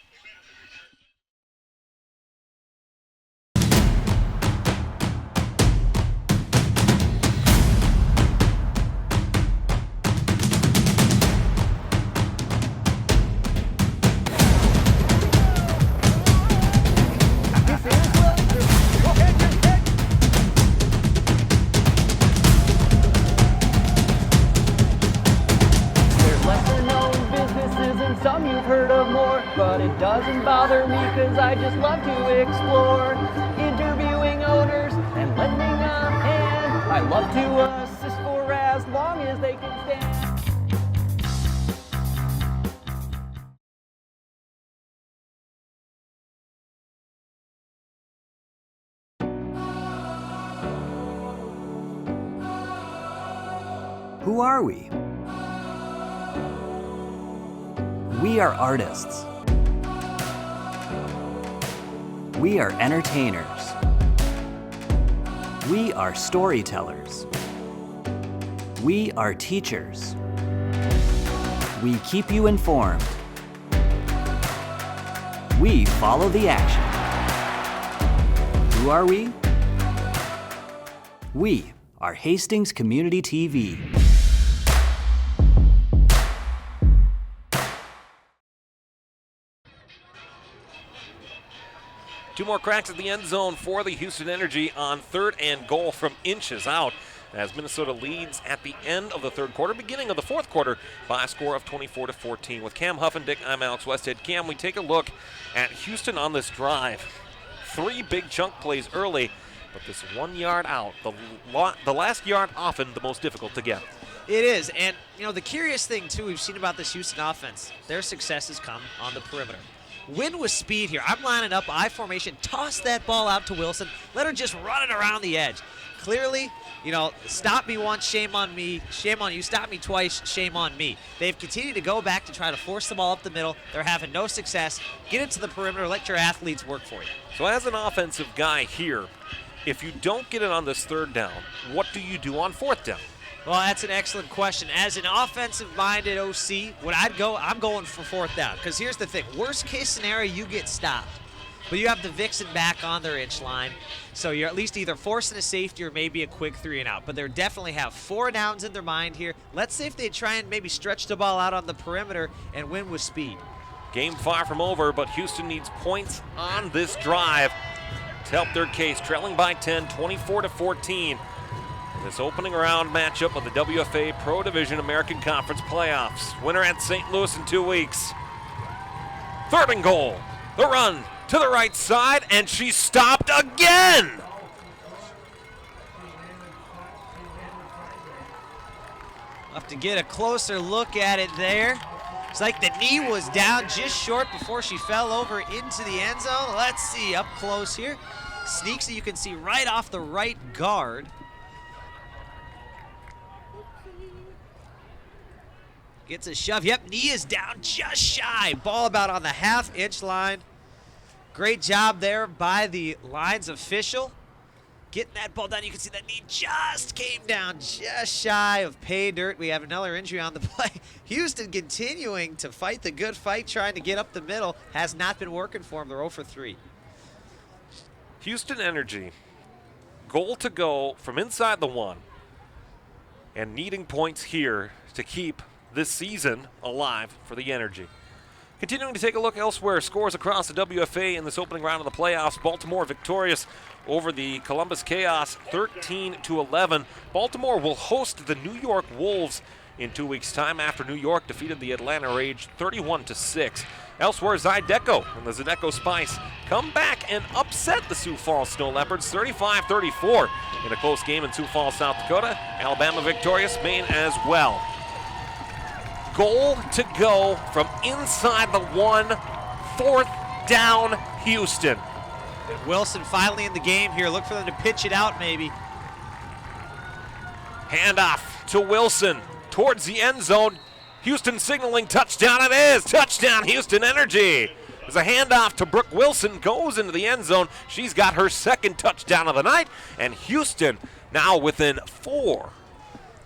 some you've heard of more, but it doesn't bother me because I just love to explore. Interviewing owners and lending a hand. I love to assist for as long as they can stand. Who are we? We are artists. We are entertainers. We are storytellers. We are teachers. We keep you informed. We follow the action. Who are we? We are Hastings Community TV. Two more cracks at the end zone for the Houston Energy on 3rd and goal from inches out as Minnesota leads at the end of the 3rd quarter, beginning of the 4th quarter by a score of 24-14. With Cam Huffendick, I'm Alex Westhead. Cam, we take a look at Houston on this drive. 3 big chunk plays early, but this 1 yard out, the last yard often the most difficult to get. It is, and the curious thing too we've seen about this Houston offense, their successes come on the perimeter. Win with speed here. I'm lining up I formation, toss that ball out to Wilson, let her just run it around the edge. Clearly, stop me once, shame on me, shame on you, stop me twice, shame on me. They've continued to go back to try to force the ball up the middle. They're having no success. Get into the perimeter, let your athletes work for you. So as an offensive guy here, if you don't get it on this 3rd down, what do you do on 4th down? Well, that's an excellent question. As an offensive-minded OC, I'm going for 4th down. Because here's the thing. Worst case scenario, you get stopped. But you have the Vixen back on their inch line. So you're at least either forcing a safety or maybe a quick 3 and out. But they definitely have 4 downs in their mind here. Let's see if they try and maybe stretch the ball out on the perimeter and win with speed. Game far from over, but Houston needs points on this drive to help their case. Trailing by 10, 24-14. This opening round matchup of the WFA Pro Division American Conference playoffs. Winner at St. Louis in 2 weeks. 3rd and goal. The run to the right side, and she's stopped again. Have to get a closer look at it there. It's like the knee was down just short before she fell over into the end zone. Let's see up close here. Sneaks, you can see right off the right guard. Gets a shove. Yep, knee is down just shy. Ball about on the half-inch line. Great job there by the lines official. Getting that ball down. You can see that knee just came down just shy of pay dirt. We have another injury on the play. Houston continuing to fight the good fight, trying to get up the middle. Has not been working for them. They're 0 for 3. Houston Energy, goal to go from inside the 1 and needing points here to keep this season alive for the Energy. Continuing to take a look elsewhere, scores across the WFA in this opening round of the playoffs. Baltimore victorious over the Columbus Chaos 13-11. Baltimore will host the New York Wolves in 2 weeks' time after New York defeated the Atlanta Rage 31-6. Elsewhere, Zydeco and the Zydeco Spice come back and upset the Sioux Falls Snow Leopards 35-34 in a close game in Sioux Falls, South Dakota. Alabama victorious, Maine as well. Goal to go from inside the 1, 4th down, Houston. And Wilson finally in the game here. Look for them to pitch it out maybe. Handoff to Wilson towards the end zone. Houston signaling touchdown. It is touchdown, Houston Energy. There's a handoff to Brooke Wilson, goes into the end zone. She's got her 2nd touchdown of the night, and Houston now within 4.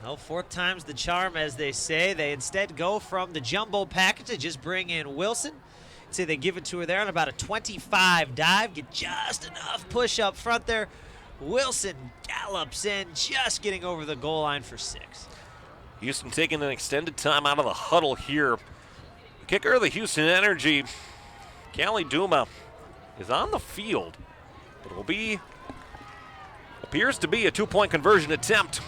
Well, 4th time's the charm, as they say. They instead go from the jumbo package to just bring in Wilson. See, they give it to her there on about a 25 dive. Get just enough push up front there. Wilson gallops in, just getting over the goal line for 6. Houston taking an extended time out of the huddle here. Kicker of the Houston Energy, Callie Duma, is on the field. It will be, appears to be a 2-point conversion attempt.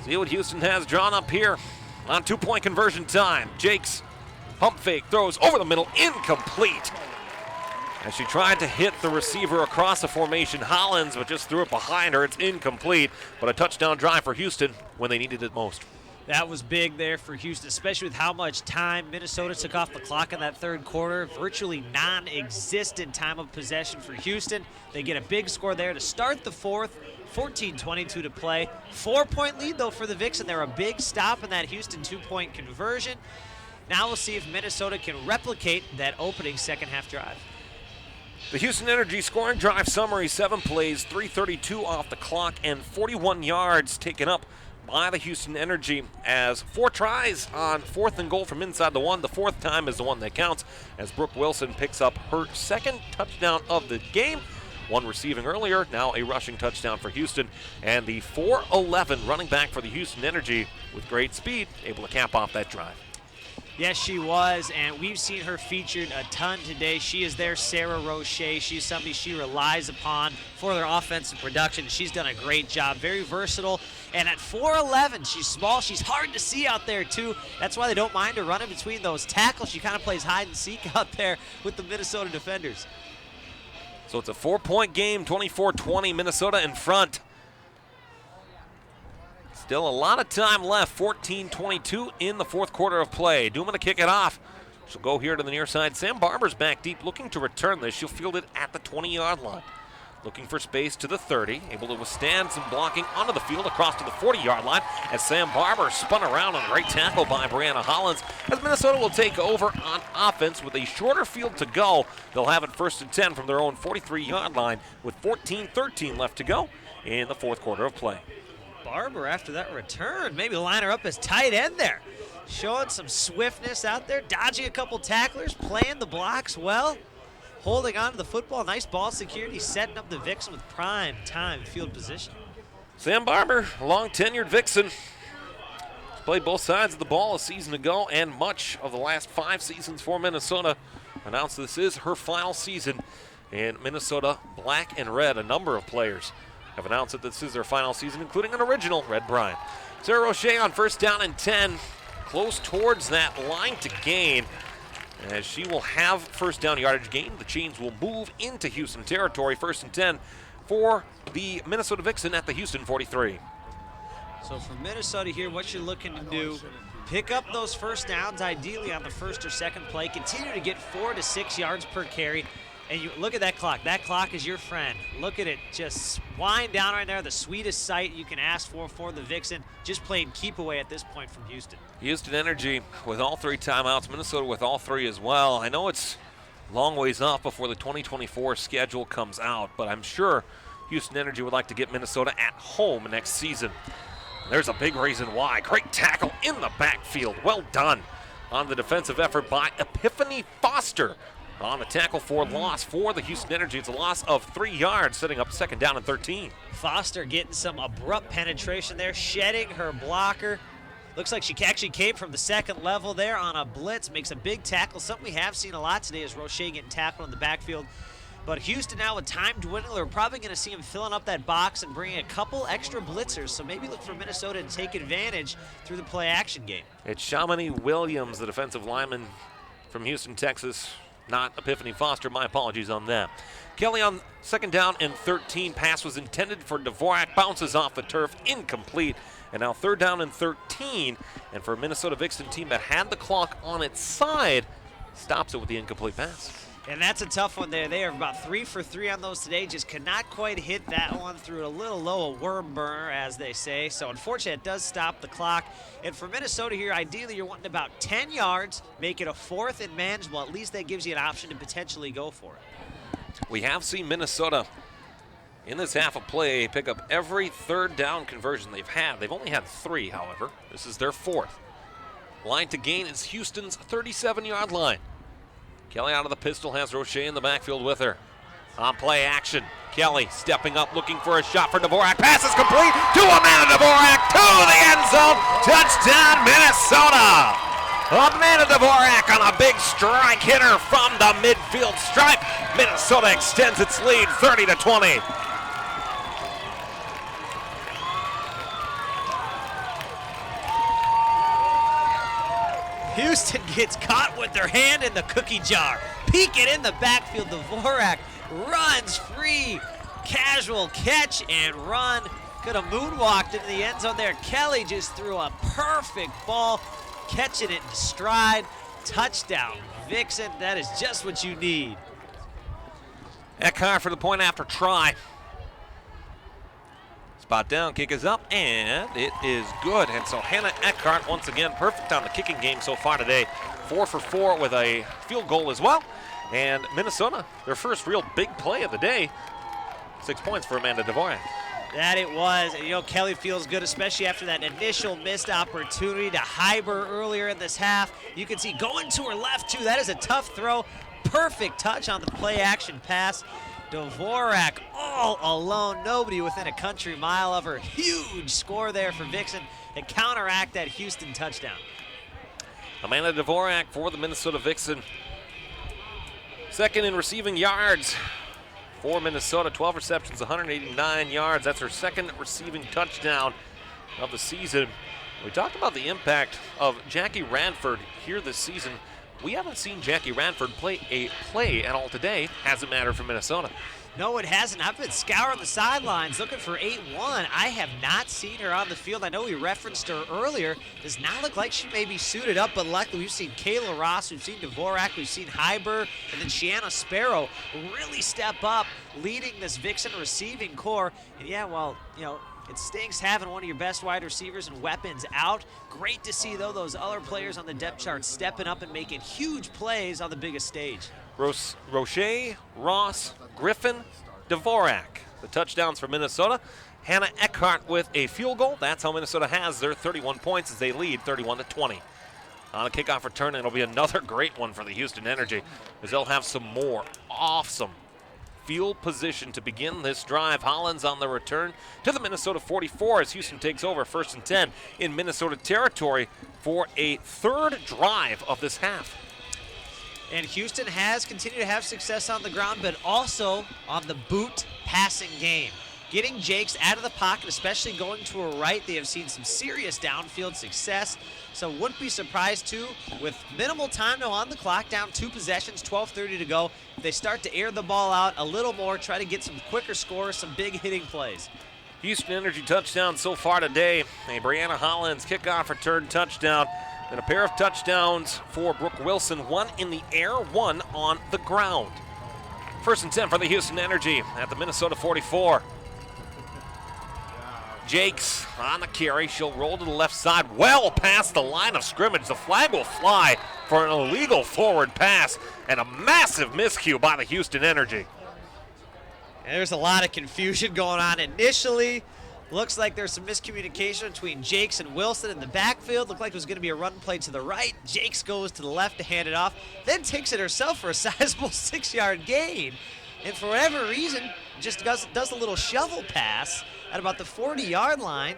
See what Houston has drawn up here. on 2-point conversion time. Jake's pump fake throws over the middle, incomplete. As she tried to hit the receiver across the formation, Hollins, but just threw it behind her. It's incomplete, but a touchdown drive for Houston when they needed it most. That was big there for Houston, especially with how much time Minnesota took off the clock in that third quarter. Virtually non-existent time of possession for Houston. They get a big score there to start the fourth. 14:22 to play. 4-point lead, though, for the Vixen. They're a big stop in that Houston 2-point conversion. Now we'll see if Minnesota can replicate that opening second-half drive. The Houston Energy scoring drive summary, 7 plays, 3:32 off the clock, and 41 yards taken up by the Houston Energy as 4 tries on 4th and goal from inside the 1. The 4th time is the one that counts as Brooke Wilson picks up her 2nd touchdown of the game. 1 receiving earlier, now a rushing touchdown for Houston. And the 4'11" running back for the Houston Energy with great speed, able to cap off that drive. Yes, she was, and we've seen her featured a ton today. She is their Sarah Roche. She's somebody she relies upon for their offensive production. She's done a great job, very versatile. And at 4'11", she's small. She's hard to see out there, too. That's why they don't mind her running between those tackles. She kind of plays hide and seek out there with the Minnesota defenders. So it's a 4-point game, 24-20, Minnesota in front. Still a lot of time left, 14:22 in the 4th quarter of play. Duma to kick it off. She'll go here to the near side. Sam Barber's back deep, looking to return this. She'll field it at the 20-yard line. Looking for space to the 30, able to withstand some blocking onto the field across to the 40-yard line as Sam Barber spun around on a great tackle by Brianna Hollins. As Minnesota will take over on offense with a shorter field to go. They'll have it 1st and 10 from their own 43-yard line with 14:13 left to go in the 4th quarter of play. Barber, after that return, maybe line her up as tight end there. Showing some swiftness out there, dodging a couple tacklers, playing the blocks well, holding on to the football. Nice ball security, setting up the Vixen with prime time field position. Sam Barber, long-tenured Vixen. Played both sides of the ball a season ago and much of the last 5 seasons for Minnesota. Announced this is her final season in Minnesota black and red. A number of players have announced that this is their final season, including an original Red Bryant. Sarah Roche on 1st down and 10, close towards that line to gain. As she will have 1st down yardage gain, the chains will move into Houston territory. 1st and 10 for the Minnesota Vixen at the Houston 43. So for Minnesota here, what you're looking to do, pick up those 1st downs, ideally on the 1st or 2nd play. Continue to get 4 to 6 yards per carry. And you look at that clock. That clock is your friend. Look at it just wind down right there. The sweetest sight you can ask for the Vixen. Just playing keep away at this point from Houston. Houston Energy with all 3 timeouts. Minnesota with all 3 as well. I know it's a long ways off before the 2024 schedule comes out, but I'm sure Houston Energy would like to get Minnesota at home next season. There's a big reason why. Great tackle in the backfield. Well done on the defensive effort by Epiphany Foster. On the tackle for loss for the Houston Energy. It's a loss of 3 yards, setting up 2nd down and 13. Foster getting some abrupt penetration there, shedding her blocker. Looks like she actually came from the 2nd level there on a blitz, makes a big tackle. Something we have seen a lot today is Roche getting tackled in the backfield. But Houston now with time dwindling, we're probably going to see him filling up that box and bringing a couple extra blitzers. So maybe look for Minnesota to take advantage through the play-action game. It's Shamini Williams, the defensive lineman from Houston, Texas. Not Epiphany Foster. My apologies on that. Kelly on 2nd down and 13. Pass was intended for Dvorak. Bounces off the turf. Incomplete. And now 3rd down and 13. And for a Minnesota Vixen team that had the clock on its side, stops it with the incomplete pass. And that's a tough one there. They are about 3 for 3 on those today. Just could not quite hit that one through a little low, a worm burner, as they say. So unfortunately, it does stop the clock. And for Minnesota here, ideally, you're wanting about 10 yards, make it a 4th and manageable. At least that gives you an option to potentially go for it. We have seen Minnesota in this half of play pick up every 3rd down conversion they've had. They've only had 3, however. This is their 4th. Line to gain is Houston's 37-yard line. Kelly out of the pistol, has Roche in the backfield with her. On play action, Kelly stepping up, looking for a shot for Dvorak. Pass is complete to Amanda Dvorak, to the end zone. Touchdown, Minnesota. Amanda Dvorak on a big strike hitter from the midfield stripe. Minnesota extends its lead 30-20. Houston gets caught with their hand in the cookie jar. Peeking in the backfield, Dvorak runs free. Casual catch and run. Could have moonwalked into the end zone there. Kelly just threw a perfect ball, catching it in stride. Touchdown, Vixen. That is just what you need. Eckhart for the point after try. Spot down, kick is up, and it is good. And so Hannah Eckhart, once again, perfect on the kicking game so far today. 4 for 4 with a field goal as well. And Minnesota, their first real big play of the day. 6 points for Amanda Dvorak. That it was. And, you know, Kelly feels good, especially after that initial missed opportunity to Hyber earlier in this half. You can see going to her left, too. That is a tough throw. Perfect touch on the play-action pass. Dvorak all alone, nobody within a country mile of her. Huge score there for Vixen to counteract that Houston touchdown. Amanda Dvorak for the Minnesota Vixen. Second in receiving yards for Minnesota, 12 receptions, 189 yards. That's her second receiving touchdown of the season. We talked about the impact of Jackie Radford here this season. We haven't seen Jackie Radford play a play at all today. Hasn't mattered for Minnesota. No, it hasn't. I've been scouring the sidelines looking for 8-1. I have not seen her on the field. I know we referenced her earlier. Does not look like she may be suited up, but luckily we've seen Kayla Ross, we've seen Dvorak, we've seen Hyber, and then Shiana Sparrow really step up, leading this Vixen receiving core. And yeah, well, you know, it stinks having one of your best wide receivers and weapons out. Great to see, though, those other players on the depth chart stepping up and making huge plays on the biggest stage. Roche, Ross, Griffin, Dvorak. The touchdowns for Minnesota. Hannah Eckhart with a field goal. That's how Minnesota has their 31 points as they lead 31-20. On a kickoff return, it'll be another great one for the Houston Energy as they'll have some more awesome field position to begin this drive. Hollins on the return to the Minnesota 44 as Houston takes over 1st and 10 in Minnesota territory for a third drive of this half. And Houston has continued to have success on the ground, but also on the boot passing game. Getting Jakes out of the pocket, especially going to her right, they have seen some serious downfield success. So wouldn't be surprised, too, with minimal time now on the clock, down 2 possessions, 12:30 to go. If they start to air the ball out a little more, try to get some quicker scores, some big hitting plays. Houston Energy touchdown so far today. A Brianna Hollins kickoff return touchdown. And a pair of touchdowns for Brooke Wilson, one in the air, one on the ground. 1st and 10 for the Houston Energy at the Minnesota 44. Jakes on the carry. She'll roll to the left side, well past the line of scrimmage. The flag will fly for an illegal forward pass and a massive miscue by the Houston Energy. And there's a lot of confusion going on initially. Looks like there's some miscommunication between Jakes and Wilson in the backfield. Looked like it was going to be a run play to the right. Jakes goes to the left to hand it off, then takes it herself for a sizable 6-yard gain. And for whatever reason, just does a little shovel pass at about the 40-yard line,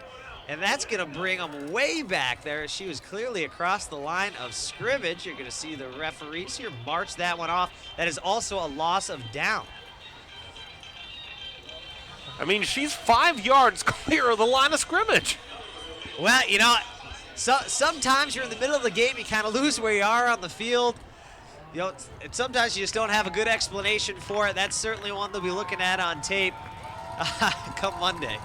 and that's going to bring them way back there. She was clearly across the line of scrimmage. You're going to see the referees here march that one off. That is also a loss of down. I mean, she's 5 yards clear of the line of scrimmage. Well, you know, sometimes you're in the middle of the game, you kind of lose where you are on the field. You know, and sometimes you just don't have a good explanation for it. That's certainly one they'll be looking at on tape come Monday.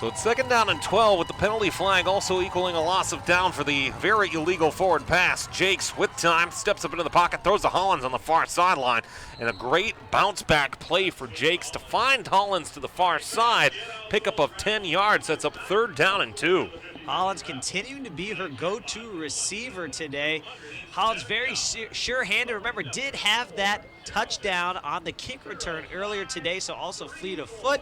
So it's 2nd down and 12 with the penalty flag also equaling a loss of down for the very illegal forward pass. Jakes with time, steps up into the pocket, throws to Hollins on the far sideline. And a great bounce back play for Jakes to find Hollins to the far side. Pickup of 10 yards, sets up 3rd down and 2. Hollins continuing to be her go-to receiver today. Hollins very sure-handed. Remember, did have that touchdown on the kick return earlier today, so also fleet of foot.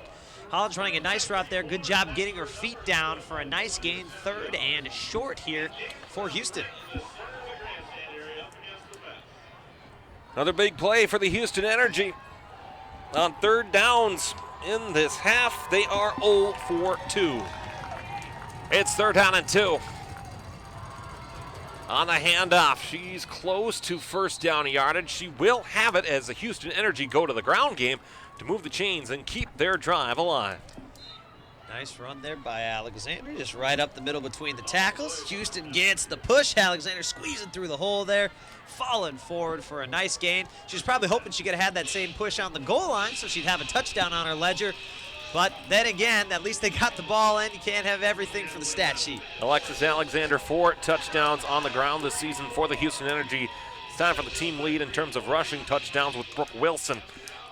Hollins running a nice route there. Good job getting her feet down for a nice gain. 3rd and short here for Houston. Another big play for the Houston Energy. On 3rd downs in this half, they are 0 for 2. It's 3rd down and 2. On the handoff, she's close to 1st down yardage. She will have it as the Houston Energy go to the ground game to move the chains and keep their drive alive. Nice run there by Alexander, just right up the middle between the tackles. Houston gets the push. Alexander squeezing through the hole there, falling forward for a nice gain. She was probably hoping she could have had that same push on the goal line so she'd have a touchdown on her ledger. But then again, at least they got the ball in. You can't have everything for the stat sheet. Alexis Alexander, 4 touchdowns on the ground this season for the Houston Energy. It's time for the team lead in terms of rushing touchdowns with Brooke Wilson,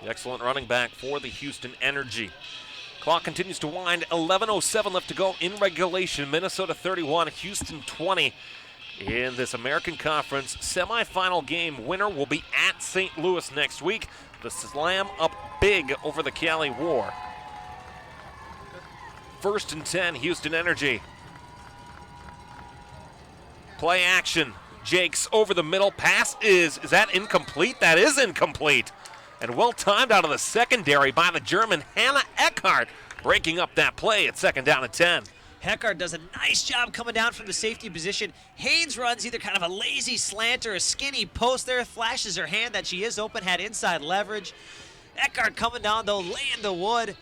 the excellent running back for the Houston Energy. Clock continues to wind. 11:07 left to go in regulation. Minnesota 31, Houston 20. In this American Conference semifinal game, winner will be at St. Louis next week. The Slam up big over the Cali War. 1st and 10, Houston Energy. Play action. Jakes over the middle. Pass is that incomplete? That is incomplete. And well timed out of the secondary by the German Hannah Eckhart, breaking up that play at 2nd down and 10. Eckhart does a nice job coming down from the safety position. Haynes runs either kind of a lazy slant or a skinny post there, flashes her hand that she is open, had inside leverage. Eckhart coming down though, laying the wood,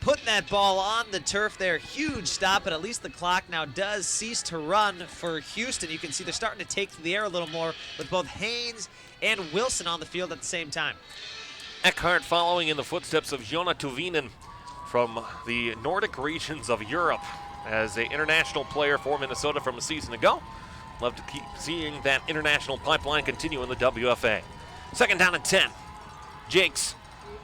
putting that ball on the turf there. Huge stop, but at least the clock now does cease to run for Houston. You can see they're starting to take to the air a little more with both Haynes and Wilson on the field at the same time. Eckhart following in the footsteps of Jonna Tuvinen from the Nordic regions of Europe as an international player for Minnesota from a season ago. Love to keep seeing that international pipeline continue in the WFA. 2nd down and 10. Jakes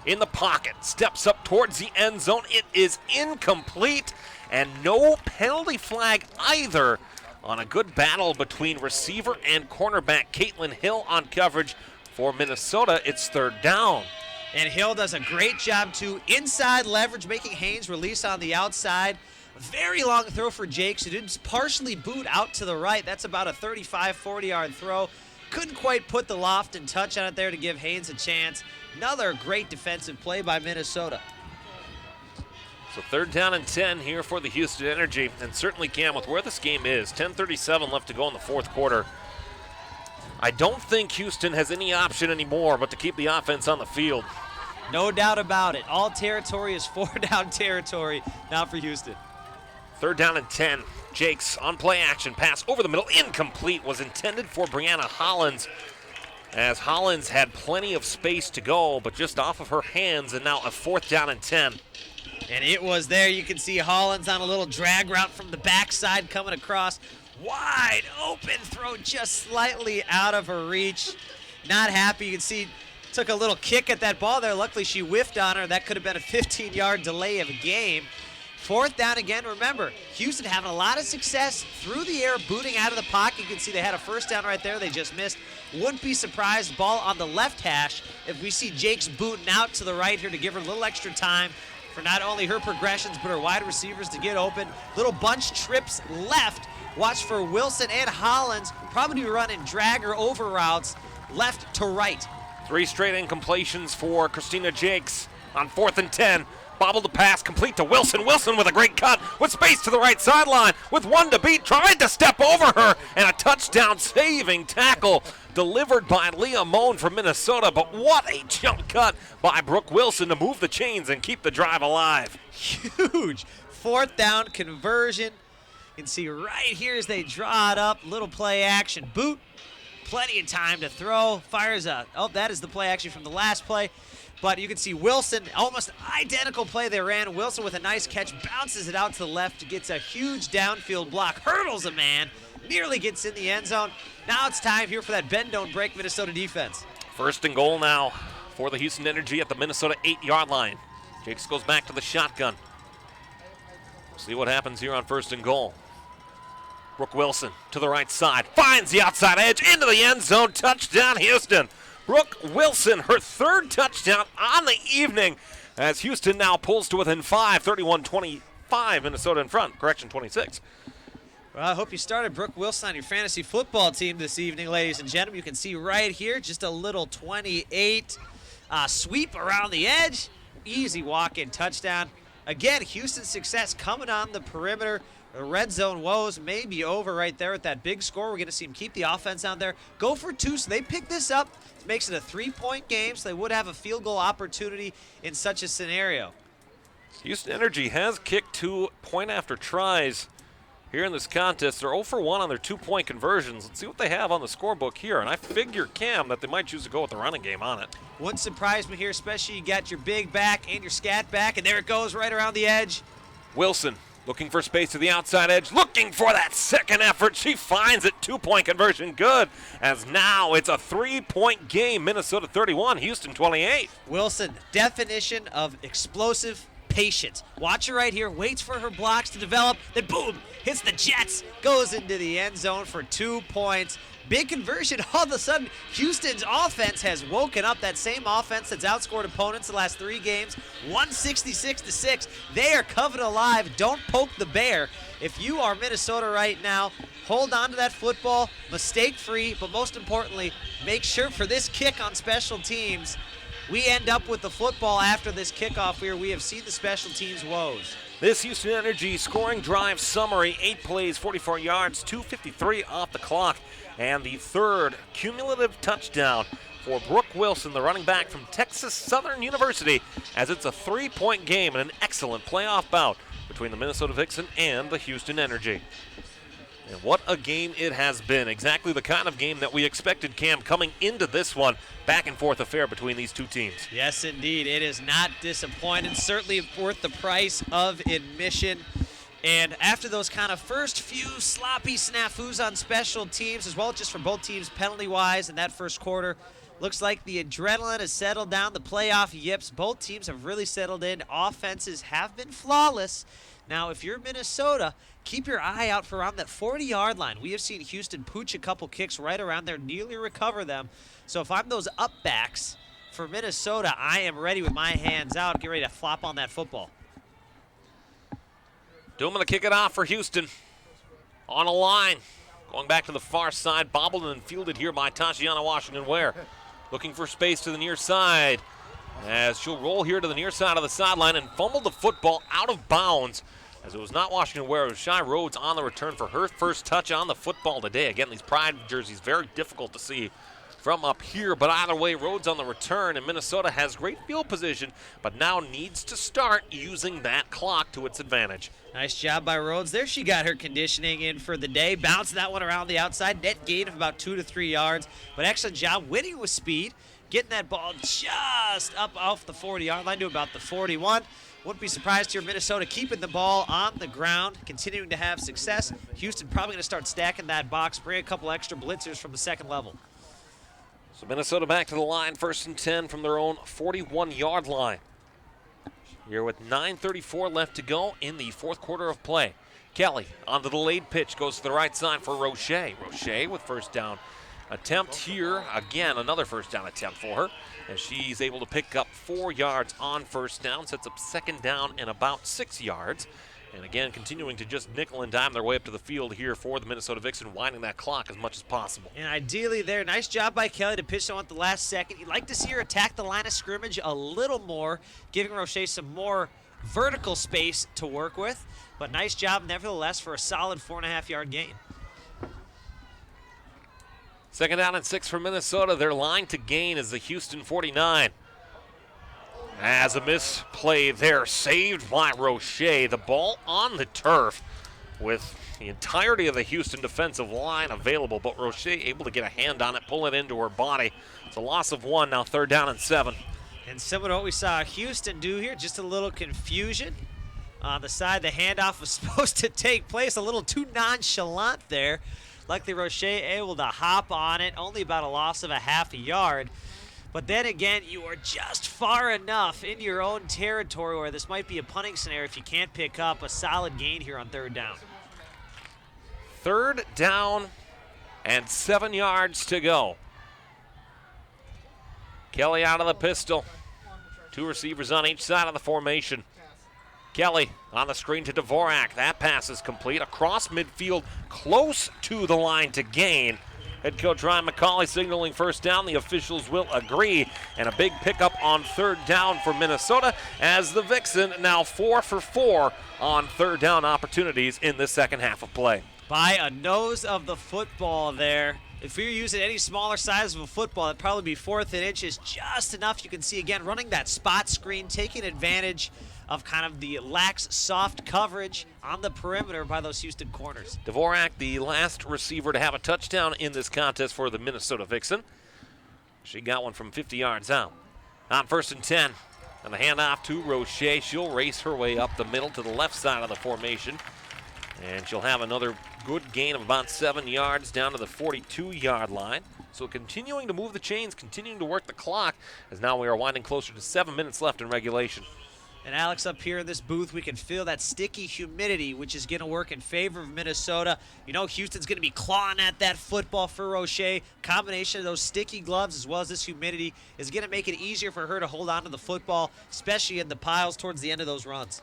in the pocket, steps up towards the end zone. It is incomplete, and no penalty flag either on a good battle between receiver and cornerback. Caitlin Hill on coverage for Minnesota. It's 3rd down. And Hill does a great job too. Inside leverage, making Haynes release on the outside. Very long throw for Jakes, who did partially boot out to the right. That's about a 35, 40-yard throw. Couldn't quite put the loft and touch on it there to give Haynes a chance. Another great defensive play by Minnesota. So 3rd down and 10 here for the Houston Energy. And certainly, Cam, with where this game is, 10:37 left to go in the 4th quarter. I don't think Houston has any option anymore but to keep the offense on the field. No doubt about it. All territory is 4-down territory now for Houston. 3rd down and 10. Jakes on play action. Pass over the middle. Incomplete. Was intended for Brianna Hollins, as Hollins had plenty of space to go, but just off of her hands, and now a 4th down and 10. And it was there. You can see Hollins on a little drag route from the backside coming across. Wide open throw, just slightly out of her reach. Not happy. You can see took a little kick at that ball there. Luckily, she whiffed on her. That could have been a 15-yard delay of a game. 4th down again. Remember, Houston having a lot of success through the air, booting out of the pocket. You can see they had a 1st down right there. They just missed. Wouldn't be surprised, ball on the left hash, if we see Jakes booting out to the right here to give her a little extra time for not only her progressions, but her wide receivers to get open. Little bunch trips left. Watch for Wilson and Hollins, probably running drag or over routes left to right. 3 straight incompletions for Christina Jakes on 4th and 10. Bobbled the pass, complete to Wilson. Wilson with a great cut, with space to the right sideline, with 1 to beat, tried to step over her, and a touchdown saving tackle delivered by Leah Moan from Minnesota. But what a jump cut by Brooke Wilson to move the chains and keep the drive alive. Huge 4th down conversion. You can see right here as they draw it up, little play action boot. Plenty of time to throw, fires a, that is the play action from the last play. But you can see Wilson, almost identical play they ran. Wilson with a nice catch, bounces it out to the left, gets a huge downfield block, hurdles a man, nearly gets in the end zone. Now it's time here for that bend, don't break Minnesota defense. 1st and goal now for the Houston Energy at the Minnesota 8-yard line. Jakes goes back to the shotgun. See what happens here on 1st and goal. Brooke Wilson to the right side, finds the outside edge into the end zone. Touchdown, Houston. Brooke Wilson, her 3rd touchdown on the evening, as Houston now pulls to within 5, 31-25, Minnesota in front. Correction, 26. Well, I hope you started Brooke Wilson on your fantasy football team this evening, ladies and gentlemen. You can see right here, just a little 28 sweep around the edge. Easy walk-in touchdown. Again, Houston's success coming on the perimeter. The red zone woes may be over right there with that big score. We're going to see them keep the offense out there. Go for 2, so they pick this up. It makes it a 3-point game, so they would have a field goal opportunity in such a scenario. Houston Energy has kicked 2 point-after tries here in this contest. They're 0 for 1 on their 2-point conversions. Let's see what they have on the scorebook here. And I figure, Cam, that they might choose to go with the running game on it. Wouldn't surprise me here, especially you got your big back and your scat back, and there it goes right around the edge. Wilson looking for space to the outside edge, looking for that second effort. She finds it. 2-point conversion good, as now it's a 3-point game. Minnesota 31, Houston 28. Wilson, definition of explosive patience. Watch her right here, waits for her blocks to develop, then boom, hits the Jets, goes into the end zone for 2 points. Big conversion. All of a sudden, Houston's offense has woken up. That same offense that's outscored opponents the last 3 games, 166-6. They are coming alive. Don't poke the bear. If you are Minnesota right now, hold on to that football, mistake-free, but most importantly, make sure for this kick on special teams, we end up with the football after this kickoff here. We have seen the special teams woes. This Houston Energy scoring drive summary, 8 plays, 44 yards, 2:53 off the clock, and the 3rd cumulative touchdown for Brooke Wilson, the running back from Texas Southern University, as it's a 3-point game and an excellent playoff bout between the Minnesota Vixen and the Houston Energy. And what a game it has been. Exactly the kind of game that we expected, Cam, coming into this one. Back and forth affair between these two teams. Yes, indeed. It is not disappointing. Certainly worth the price of admission. And after those kind of first few sloppy snafus on special teams, as well just for both teams penalty-wise in that first quarter, looks like the adrenaline has settled down. The playoff yips. Both teams have really settled in. Offenses have been flawless. Now, if you're Minnesota, keep your eye out for around that 40-yard line. We have seen Houston pooch a couple kicks right around there, nearly recover them. So if I'm those up backs for Minnesota, I am ready with my hands out, get ready to flop on that football. Doom to kick it off for Houston. On a line. Going back to the far side, bobbled and fielded here by Tashiana Washington-Ware. Looking for space to the near side, as she'll roll here to the near side of the sideline and fumble the football out of bounds, as it was not Washington-Ware, it was Shy Rhodes on the return for her first touch on the football today. Again, these Pride jerseys, very difficult to see from up here, but either way, Rhodes on the return, and Minnesota has great field position, but now needs to start using that clock to its advantage. Nice job by Rhodes. There she got her conditioning in for the day. Bounced that one around the outside. Net gain of about 2 to 3 yards, but excellent job winning with speed, getting that ball just up off the 40-yard line to about the 41. Wouldn't be surprised here, Minnesota keeping the ball on the ground, continuing to have success. Houston probably going to start stacking that box, bring a couple extra blitzers from the second level. So Minnesota back to the line, 1st and 10 from their own 41-yard line. Here with 9:34 left to go in the 4th quarter of play. Kelly on the delayed pitch goes to the right side for Roche. Roche with first down attempt here. Again, another first down attempt for her, as she's able to pick up 4 yards on first down, sets up 2nd down and about 6 yards. And again, continuing to just nickel and dime their way up to the field here for the Minnesota Vixen, winding that clock as much as possible. And ideally there, nice job by Kelly to pitch on at the last second. You'd like to see her attack the line of scrimmage a little more, giving Roche some more vertical space to work with. But nice job nevertheless for a solid 4.5-yard gain. 2nd down and 6 for Minnesota. Their line to gain is the Houston 49. As a misplay there, saved by Roche. The ball on the turf with the entirety of the Houston defensive line available, but Roche able to get a hand on it, pull it into her body. It's a loss of 1, now 3rd down and 7. And similar to what we saw Houston do here, just a little confusion on the side. The handoff was supposed to take place, a little too nonchalant there. Luckily, Roche able to hop on it, only about a loss of a half a yard. But then again, you are just far enough in your own territory where this might be a punting scenario if you can't pick up a solid gain here on 3rd down. 3rd down and 7 yards to go. Kelly out of the pistol. 2 receivers on each side of the formation. Kelly on the screen to Dvorak. That pass is complete across midfield, close to the line to gain. Head coach Ryan McCauley signaling first down. The officials will agree. And a big pickup on 3rd down for Minnesota, as the Vixen now 4 for 4 on 3rd down opportunities in this second half of play. By a nose of the football there. If you're using any smaller size of a football, it'd probably be 4th and inches, just enough. You can see again running that spot screen, taking advantage of kind of the lax, soft coverage on the perimeter by those Houston corners. Dvorak, the last receiver to have a touchdown in this contest for the Minnesota Vixen. She got one from 50 yards out. On 1st and 10, and the handoff to Roche. She'll race her way up the middle to the left side of the formation, and she'll have another good gain of about 7 yards down to the 42-yard line. So continuing to move the chains, continuing to work the clock, as now we are winding closer to 7 minutes left in regulation. And Alex, up here in this booth, we can feel that sticky humidity, which is going to work in favor of Minnesota. You know, Houston's going to be clawing at that football for Roche. Combination of those sticky gloves as well as this humidity is going to make it easier for her to hold on to the football, especially in the piles towards the end of those runs.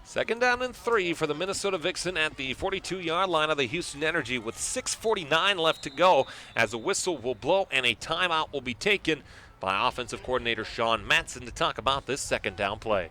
2nd down and 3 for the Minnesota Vixen at the 42-yard line of the Houston Energy with 6:49 left to go, as a whistle will blow and a timeout will be taken by offensive coordinator Sean Matson to talk about this 2nd down play.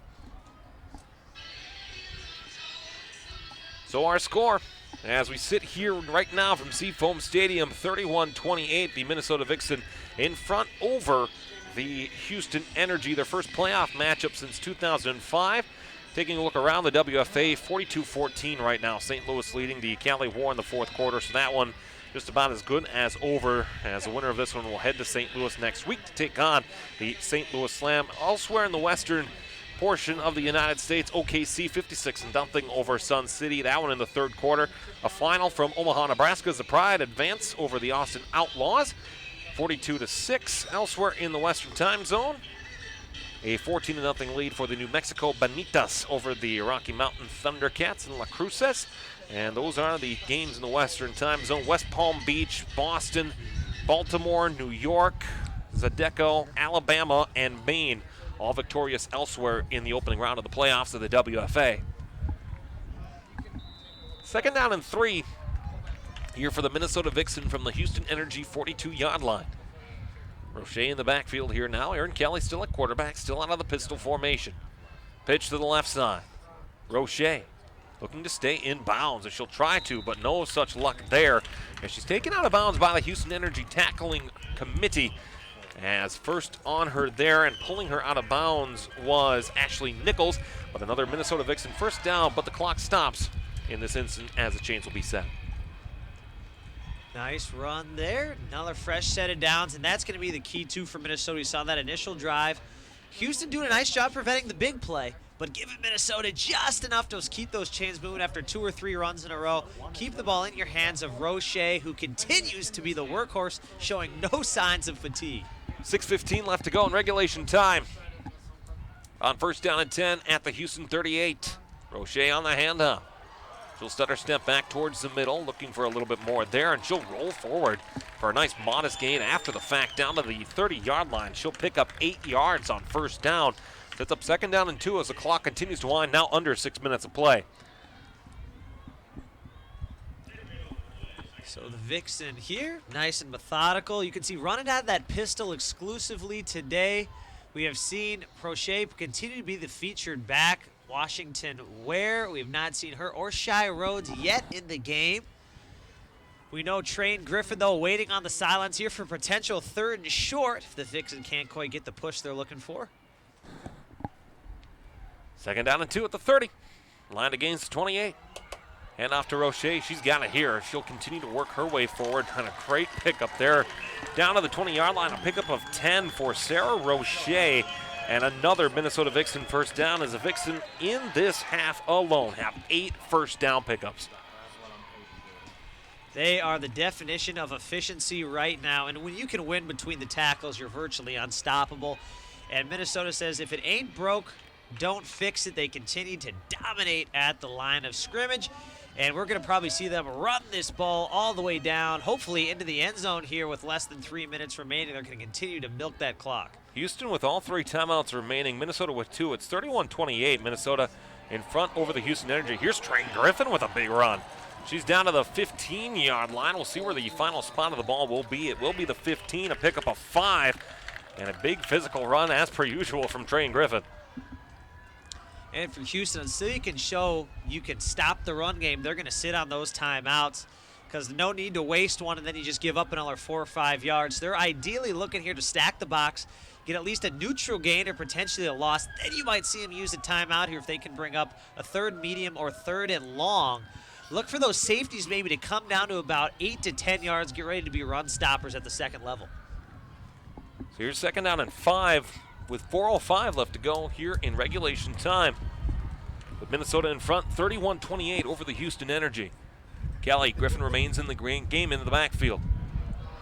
So our score, as we sit here right now from Seafoam Stadium, 31-28, the Minnesota Vixen in front over the Houston Energy, their first playoff matchup since 2005. Taking a look around the WFA, 42-14 right now. St. Louis leading the Cali War in the 4th quarter, so that one just about as good as over, as the winner of this one will head to St. Louis next week to take on the St. Louis Slam. Elsewhere in the western portion of the United States, OKC 56-0 over Sun City. That one in the 3rd quarter. A final from Omaha, Nebraska's the Pride advance over the Austin Outlaws, 42-6. Elsewhere in the western time zone, a 14-0 lead for the New Mexico Bonitas over the Rocky Mountain Thundercats in La Cruces. And those are the games in the western time zone. West Palm Beach, Boston, Baltimore, New York, Zydeco, Alabama, and Maine, all victorious elsewhere in the opening round of the playoffs of the WFA. 2nd down and 3 here for the Minnesota Vixen from the Houston Energy 42-yard line. Roche in the backfield here now. Aaron Kelly still at quarterback, still out of the pistol formation. Pitch to the left side. Roche looking to stay in bounds, and she'll try to, but no such luck there. And she's taken out of bounds by the Houston Energy tackling committee, as first on her there and pulling her out of bounds was Ashley Nichols. But another Minnesota Vixen first down, but the clock stops in this instant as the chains will be set. Nice run there. Another fresh set of downs, and that's going to be the key, too, for Minnesota. We saw that initial drive. Houston doing a nice job preventing the big play, but giving Minnesota just enough to keep those chains moving after 2 or 3 runs in a row. Keep the ball in your hands of Roche, who continues to be the workhorse, showing no signs of fatigue. 6:15 left to go in regulation time. On 1st down and 10 at the Houston 38. Roche on the handoff. She'll stutter step back towards the middle, looking for a little bit more there, and she'll roll forward for a nice modest gain after the fact down to the 30-yard line. She'll pick up 8 yards on 1st down. Sets up 2nd down and 2 as the clock continues to wind, now under 6 minutes of play. So the Vixen here, nice and methodical. You can see running out of that pistol exclusively today. We have seen Proche continue to be the featured back. Washington Ware, we have not seen her or Shy Rhodes yet in the game. We know Train Griffin, though, waiting on the sidelines here for potential 3rd and short if the Vixen can't quite get the push they're looking for. 2nd down and 2 at the 30. Line against the 28. Hand off to Roche. She's got it here. She'll continue to work her way forward. And a great pickup there. Down to the 20-yard line. A pickup of 10 for Sarah Roche. And another Minnesota Vixen first down, as the Vixen in this half alone have 8 first down pickups. They are the definition of efficiency right now. And when you can win between the tackles, you're virtually unstoppable. And Minnesota says if it ain't broke, don't fix it. They continue to dominate at the line of scrimmage. And we're going to probably see them run this ball all the way down, hopefully into the end zone here with less than 3 minutes remaining. They're going to continue to milk that clock. Houston with all 3 timeouts remaining. Minnesota with 2. It's 31-28. Minnesota in front over the Houston Energy. Here's Train Griffin with a big run. She's down to the 15-yard line. We'll see where the final spot of the ball will be. It will be the 15, a pickup of 5, and a big physical run as per usual from Train Griffin. And for Houston, until you can show you can stop the run game, they're going to sit on those timeouts because no need to waste one and then you just give up another 4 or 5 yards. They're ideally looking here to stack the box, get at least a neutral gain or potentially a loss. Then you might see them use a timeout here if they can bring up a third medium or third and long. Look for those safeties maybe to come down to about 8 to 10 yards, get ready to be run stoppers at the second level. So here's 2nd down and 5 with 4:05 left to go here in regulation time. With Minnesota in front, 31-28 over the Houston Energy. Kelly Griffin remains in the game into the backfield.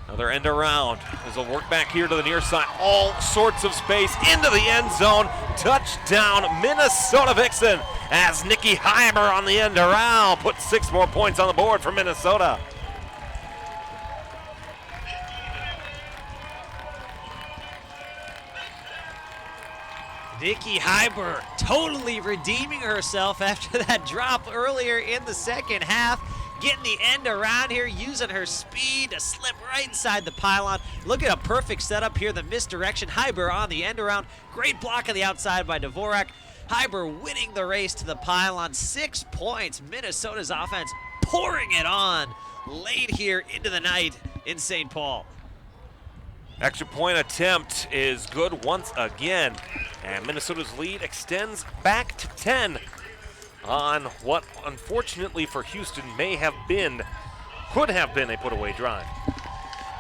Another end around as they'll work back here to the near side. All sorts of space into the end zone. Touchdown, Minnesota Vixen, as Nikki Heimer on the end around puts 6 more points on the board for Minnesota. Nikki Heiber totally redeeming herself after that drop earlier in the second half. Getting the end around here, using her speed to slip right inside the pylon. Look at a perfect setup here, the misdirection. Heiber on the end around. Great block on the outside by Dvorak. Heiber winning the race to the pylon. 6 points. Minnesota's offense pouring it on late here into the night in St. Paul. Extra point attempt is good once again. And Minnesota's lead extends back to 10 on what, unfortunately for Houston, could have been a put-away drive.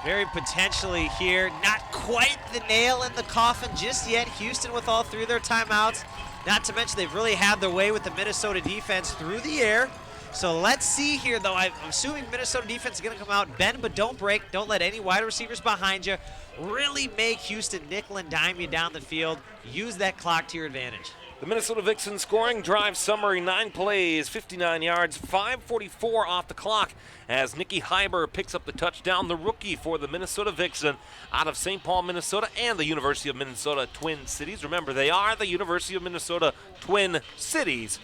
Very potentially here. Not quite the nail in the coffin just yet. Houston with all 3 of their timeouts. Not to mention they've really had their way with the Minnesota defense through the air. So let's see here, though. I'm assuming Minnesota defense is going to come out, bend but don't break. Don't let any wide receivers behind you. Really make Houston nickel and dime you down the field. Use that clock to your advantage. The Minnesota Vixen scoring drive summary, 9 plays, 59 yards, 5:44 off the clock as Nikki Heiber picks up the touchdown, the rookie for the Minnesota Vixen out of St. Paul, Minnesota, and the University of Minnesota Twin Cities. Remember, they are the University of Minnesota Twin Cities,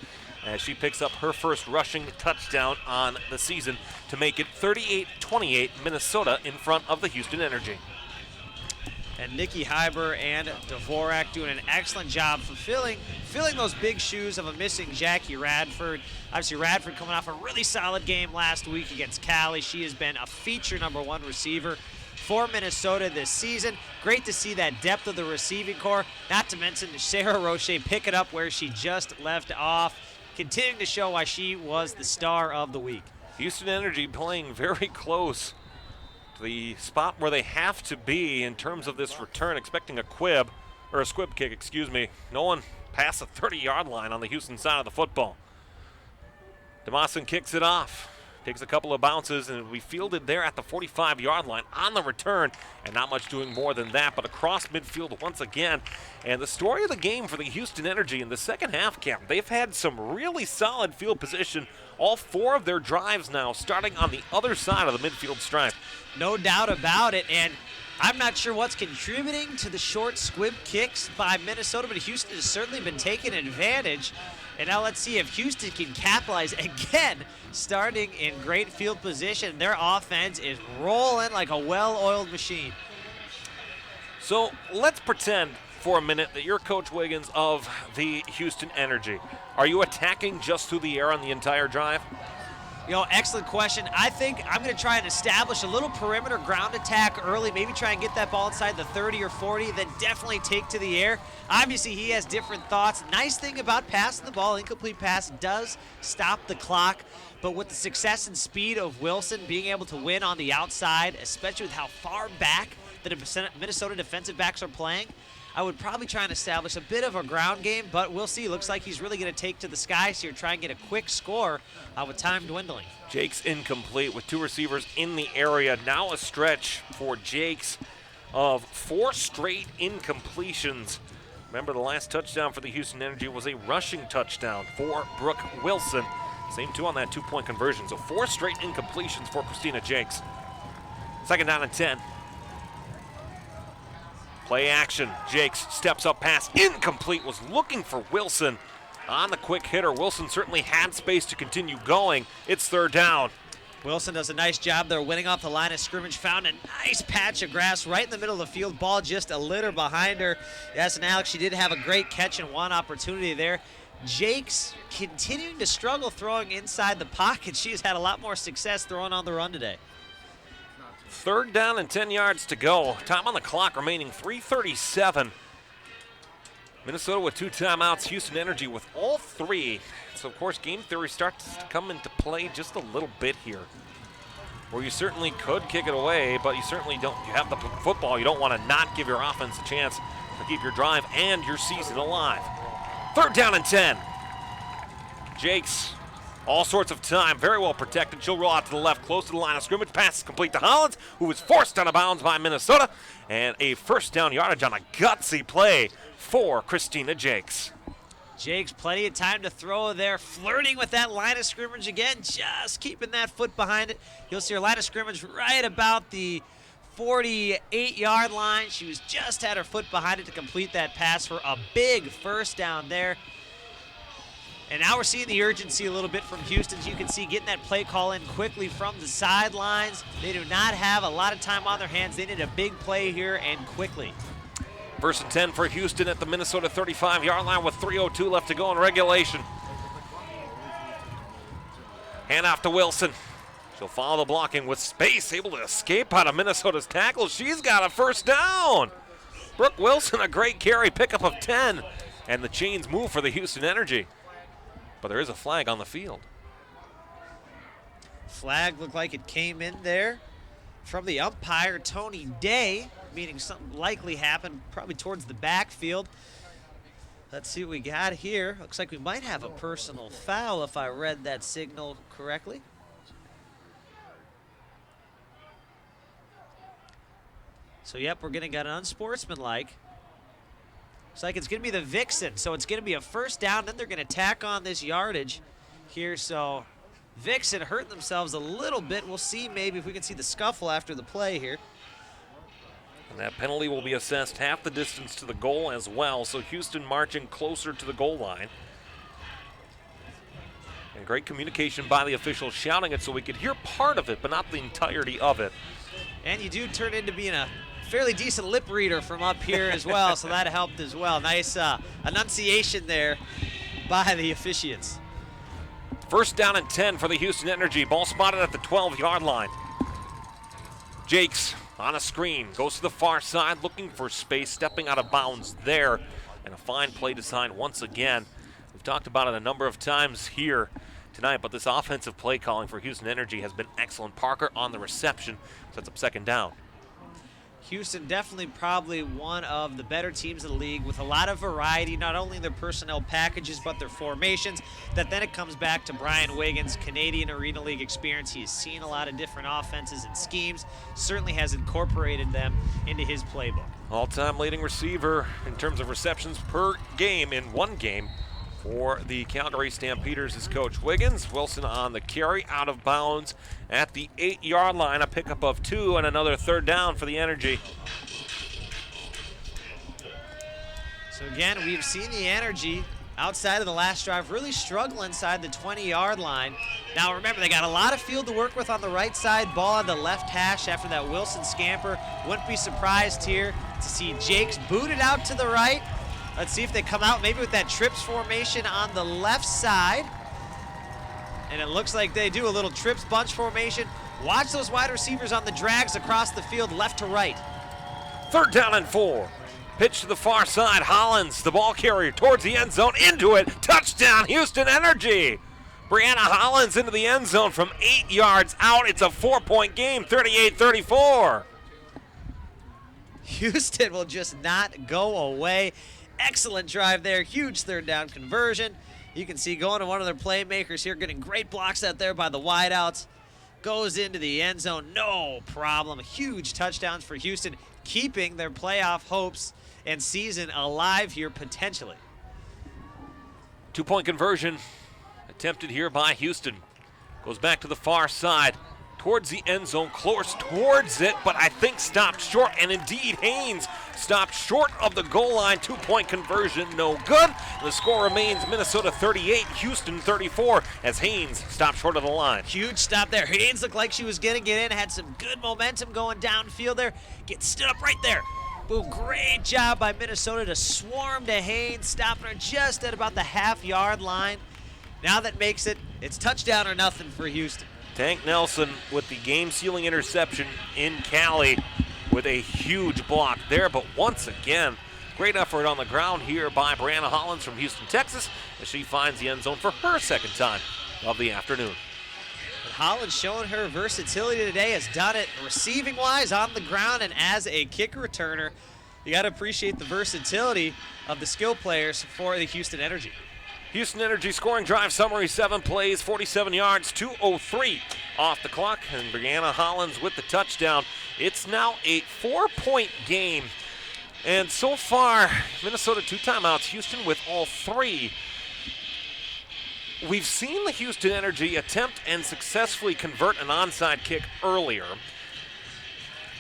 as she picks up her first rushing touchdown on the season to make it 38-28, Minnesota in front of the Houston Energy. And Nikki Heiber and Dvorak doing an excellent job filling those big shoes of a missing Jackie Radford. Obviously, Radford coming off a really solid game last week against Cali. She has been a feature #1 receiver for Minnesota this season. Great to see that depth of the receiving core. Not to mention Sarah Roche pick it up where she just left off, continuing to show why she was the star of the week. Houston Energy playing very close to the spot where they have to be in terms of this return, expecting a squib kick, excuse me. No one past the 30-yard line on the Houston side of the football. DeMosson kicks it off. Takes a couple of bounces and will be fielded there at the 45-yard line on the return, and not much doing more than that, but across midfield once again. And the story of the game for the Houston Energy in the second half, Cam, they've had some really solid field position. All 4 of their drives now starting on the other side of the midfield stripe. No doubt about it, and I'm not sure what's contributing to the short squib kicks by Minnesota, but Houston has certainly been taking advantage. And now let's see if Houston can capitalize again, starting in great field position. Their offense is rolling like a well-oiled machine. So let's pretend for a minute that you're Coach Wiggins of the Houston Energy. Are you attacking just through the air on the entire drive? You know, excellent question. I think I'm going to try and establish a little perimeter ground attack early, maybe try and get that ball inside the 30 or 40, then definitely take to the air. Obviously, he has different thoughts. Nice thing about passing the ball, incomplete pass does stop the clock, but with the success and speed of Wilson being able to win on the outside, especially with how far back the Minnesota defensive backs are playing, I would probably try and establish a bit of a ground game, but we'll see. Looks like he's really going to take to the skies here, try and get a quick score with time dwindling. Jake's incomplete with 2 receivers in the area. Now a stretch for Jake's of 4 straight incompletions. Remember, the last touchdown for the Houston Energy was a rushing touchdown for Brooke Wilson. Same 2 on that 2-point conversion. So 4 straight incompletions for Christina Jakes. 2nd down and 10. Play action. Jakes steps up pass. Incomplete. Was looking for Wilson on the quick hitter. Wilson certainly had space to continue going. It's 3rd down. Wilson does a nice job there winning off the line of scrimmage. Found a nice patch of grass right in the middle of the field. Ball just a litter behind her. Yes, and Alex, she did have a great catch and one opportunity there. Jakes continuing to struggle throwing inside the pocket. She's had a lot more success throwing on the run today. 3rd down and 10 yards to go. Time on the clock remaining 3:37. Minnesota with 2 timeouts. Houston Energy with all 3. So, of course, game theory starts to come into play just a little bit here, where you certainly could kick it away, but you certainly don't. You have the football. You don't want to not give your offense a chance to keep your drive and your season alive. 3rd down and 10. Jakes, all sorts of time, very well protected. She'll roll out to the left, close to the line of scrimmage. Pass is complete to Hollins, who was forced out of bounds by Minnesota. And a 1st down yardage on a gutsy play for Christina Jakes. Jakes, plenty of time to throw there, flirting with that line of scrimmage again, just keeping that foot behind it. You'll see her line of scrimmage right about the 48-yard line. She was just had her foot behind it to complete that pass for a big 1st down there. And now we're seeing the urgency a little bit from Houston. As you can see, getting that play call in quickly from the sidelines. They do not have a lot of time on their hands. They need a big play here and quickly. 1st and 10 for Houston at the Minnesota 35-yard line with 3:02 left to go in regulation. Hand off to Wilson. She'll follow the blocking with space, able to escape out of Minnesota's tackle. She's got a 1st down. Brooke Wilson, a great carry, pickup of 10. And the chains move for the Houston Energy. But there is a flag on the field. Flag looked like it came in there from the umpire, Tony Day, meaning something likely happened probably towards the backfield. Let's see what we got here. Looks like we might have a personal foul if I read that signal correctly. So, yep, we're going to get an unsportsmanlike. Looks like it's going to be the Vixen, so it's going to be a 1st down. Then they're going to tack on this yardage here. So Vixen hurting themselves a little bit. We'll see maybe if we can see the scuffle after the play here. And that penalty will be assessed half the distance to the goal as well. So Houston marching closer to the goal line. And great communication by the officials shouting it so we could hear part of it, but not the entirety of it. And you do turn into being a fairly decent lip reader from up here as well, so that helped as well. Nice enunciation there by the officiants. 1st down and 10 for the Houston Energy. Ball spotted at the 12-yard line. Jakes on a screen, goes to the far side, looking for space, stepping out of bounds there. And a fine play design once again. We've talked about it a number of times here tonight, but this offensive play calling for Houston Energy has been excellent. Parker on the reception, sets up 2nd down. Houston definitely probably one of the better teams in the league with a lot of variety, not only in their personnel packages, but their formations. That then it comes back to Brian Wiggins' Canadian Arena League experience. He's seen a lot of different offenses and schemes, certainly has incorporated them into his playbook. All-time leading receiver in terms of receptions per game in one game for the Calgary Stampeders is Coach Wiggins. Wilson on the carry, out of bounds at the 8-yard line, a pickup of 2 and another 3rd down for the Energy. So again, we've seen the Energy outside of the last drive really struggle inside the 20-yard line. Now remember, they got a lot of field to work with on the right side, ball on the left hash after that Wilson scamper. Wouldn't be surprised here to see Jakes booted out to the right. Let's see if they come out maybe with that trips formation on the left side. And it looks like they do a little trips bunch formation. Watch those wide receivers on the drags across the field left to right. 3rd down and 4. Pitch to the far side. Hollins, the ball carrier, towards the end zone, into it. Touchdown, Houston Energy. Brianna Hollins into the end zone from 8 yards out. It's a 4-point game, 38-34. Houston will just not go away. Excellent drive there. Huge 3rd down conversion. You can see going to one of their playmakers here, getting great blocks out there by the wideouts. Goes into the end zone, no problem. Huge touchdowns for Houston, keeping their playoff hopes and season alive here potentially. 2-point conversion attempted here by Houston. Goes back to the far side, towards the end zone, close towards it, but I think stopped short, and indeed Haynes stopped short of the goal line. 2-point conversion, no good. The score remains Minnesota 38, Houston 34, as Haynes stopped short of the line. Huge stop there. Haynes looked like she was going to get in, had some good momentum going downfield there. Gets stood up right there. Boom, great job by Minnesota to swarm to Haynes, stopping her just at about the half-yard line. Now that makes it's touchdown or nothing for Houston. Tank Nelson with the game-sealing interception in Cali with a huge block there. But once again, great effort on the ground here by Brianna Hollins from Houston, Texas, as she finds the end zone for her second time of the afternoon. But Hollins showing her versatility today, has done it receiving-wise on the ground and as a kick returner. You got to appreciate the versatility of the skill players for the Houston Energy. Houston Energy scoring drive summary, 7 plays, 47 yards, 2:03 off the clock, and Brianna Hollins with the touchdown. It's now a 4-point game, and so far, Minnesota 2 timeouts, Houston with all 3. We've seen the Houston Energy attempt and successfully convert an onside kick earlier,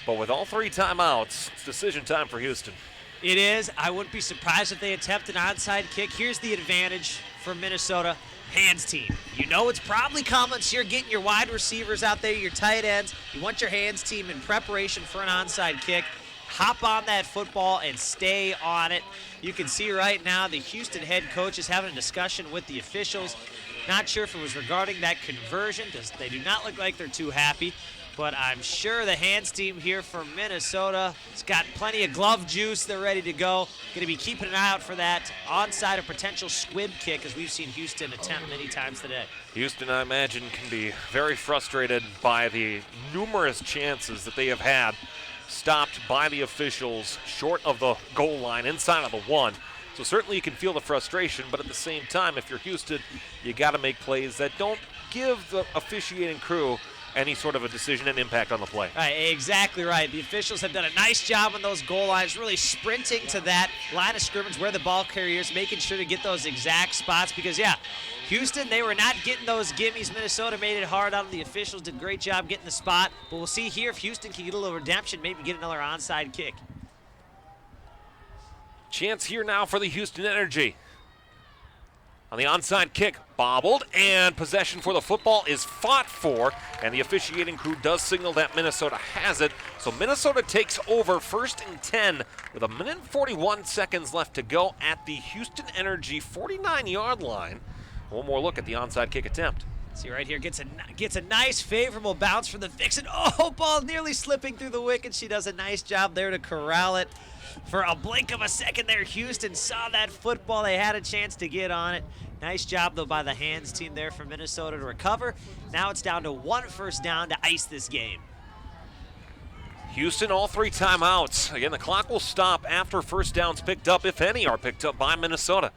but with all 3 timeouts, it's decision time for Houston. It is. I wouldn't be surprised if they attempt an onside kick. Here's the advantage for Minnesota. Hands team. You know it's probably coming, so you're getting your wide receivers out there, your tight ends. You want your hands team in preparation for an onside kick. Hop on that football and stay on it. You can see right now the Houston head coach is having a discussion with the officials. Not sure if it was regarding that conversion, because they do not look like they're too happy. But I'm sure the hands team here for Minnesota has got plenty of glove juice. They're ready to go. Going to be keeping an eye out for that onside or potential squib kick, as we've seen Houston attempt many times today. Houston, I imagine, can be very frustrated by the numerous chances that they have had stopped by the officials short of the goal line, inside of the 1. So certainly you can feel the frustration, but at the same time, if you're Houston, you got to make plays that don't give the officiating crew any sort of a decision and impact on the play. Right, exactly right. The officials have done a nice job on those goal lines, really sprinting to that line of scrimmage where the ball carrier is, making sure to get those exact spots because, yeah, Houston, they were not getting those gimmies. Minnesota made it hard on them. The officials did a great job getting the spot, but we'll see here if Houston can get a little redemption, maybe get another onside kick. Chance here now for the Houston Energy. On the onside kick, bobbled, and possession for the football is fought for, and the officiating crew does signal that Minnesota has it. So Minnesota takes over 1st and 10 with 1 minute and 41 seconds left to go at the Houston Energy 49-yard line. One more look at the onside kick attempt. See right here, gets a nice favorable bounce from the Vixen. Oh, ball nearly slipping through the wicket. She does a nice job there to corral it. For a blink of a second there, Houston saw that football. They had a chance to get on it. Nice job, though, by the hands team there for Minnesota to recover. Now it's down to 1 first down to ice this game. Houston, all 3 timeouts. Again, the clock will stop after first downs picked up, if any are picked up by Minnesota.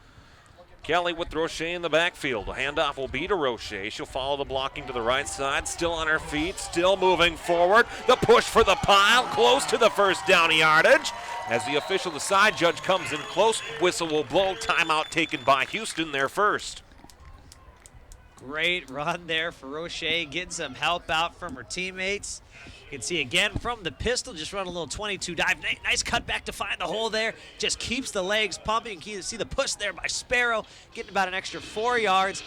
Kelly with Roche in the backfield. The handoff will be to Roche. She'll follow the blocking to the right side. Still on her feet, still moving forward. The push for the pile, close to the first down yardage. As the official, the side judge, comes in close, whistle will blow. Timeout taken by Houston, their first. Great run there for Roche, getting some help out from her teammates. You can see again from the pistol, just run a little 22 dive. Nice cut back to find the hole there. Just keeps the legs pumping. You can see the push there by Sparrow, getting about an extra 4 yards.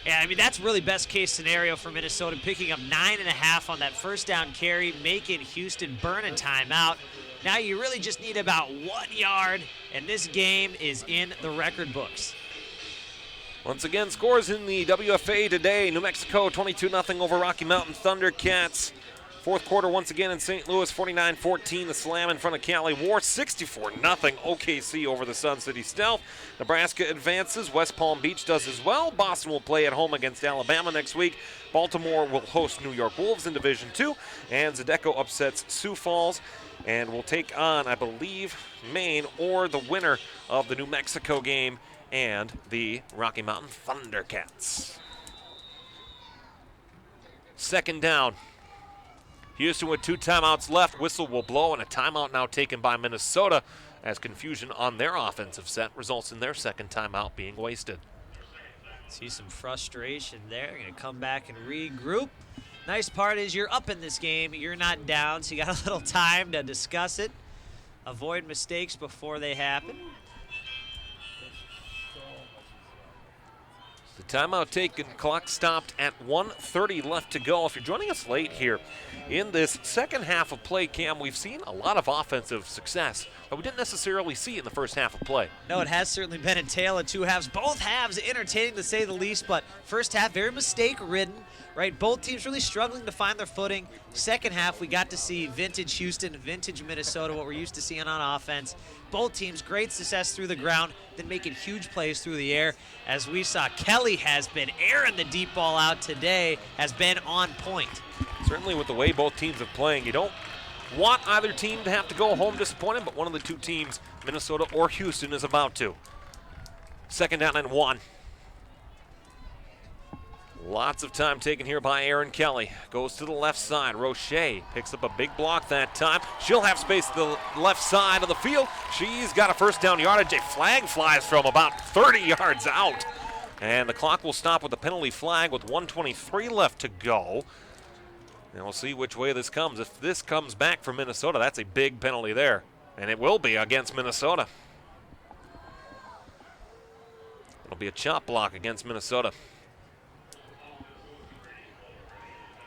Yeah, I mean, that's really best case scenario for Minnesota, picking up 9.5 on that first down carry, making Houston burn a timeout. Now you really just need about 1 yard, and this game is in the record books. Once again, scores in the WFA today. New Mexico 22-0 over Rocky Mountain Thundercats. Fourth quarter once again in St. Louis, 49-14. The slam in front of Cali War, 64-0 OKC over the Sun City Stealth. Nebraska advances. West Palm Beach does as well. Boston will play at home against Alabama next week. Baltimore will host New York Wolves in Division II. And Zydeco upsets Sioux Falls and will take on, I believe, Maine or the winner of the New Mexico game and the Rocky Mountain Thundercats. Second down. Houston with 2 timeouts left. Whistle will blow, and a timeout now taken by Minnesota as confusion on their offensive set results in their second timeout being wasted. See some frustration there. Going to come back and regroup. Nice part is you're up in this game. You're not down, so you got a little time to discuss it. Avoid mistakes before they happen. The timeout taken, clock stopped at 1:30 left to go. If you're joining us late here in this second half of play, Cam, we've seen a lot of offensive success but we didn't necessarily see it in the first half of play. No, it has certainly been a tale of two halves. Both halves entertaining to say the least, but first half very mistake-ridden, right? Both teams really struggling to find their footing. Second half, we got to see vintage Houston, vintage Minnesota, what we're used to seeing on offense. Both teams, great success through the ground, then making huge plays through the air. As we saw, Kelly has been airing the deep ball out today, has been on point. Certainly with the way both teams are playing, you don't want either team to have to go home disappointed, but one of the two teams, Minnesota or Houston, is about to. Second down and 1. Lots of time taken here by Aaron Kelly. Goes to the left side. Roche picks up a big block that time. She'll have space to the left side of the field. She's got a first down yardage. A flag flies from about 30 yards out. And the clock will stop with a penalty flag with 1:23 left to go. And we'll see which way this comes. If this comes back for Minnesota, that's a big penalty there. And it will be against Minnesota. It'll be a chop block against Minnesota.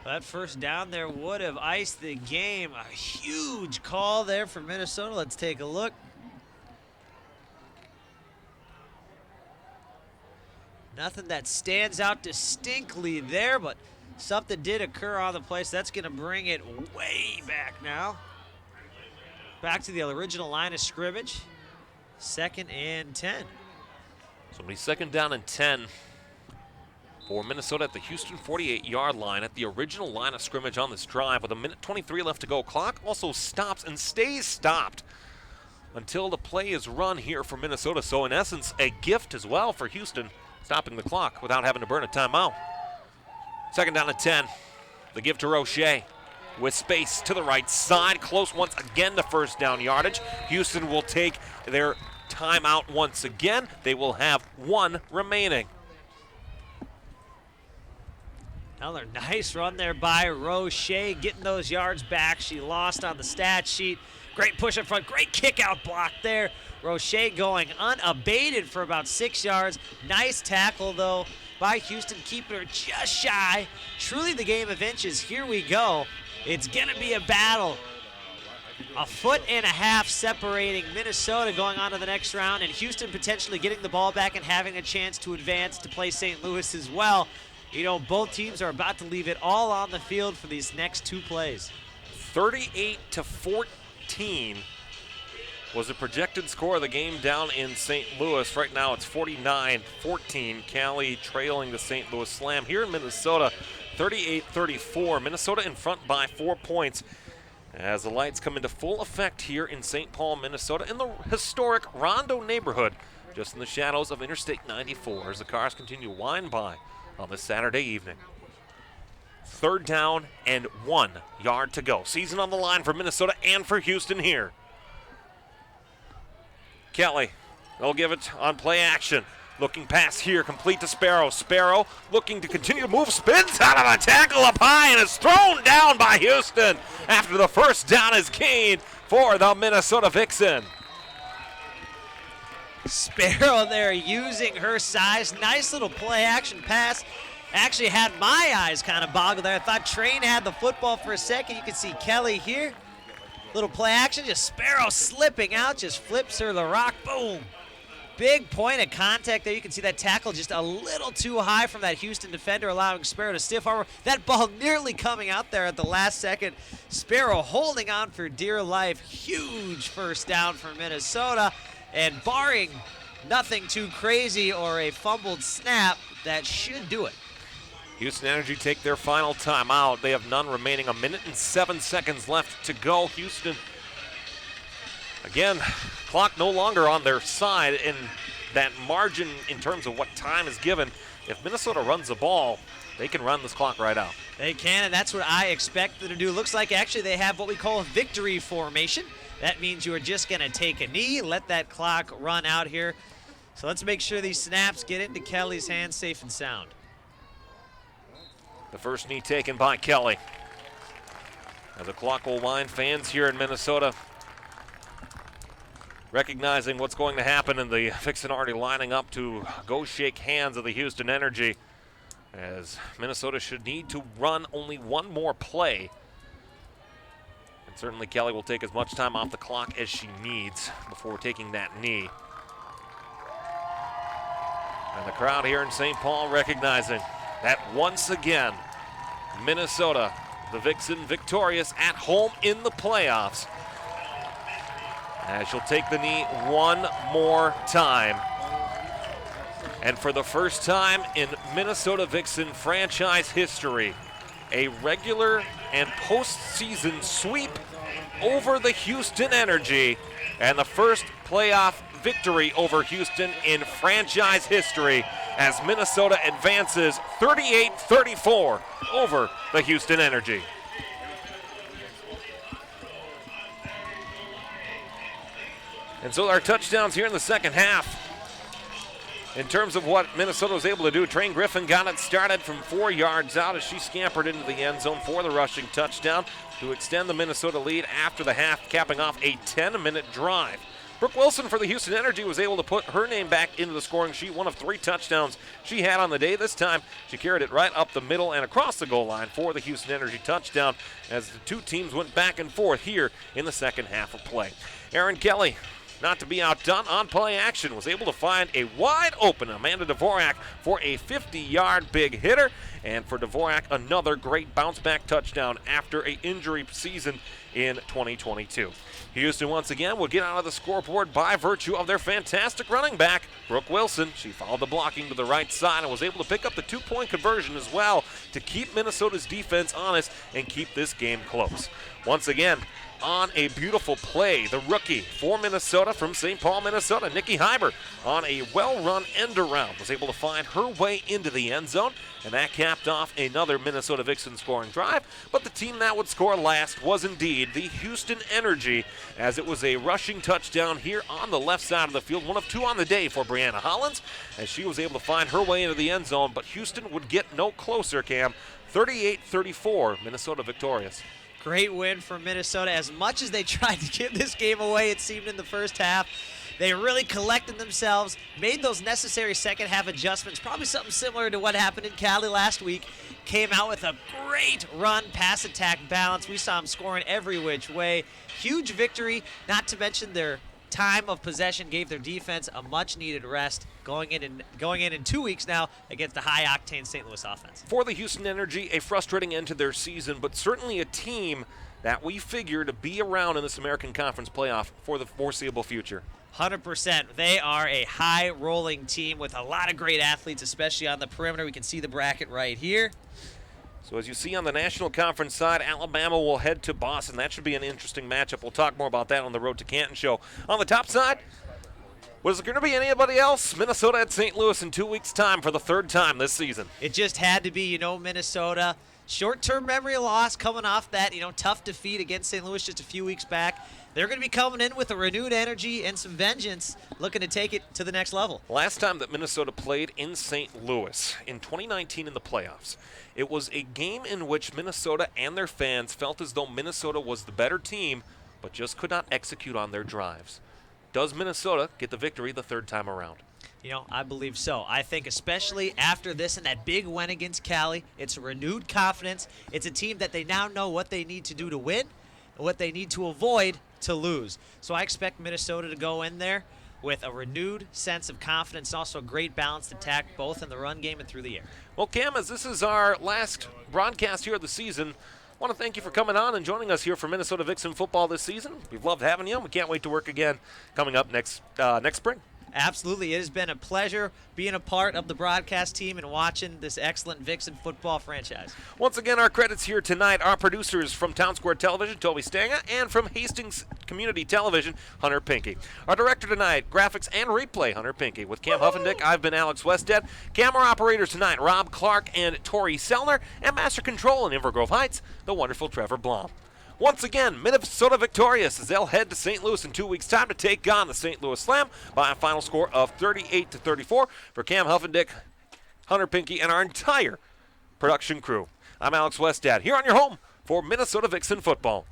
That first down there would have iced the game. A huge call there for Minnesota. Let's take a look. Nothing that stands out distinctly there, but something did occur on the play, so that's going to bring it way back now. Back to the original line of scrimmage. 2nd and 10. So it'll be 2nd down and 10 for Minnesota at the Houston 48-yard line at the original line of scrimmage on this drive with 1:23 left to go. Clock also stops and stays stopped until the play is run here for Minnesota. So in essence, a gift as well for Houston, stopping the clock without having to burn a timeout. 2nd down and 10. The give to Roche with space to the right side. Close once again to first down yardage. Houston will take their timeout once again. They will have 1 remaining. Another nice run there by Roche, getting those yards back. She lost on the stat sheet. Great push up front, great kick out block there. Roche going unabated for about 6 yards. Nice tackle though by Houston, keeping her just shy. Truly the game of inches. Here we go. It's gonna be a battle. 1.5 foot separating Minnesota going on to the next round, and Houston potentially getting the ball back and having a chance to advance to play St. Louis as well. You know, both teams are about to leave it all on the field for these next 2 plays. 38-14 was the projected score of the game down in St. Louis. Right now it's 49-14. Cali trailing the St. Louis Slam. Here in Minnesota, 38-34. Minnesota in front by 4 points as the lights come into full effect here in St. Paul, Minnesota, in the historic Rondo neighborhood, just in the shadows of Interstate 94 as the cars continue to wind by on this Saturday evening. 3rd down and 1 yard to go. Season on the line for Minnesota and for Houston here. Kelly, they'll give it on play action. Looking pass here, complete to Sparrow. Sparrow looking to continue to move, spins out of a tackle up high and is thrown down by Houston after the first down is gained for the Minnesota Vixen. Sparrow there using her size. Nice little play action pass. Actually had my eyes kind of boggled there. I thought Train had the football for a second. You can see Kelly here. Little play action, just Sparrow slipping out, just flips her the rock, boom. Big point of contact there. You can see that tackle just a little too high from that Houston defender, allowing Sparrow to stiff armor. That ball nearly coming out there at the last second. Sparrow holding on for dear life. Huge first down for Minnesota. And barring nothing too crazy or a fumbled snap, that should do it. Houston Energy take their final timeout. They have none remaining. 1 minute and 7 seconds left to go. Houston, again, clock no longer on their side in that margin in terms of what time is given. If Minnesota runs the ball, they can run this clock right out. They can, and that's what I expect them to do. Looks like actually they have what we call a victory formation. That means you are just going to take a knee, let that clock run out here. So let's make sure these snaps get into Kelly's hands safe and sound. The first knee taken by Kelly. As the clock will wind, fans here in Minnesota recognizing what's going to happen, and the Vixen already lining up to go shake hands of the Houston Energy, as Minnesota should need to run only 1 more play. And certainly Kelly will take as much time off the clock as she needs before taking that knee. And the crowd here in St. Paul recognizing that once again, Minnesota, the Vixen, victorious at home in the playoffs. As she'll take the knee one more time. And for the first time in Minnesota Vixen franchise history, a regular and postseason sweep over the Houston Energy, and the first playoff victory over Houston in franchise history as Minnesota advances 38-34 over the Houston Energy. And so our touchdowns here in the second half. In terms of what Minnesota was able to do, Train Griffin got it started from 4 yards out as she scampered into the end zone for the rushing touchdown to extend the Minnesota lead after the half, capping off a 10-minute drive. Brooke Wilson for the Houston Energy was able to put her name back into the scoring sheet, one of 3 touchdowns she had on the day. This time, she carried it right up the middle and across the goal line for the Houston Energy touchdown as the two teams went back and forth here in the second half of play. Aaron Kelly, not to be outdone on play action, was able to find a wide open Amanda Dvorak for a 50-yard big hitter. And for Dvorak, another great bounce-back touchdown after an injury season in 2022. Houston once again will get out of the scoreboard by virtue of their fantastic running back, Brooke Wilson. She followed the blocking to the right side and was able to pick up the 2-point conversion as well to keep Minnesota's defense honest and keep this game close. Once again, on a beautiful play, the rookie for Minnesota from St. Paul, Minnesota, Nikki Hyber, on a well-run end around, was able to find her way into the end zone, and that capped off another Minnesota Vixen scoring drive. But the team that would score last was indeed the Houston Energy, as it was a rushing touchdown here on the left side of the field, one of 2 on the day for Brianna Hollins, as she was able to find her way into the end zone, but Houston would get no closer, Cam. 38-34, Minnesota victorious. Great win for Minnesota. As much as they tried to give this game away, it seemed, in the first half, they really collected themselves, made those necessary second half adjustments, probably something similar to what happened in Cali last week. Came out with a great run, pass attack balance. We saw them scoring every which way. Huge victory, not to mention their time of possession gave their defense a much-needed rest going in 2 weeks now against the high-octane St. Louis offense. For the Houston Energy, a frustrating end to their season, but certainly a team that we figure to be around in this American Conference playoff for the foreseeable future. 100%. They are a high-rolling team with a lot of great athletes, especially on the perimeter. We can see the bracket right here. So as you see on the National Conference side, Alabama will head to Boston. That should be an interesting matchup. We'll talk more about that on the Road to Canton show. On the top side, was there going to be anybody else? Minnesota at St. Louis in 2 weeks' time for the 3rd time this season. It just had to be, Minnesota. Short-term memory loss coming off that, tough defeat against St. Louis just a few weeks back. They're going to be coming in with a renewed energy and some vengeance, looking to take it to the next level. Last time that Minnesota played in St. Louis, in 2019 in the playoffs, it was a game in which Minnesota and their fans felt as though Minnesota was the better team, but just could not execute on their drives. Does Minnesota get the victory the 3rd time around? I believe so. I think especially after this and that big win against Cali, it's a renewed confidence. It's a team that they now know what they need to do to win and what they need to avoid to lose. So I expect Minnesota to go in there with a renewed sense of confidence, also a great balanced attack both in the run game and through the air. Well, Cam, as this is our last broadcast here of the season, I want to thank you for coming on and joining us here for Minnesota Vixen football this season. We've loved having you. We can't wait to work again coming up next spring. Absolutely. It has been a pleasure being a part of the broadcast team and watching this excellent Vixen football franchise. Once again, our credits here tonight are producers from Town Square Television, Toby Stanga, and from Hastings Community Television, Hunter Pinckey. Our director tonight, graphics and replay, Hunter Pinckey. With Cam Huffendick, I've been Alex Wested. Camera operators tonight, Rob Clark and Tori Sellner. And Master Control in Inver Grove Heights, the wonderful Trevor Blom. Once again, Minnesota victorious as they'll head to St. Louis in 2 weeks' time to take on the St. Louis Slam by a final score of 38-34. For Cam Huffendick, Hunter Pinckey, and our entire production crew, I'm Alex Wested, here on your home for Minnesota Vixen football.